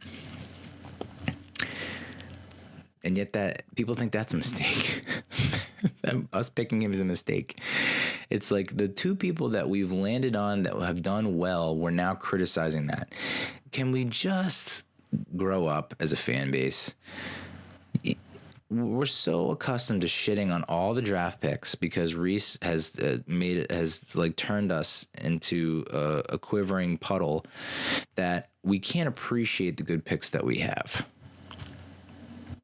And yet that people think that's a mistake. Us picking him is a mistake. It's like the 2 people that we've landed on that have done well, we're now criticizing that. Can we just grow up as a fan base? we're so accustomed to shitting on all the draft picks because Reese has turned us into a quivering puddle that we can't appreciate the good picks that we have.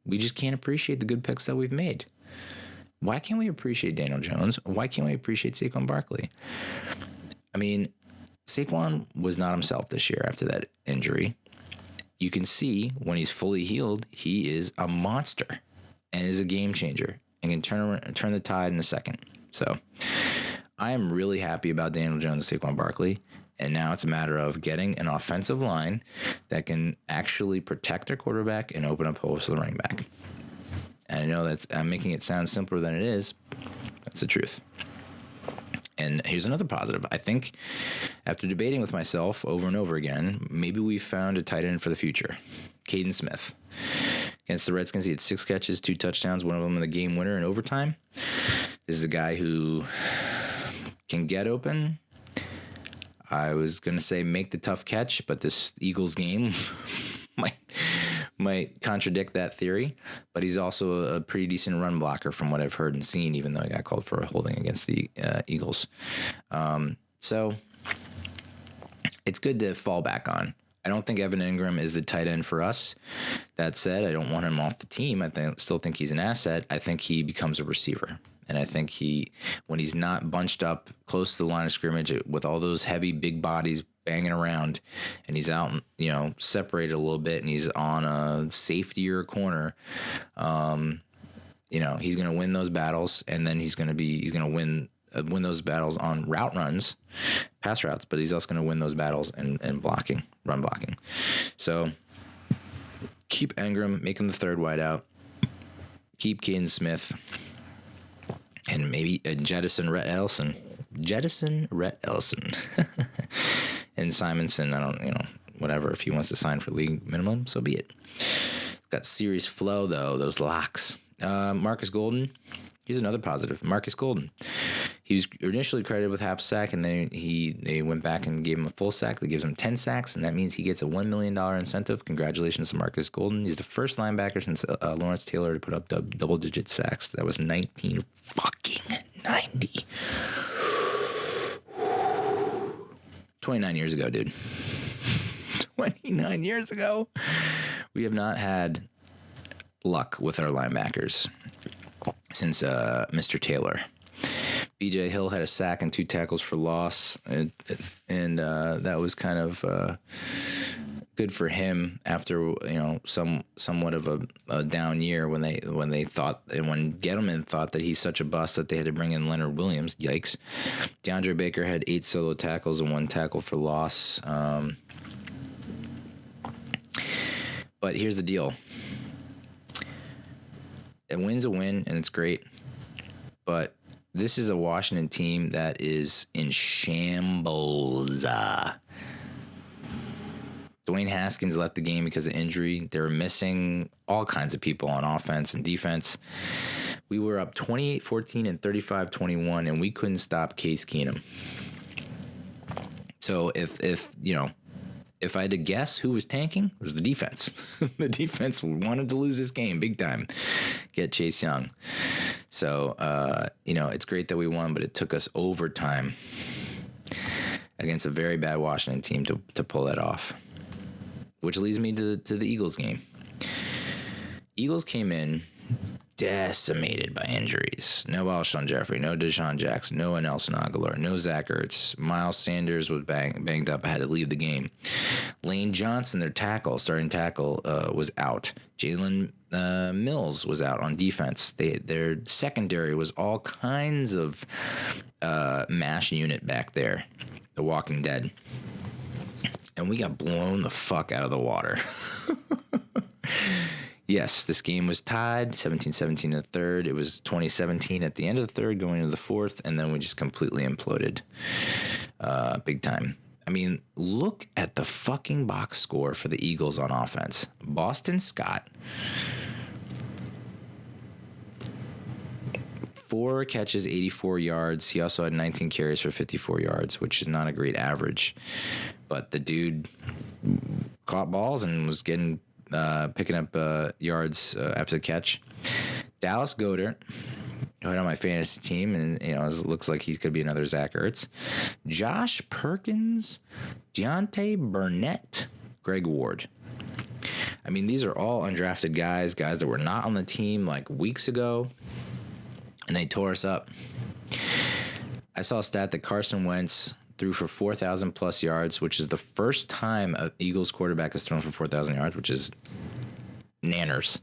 We just can't appreciate the good picks that we've made. Why can't we appreciate Daniel Jones? Why can't we appreciate Saquon Barkley? I mean, Saquon was not himself this year after that injury. You can see when he's fully healed, he is a monster and is a game changer and can turn the tide in a second. So I am really happy about Daniel Jones and Saquon Barkley. And now it's a matter of getting an offensive line that can actually protect their quarterback and open up holes for the running back. And I know I'm making it sound simpler than it is. That's the truth. And here's another positive. I think after debating with myself over and over again, maybe we found a tight end for the future. Caden Smith. Against the Redskins, he had 6 catches, 2 touchdowns, one of them in the game winner in overtime. This is a guy who can get open. I was going to say make the tough catch, but this Eagles game might contradict that theory. But he's also a pretty decent run blocker from what I've heard and seen, even though he got called for a holding against the Eagles. So it's good to fall back on. I don't think Evan Ingram is the tight end for us. That said, I don't want him off the team. Still think he's an asset. I think he becomes a receiver. And I think when he's not bunched up close to the line of scrimmage with all those heavy, big bodies banging around, and he's out, separated a little bit, and he's on a safetier corner, he's going to win those battles, and then he's going to win those battles on route runs, pass routes, but he's also going to win those battles and run blocking. So keep Ingram, make him the third wideout, keep Caden Smith, and maybe jettison Rhett Ellison. And Simonson, whatever, if he wants to sign for league minimum, so be it. Got serious flow, though, those locks. Marcus Golden, here's another positive. Marcus Golden. He was initially credited with half sack, and then they went back and gave him a full sack. That gives him 10 sacks, and that means he gets a $1 million incentive. Congratulations to Marcus Golden. He's the first linebacker since Lawrence Taylor to put up double-digit sacks. That was 1990. 29 years ago, dude. 29 years ago. We have not had luck with our linebackers since Mr. Taylor. BJ Hill had a sack and 2 tackles for loss, and that was kind of good for him after somewhat of a down year when Gettleman thought that he's such a bust that they had to bring in Leonard Williams. Yikes! DeAndre Baker had 8 solo tackles and 1 tackle for loss. But here's the deal: a win's a win, and it's great, but this is a Washington team that is in shambles. Dwayne Haskins left the game because of injury. They were missing all kinds of people on offense and defense. We were up 28-14 and 35-21, and we couldn't stop Case Keenum. So if I had to guess who was tanking, it was the defense. The defense wanted to lose this game big time. Get Chase Young. So, it's great that we won, but it took us overtime against a very bad Washington team to pull that off. Which leads me to the Eagles game. Eagles came in decimated by injuries. No Alshon Jeffrey, no Deshaun Jackson, no Nelson Aguilar, no Zach Ertz. Miles Sanders was banged up. I had to leave the game. Lane Johnson, their starting tackle, was out. Jalen Mills was out on defense. Their secondary was all kinds of MASH unit back there, the Walking Dead. And we got blown the fuck out of the water. Yes, this game was tied 17-17 in the third. It was 20-17 at the end of the third going into the fourth, and then we just completely imploded big time. I mean, look at the fucking box score for the Eagles on offense. Boston Scott, 4 catches, 84 yards. He also had 19 carries for 54 yards, which is not a great average. But the dude caught balls and was picking up yards after the catch. Dallas Goedert, who I had on my fantasy team, and it looks like he could be another Zach Ertz. Josh Perkins, Deontay Burnett, Greg Ward. I mean, these are all undrafted guys that were not on the team like weeks ago, and they tore us up. I saw a stat that Carson Wentz threw for 4,000 plus yards, which is the first time an Eagles quarterback has thrown for 4,000 yards, which is nanners.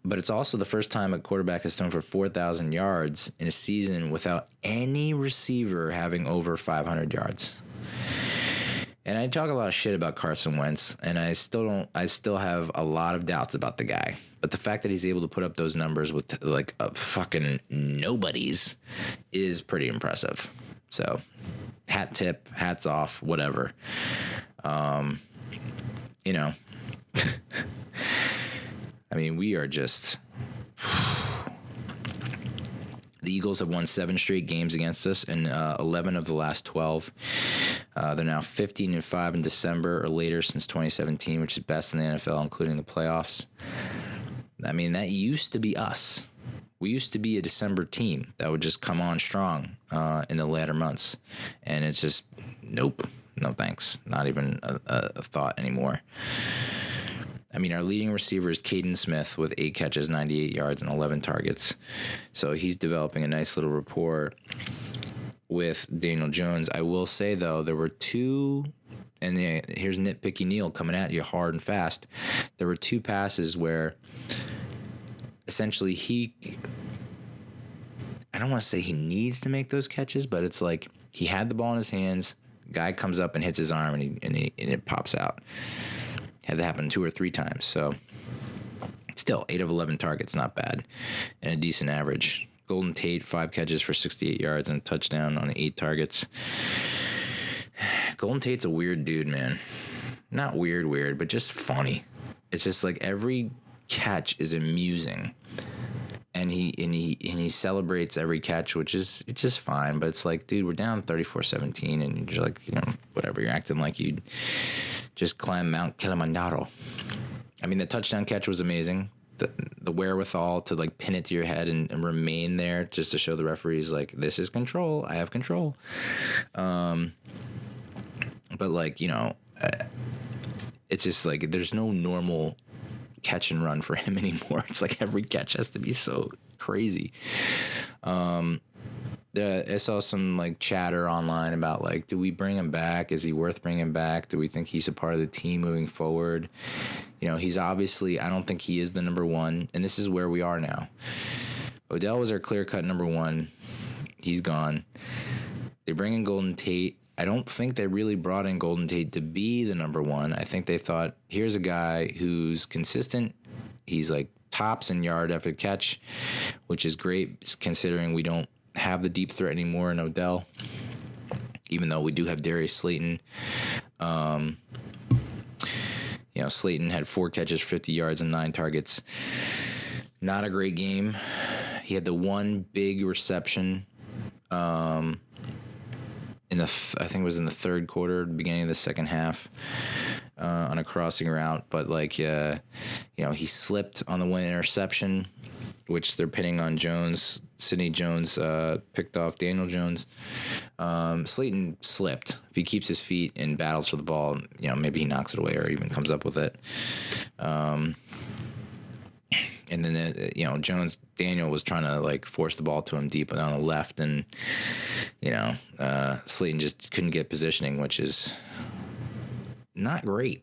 But it's also the first time a quarterback has thrown for 4,000 yards in a season without any receiver having over 500 yards. And I talk a lot of shit about Carson Wentz, and I still have a lot of doubts about the guy. But the fact that he's able to put up those numbers with like a fucking nobodies is pretty impressive. So hat tip, hats off, whatever. I mean, we are just... The Eagles have won 7 straight games against us, and 11 of the last 12. They're now 15-5 in December or later since 2017, which is best in the NFL, including the playoffs. I mean, that used to be us. We used to be a December team that would just come on strong in the latter months, and it's just nope, no thanks, not even a thought anymore. I mean, our leading receiver is Caden Smith with 8 catches, 98 yards, and 11 targets. So he's developing a nice little rapport with Daniel Jones. I will say, though, there were 2, and here's nitpicky Neil coming at you hard and fast. There were 2 passes where essentially I don't want to say he needs to make those catches, but it's like he had the ball in his hands, guy comes up and hits his arm, and it pops out. Had that happen 2 or 3 times. So still 8 of 11 targets, not bad, and a decent average. Golden Tate, 5 catches for 68 yards and a touchdown on 8 targets. Golden Tate's a weird dude, man. Not weird, but just funny. It's just like every catch is amusing. And he celebrates every catch, which is it's just fine. But it's like, dude, we're down 34-17, and you're like, whatever. You're acting like you'd just climb Mount Kilimanjaro. I mean, the touchdown catch was amazing. The wherewithal to like pin it to your head and remain there just to show the referees like, this is control. I have control. But like, it's just like there's no normal catch and run for him anymore. It's like every catch has to be so crazy. I saw some like chatter online about like, do we bring him back? Is he worth bringing back? Do we think he's a part of the team moving forward? He's obviously, I don't think he is the number 1, and this is where we are now. Odell was our clear-cut number 1. He's gone. They bring in Golden Tate. I don't think they really brought in Golden Tate to be the number 1. I think they thought, here's a guy who's consistent. He's like tops in yard after catch, which is great considering we don't have the deep threat anymore in Odell, even though we do have Darius Slayton. Slayton had 4 catches, 50 yards, and 9 targets. Not a great game. He had the one big reception I think it was in the third quarter, beginning of the second half, on a crossing route. But he slipped on the one interception, which they're pinning on Jones. Sidney Jones picked off Daniel Jones. Slayton slipped. If he keeps his feet and battles for the ball, maybe he knocks it away or even comes up with it. And then, Daniel was trying to like force the ball to him deep on the left, and Slayton just couldn't get positioning, which is not great,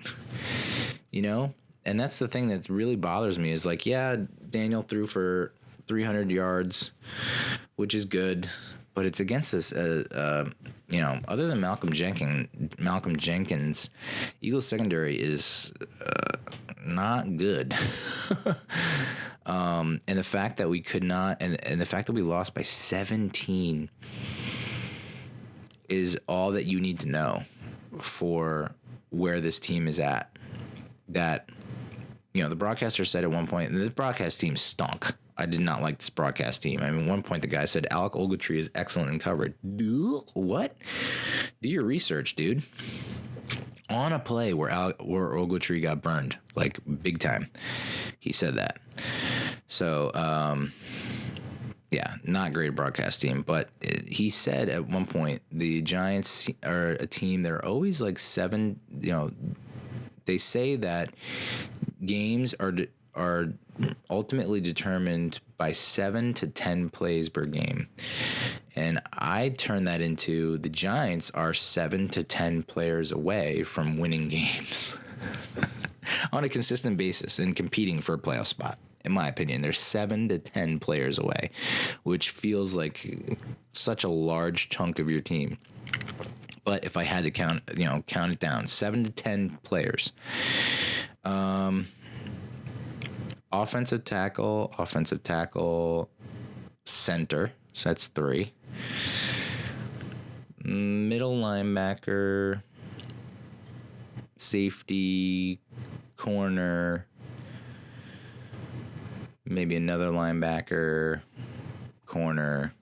And that's the thing that really bothers me is like, yeah, Daniel threw for 300 yards, which is good, but it's against this, other than Malcolm Jenkins, Eagles secondary is not good. And the fact that we could not, and the fact that we lost by 17 is all that you need to know for where this team is at. That, the broadcaster said at one point, the broadcast team stunk. I did not like this broadcast team. I mean, at one point the guy said Alec Ogletree is excellent in coverage. What? Do your research, dude. On a play where Ogletree got burned, like big time, he said that. So, yeah, not great broadcast team. But he said at one point the Giants are a team that are always like seven. They say that games are ultimately determined by 7 to 10 plays per game. And I turn that into the Giants are 7 to 10 players away from winning games on a consistent basis and competing for a playoff spot. In my opinion, they're 7 to 10 players away, which feels like such a large chunk of your team. But if I had to count it down, 7 to 10 players. Offensive tackle, center. So that's 3. Middle linebacker, safety, corner, maybe another linebacker, corner.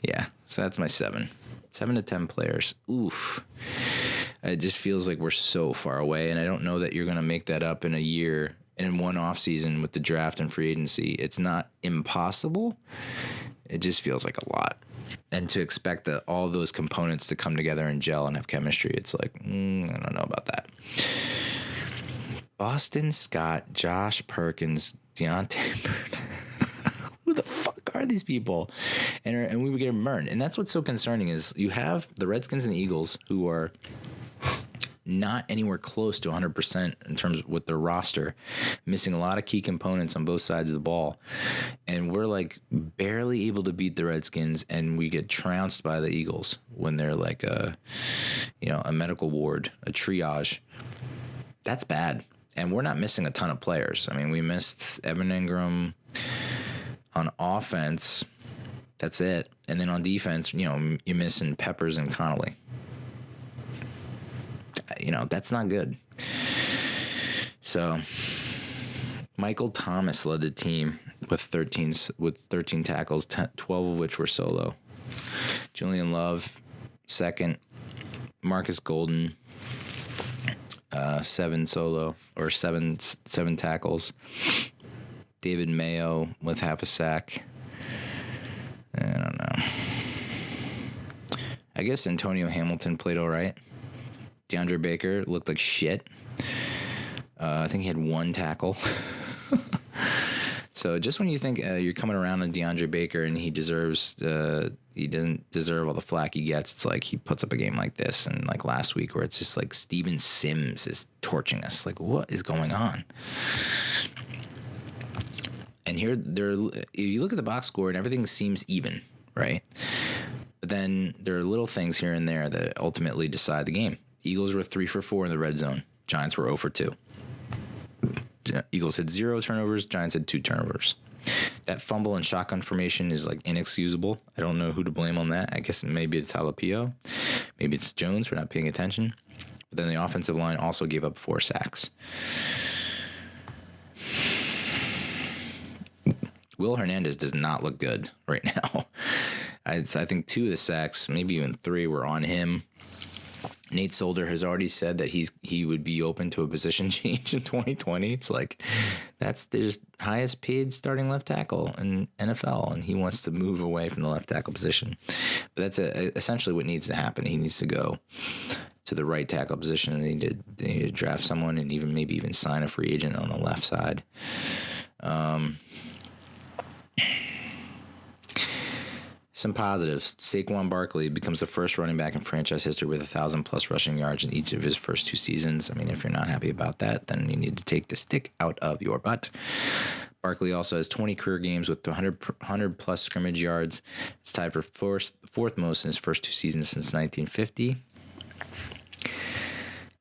Yeah, so that's my 7. 7 to 10 players. Oof. It just feels like we're so far away, and I don't know that you're going to make that up in a year and in one off season with the draft and free agency. It's not impossible. It just feels like a lot. And to expect that all those components to come together and gel and have chemistry, it's like, I don't know about that. Boston Scott, Josh Perkins, Deontay Burnett. Who the fuck are these people? And we were getting burned. And that's what's so concerning is you have the Redskins and the Eagles who are not anywhere close to 100% in terms of with their roster, missing a lot of key components on both sides of the ball. And we're like barely able to beat the Redskins, and we get trounced by the Eagles when they're like a medical ward, a triage. That's bad. And we're not missing a ton of players. I mean, we missed Evan Ingram on offense. That's it. And then on defense, you're missing Peppers and Connolly. That's not good. So Michael Thomas led the team with 13 tackles, 12 of which were solo. Julian Love, second. Marcus Golden, 7 tackles. David Mayo with half a sack. I don't know. I guess Antonio Hamilton played all right. DeAndre Baker looked like shit. I think he had 1 tackle. So just when you think you're coming around on DeAndre Baker and he doesn't deserve all the flack he gets, it's like he puts up a game like this and like last week where it's just like Steven Sims is torching us. Like, what is going on? And here, you look at the box score and everything seems even, right? But then there are little things here and there that ultimately decide the game. Eagles were 3 for 4 in the red zone. Giants were 0 for 2. Eagles had 0 turnovers. Giants had 2 turnovers. That fumble and shotgun formation is like inexcusable. I don't know who to blame on that. I guess maybe it's Jalapeno. Maybe it's Jones for not paying attention. But then the offensive line also gave up 4 sacks. Will Hernandez does not look good right now. I think 2 of the sacks, maybe even 3, were on him. Nate Solder has already said that he would be open to a position change in 2020. It's like that's the highest paid starting left tackle in NFL, and he wants to move away from the left tackle position. But that's essentially what needs to happen. He needs to go to the right tackle position, and they need to draft someone and maybe even sign a free agent on the left side. Some positives. Saquon Barkley becomes the first running back in franchise history with 1,000+ rushing yards in each of his first 2 seasons. I mean, if you're not happy about that, then you need to take the stick out of your butt. Barkley also has 20 career games with 100+ scrimmage yards. It's tied for fourth most in his first 2 seasons since 1950.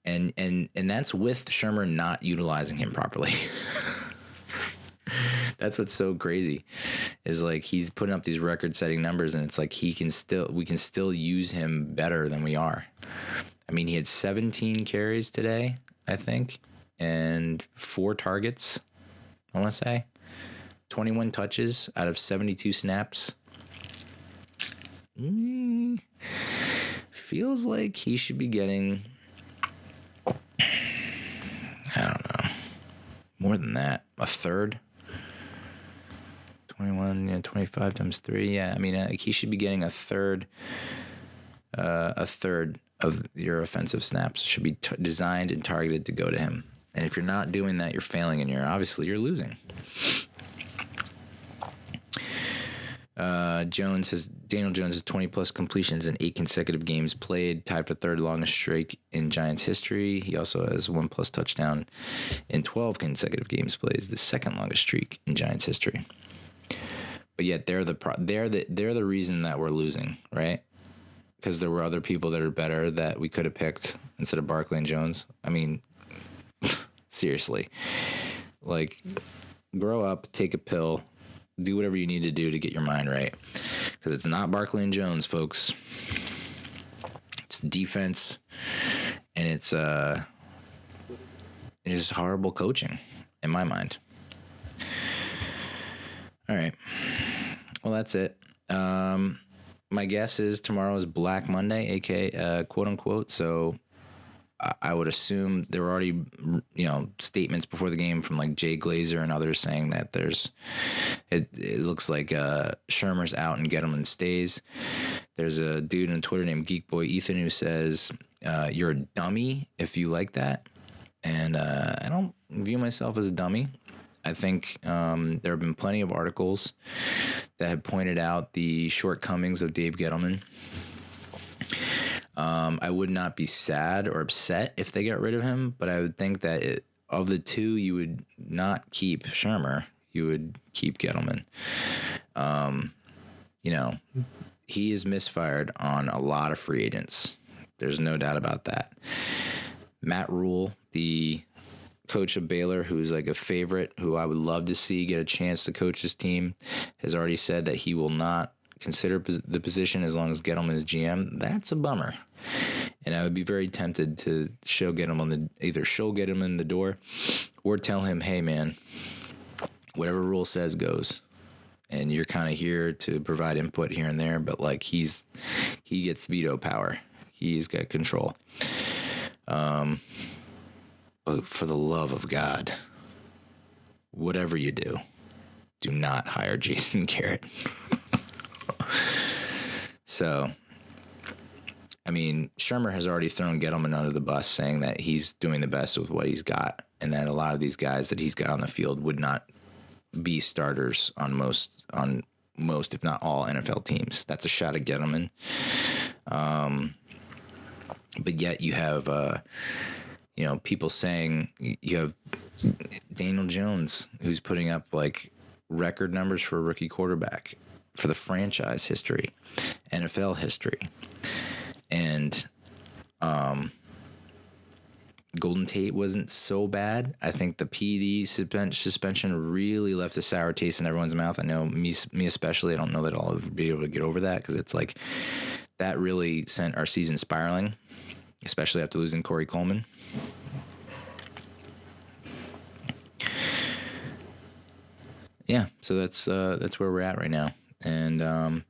And that's with Shermer not utilizing him properly. That's what's so crazy is like he's putting up these record-setting numbers, and it's like we can still use him better than we are. I mean, he had 17 carries today, I think, and 4 targets, I want to say. 21 touches out of 72 snaps. Feels like he should be getting, I don't know, more than that. A third. 21, 25 times 3. Yeah, I mean, he should be getting a third of your offensive snaps should be designed and targeted to go to him. And if you're not doing that, you're failing, and you're losing. Daniel Jones has 20 plus completions in 8 consecutive games played, tied for third longest streak in Giants history. He also has 1 plus touchdown in 12 consecutive games played, the second longest streak in Giants history. But yet they're the reason that we're losing, right? Because there were other people that are better that we could have picked instead of Barkley and Jones. I mean, seriously, like, grow up, take a pill, do whatever you need to do to get your mind right. Because it's not Barkley and Jones, folks. It's defense, and it's just horrible coaching, in my mind. All right. Well, that's it. My guess is tomorrow is Black Monday, aka quote unquote. So I would assume there were already, statements before the game from like Jay Glazer and others saying that it looks like Shermer's out and Gettleman stays. There's a dude on Twitter named Geekboy Ethan who says, you're a dummy if you like that. And I don't view myself as a dummy. I think there have been plenty of articles that have pointed out the shortcomings of Dave Gettleman. I would not be sad or upset if they got rid of him, but I would think that of the two, you would not keep Shermer. You would keep Gettleman. He is misfired on a lot of free agents. There's no doubt about that. Matt Rule, the coach of Baylor, who's like a favorite, who I would love to see get a chance to coach this team, has already said that he will not consider the position as long as Gettleman is GM. That's a bummer. And I would be very tempted to show Gettleman the door or tell him, hey, man, whatever Rule says goes. And you're kind of here to provide input here and there, but like he gets veto power. He's got control. But for the love of God, whatever you do not hire Jason Garrett. So, I mean, Shermer has already thrown Gettleman under the bus, saying that he's doing the best with what he's got, and that a lot of these guys that he's got on the field would not be starters on most, if not all, NFL teams. That's a shot at Gettleman. But yet you have, people saying, you have Daniel Jones, who's putting up like record numbers for a rookie quarterback for the franchise history, NFL history. And Golden Tate wasn't so bad. I think the PD suspension really left a sour taste in everyone's mouth. I know me especially. I don't know that I'll ever be able to get over that, because it's like that really sent our season spiraling, especially after losing Corey Coleman. Yeah, so that's where we're at right now. And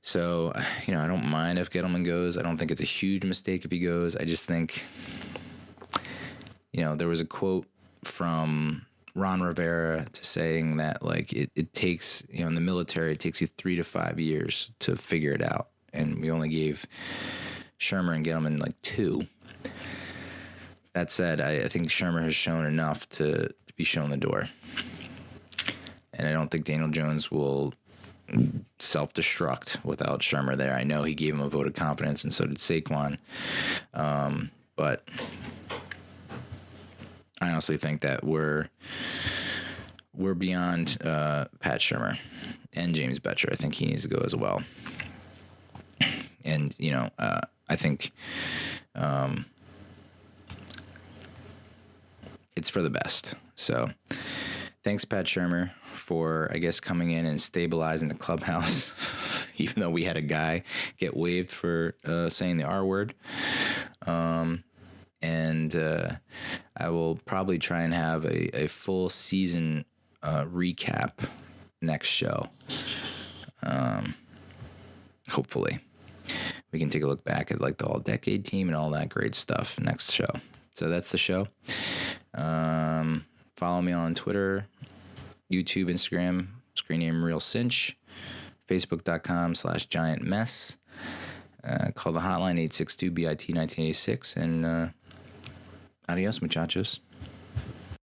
so, I don't mind if Gettleman goes. I don't think it's a huge mistake if he goes. I just think, there was a quote from Ron Rivera to saying that, like, it takes, in the military, it takes you 3 to 5 years to figure it out. And we only gave Shermer and Gettleman, like, 2. That said, I think Shermer has shown enough to be shown the door. And I don't think Daniel Jones will self-destruct without Shermer there. I know he gave him a vote of confidence, and so did Saquon. But I honestly think that we're beyond Pat Shermer and James Betcher. I think he needs to go as well. And, I think it's for the best. So thanks, Pat Shermer, for, I guess, coming in and stabilizing the clubhouse, even though we had a guy get waived for saying the R word. And I will probably try and have a full season recap next show. Hopefully. We can take a look back at like the all-decade team and all that great stuff next show. So that's the show. Follow me on Twitter, YouTube, Instagram, screen name Real Cinch, Facebook.com/giantmess. Call the hotline 862-BIT-1986, and adios, muchachos.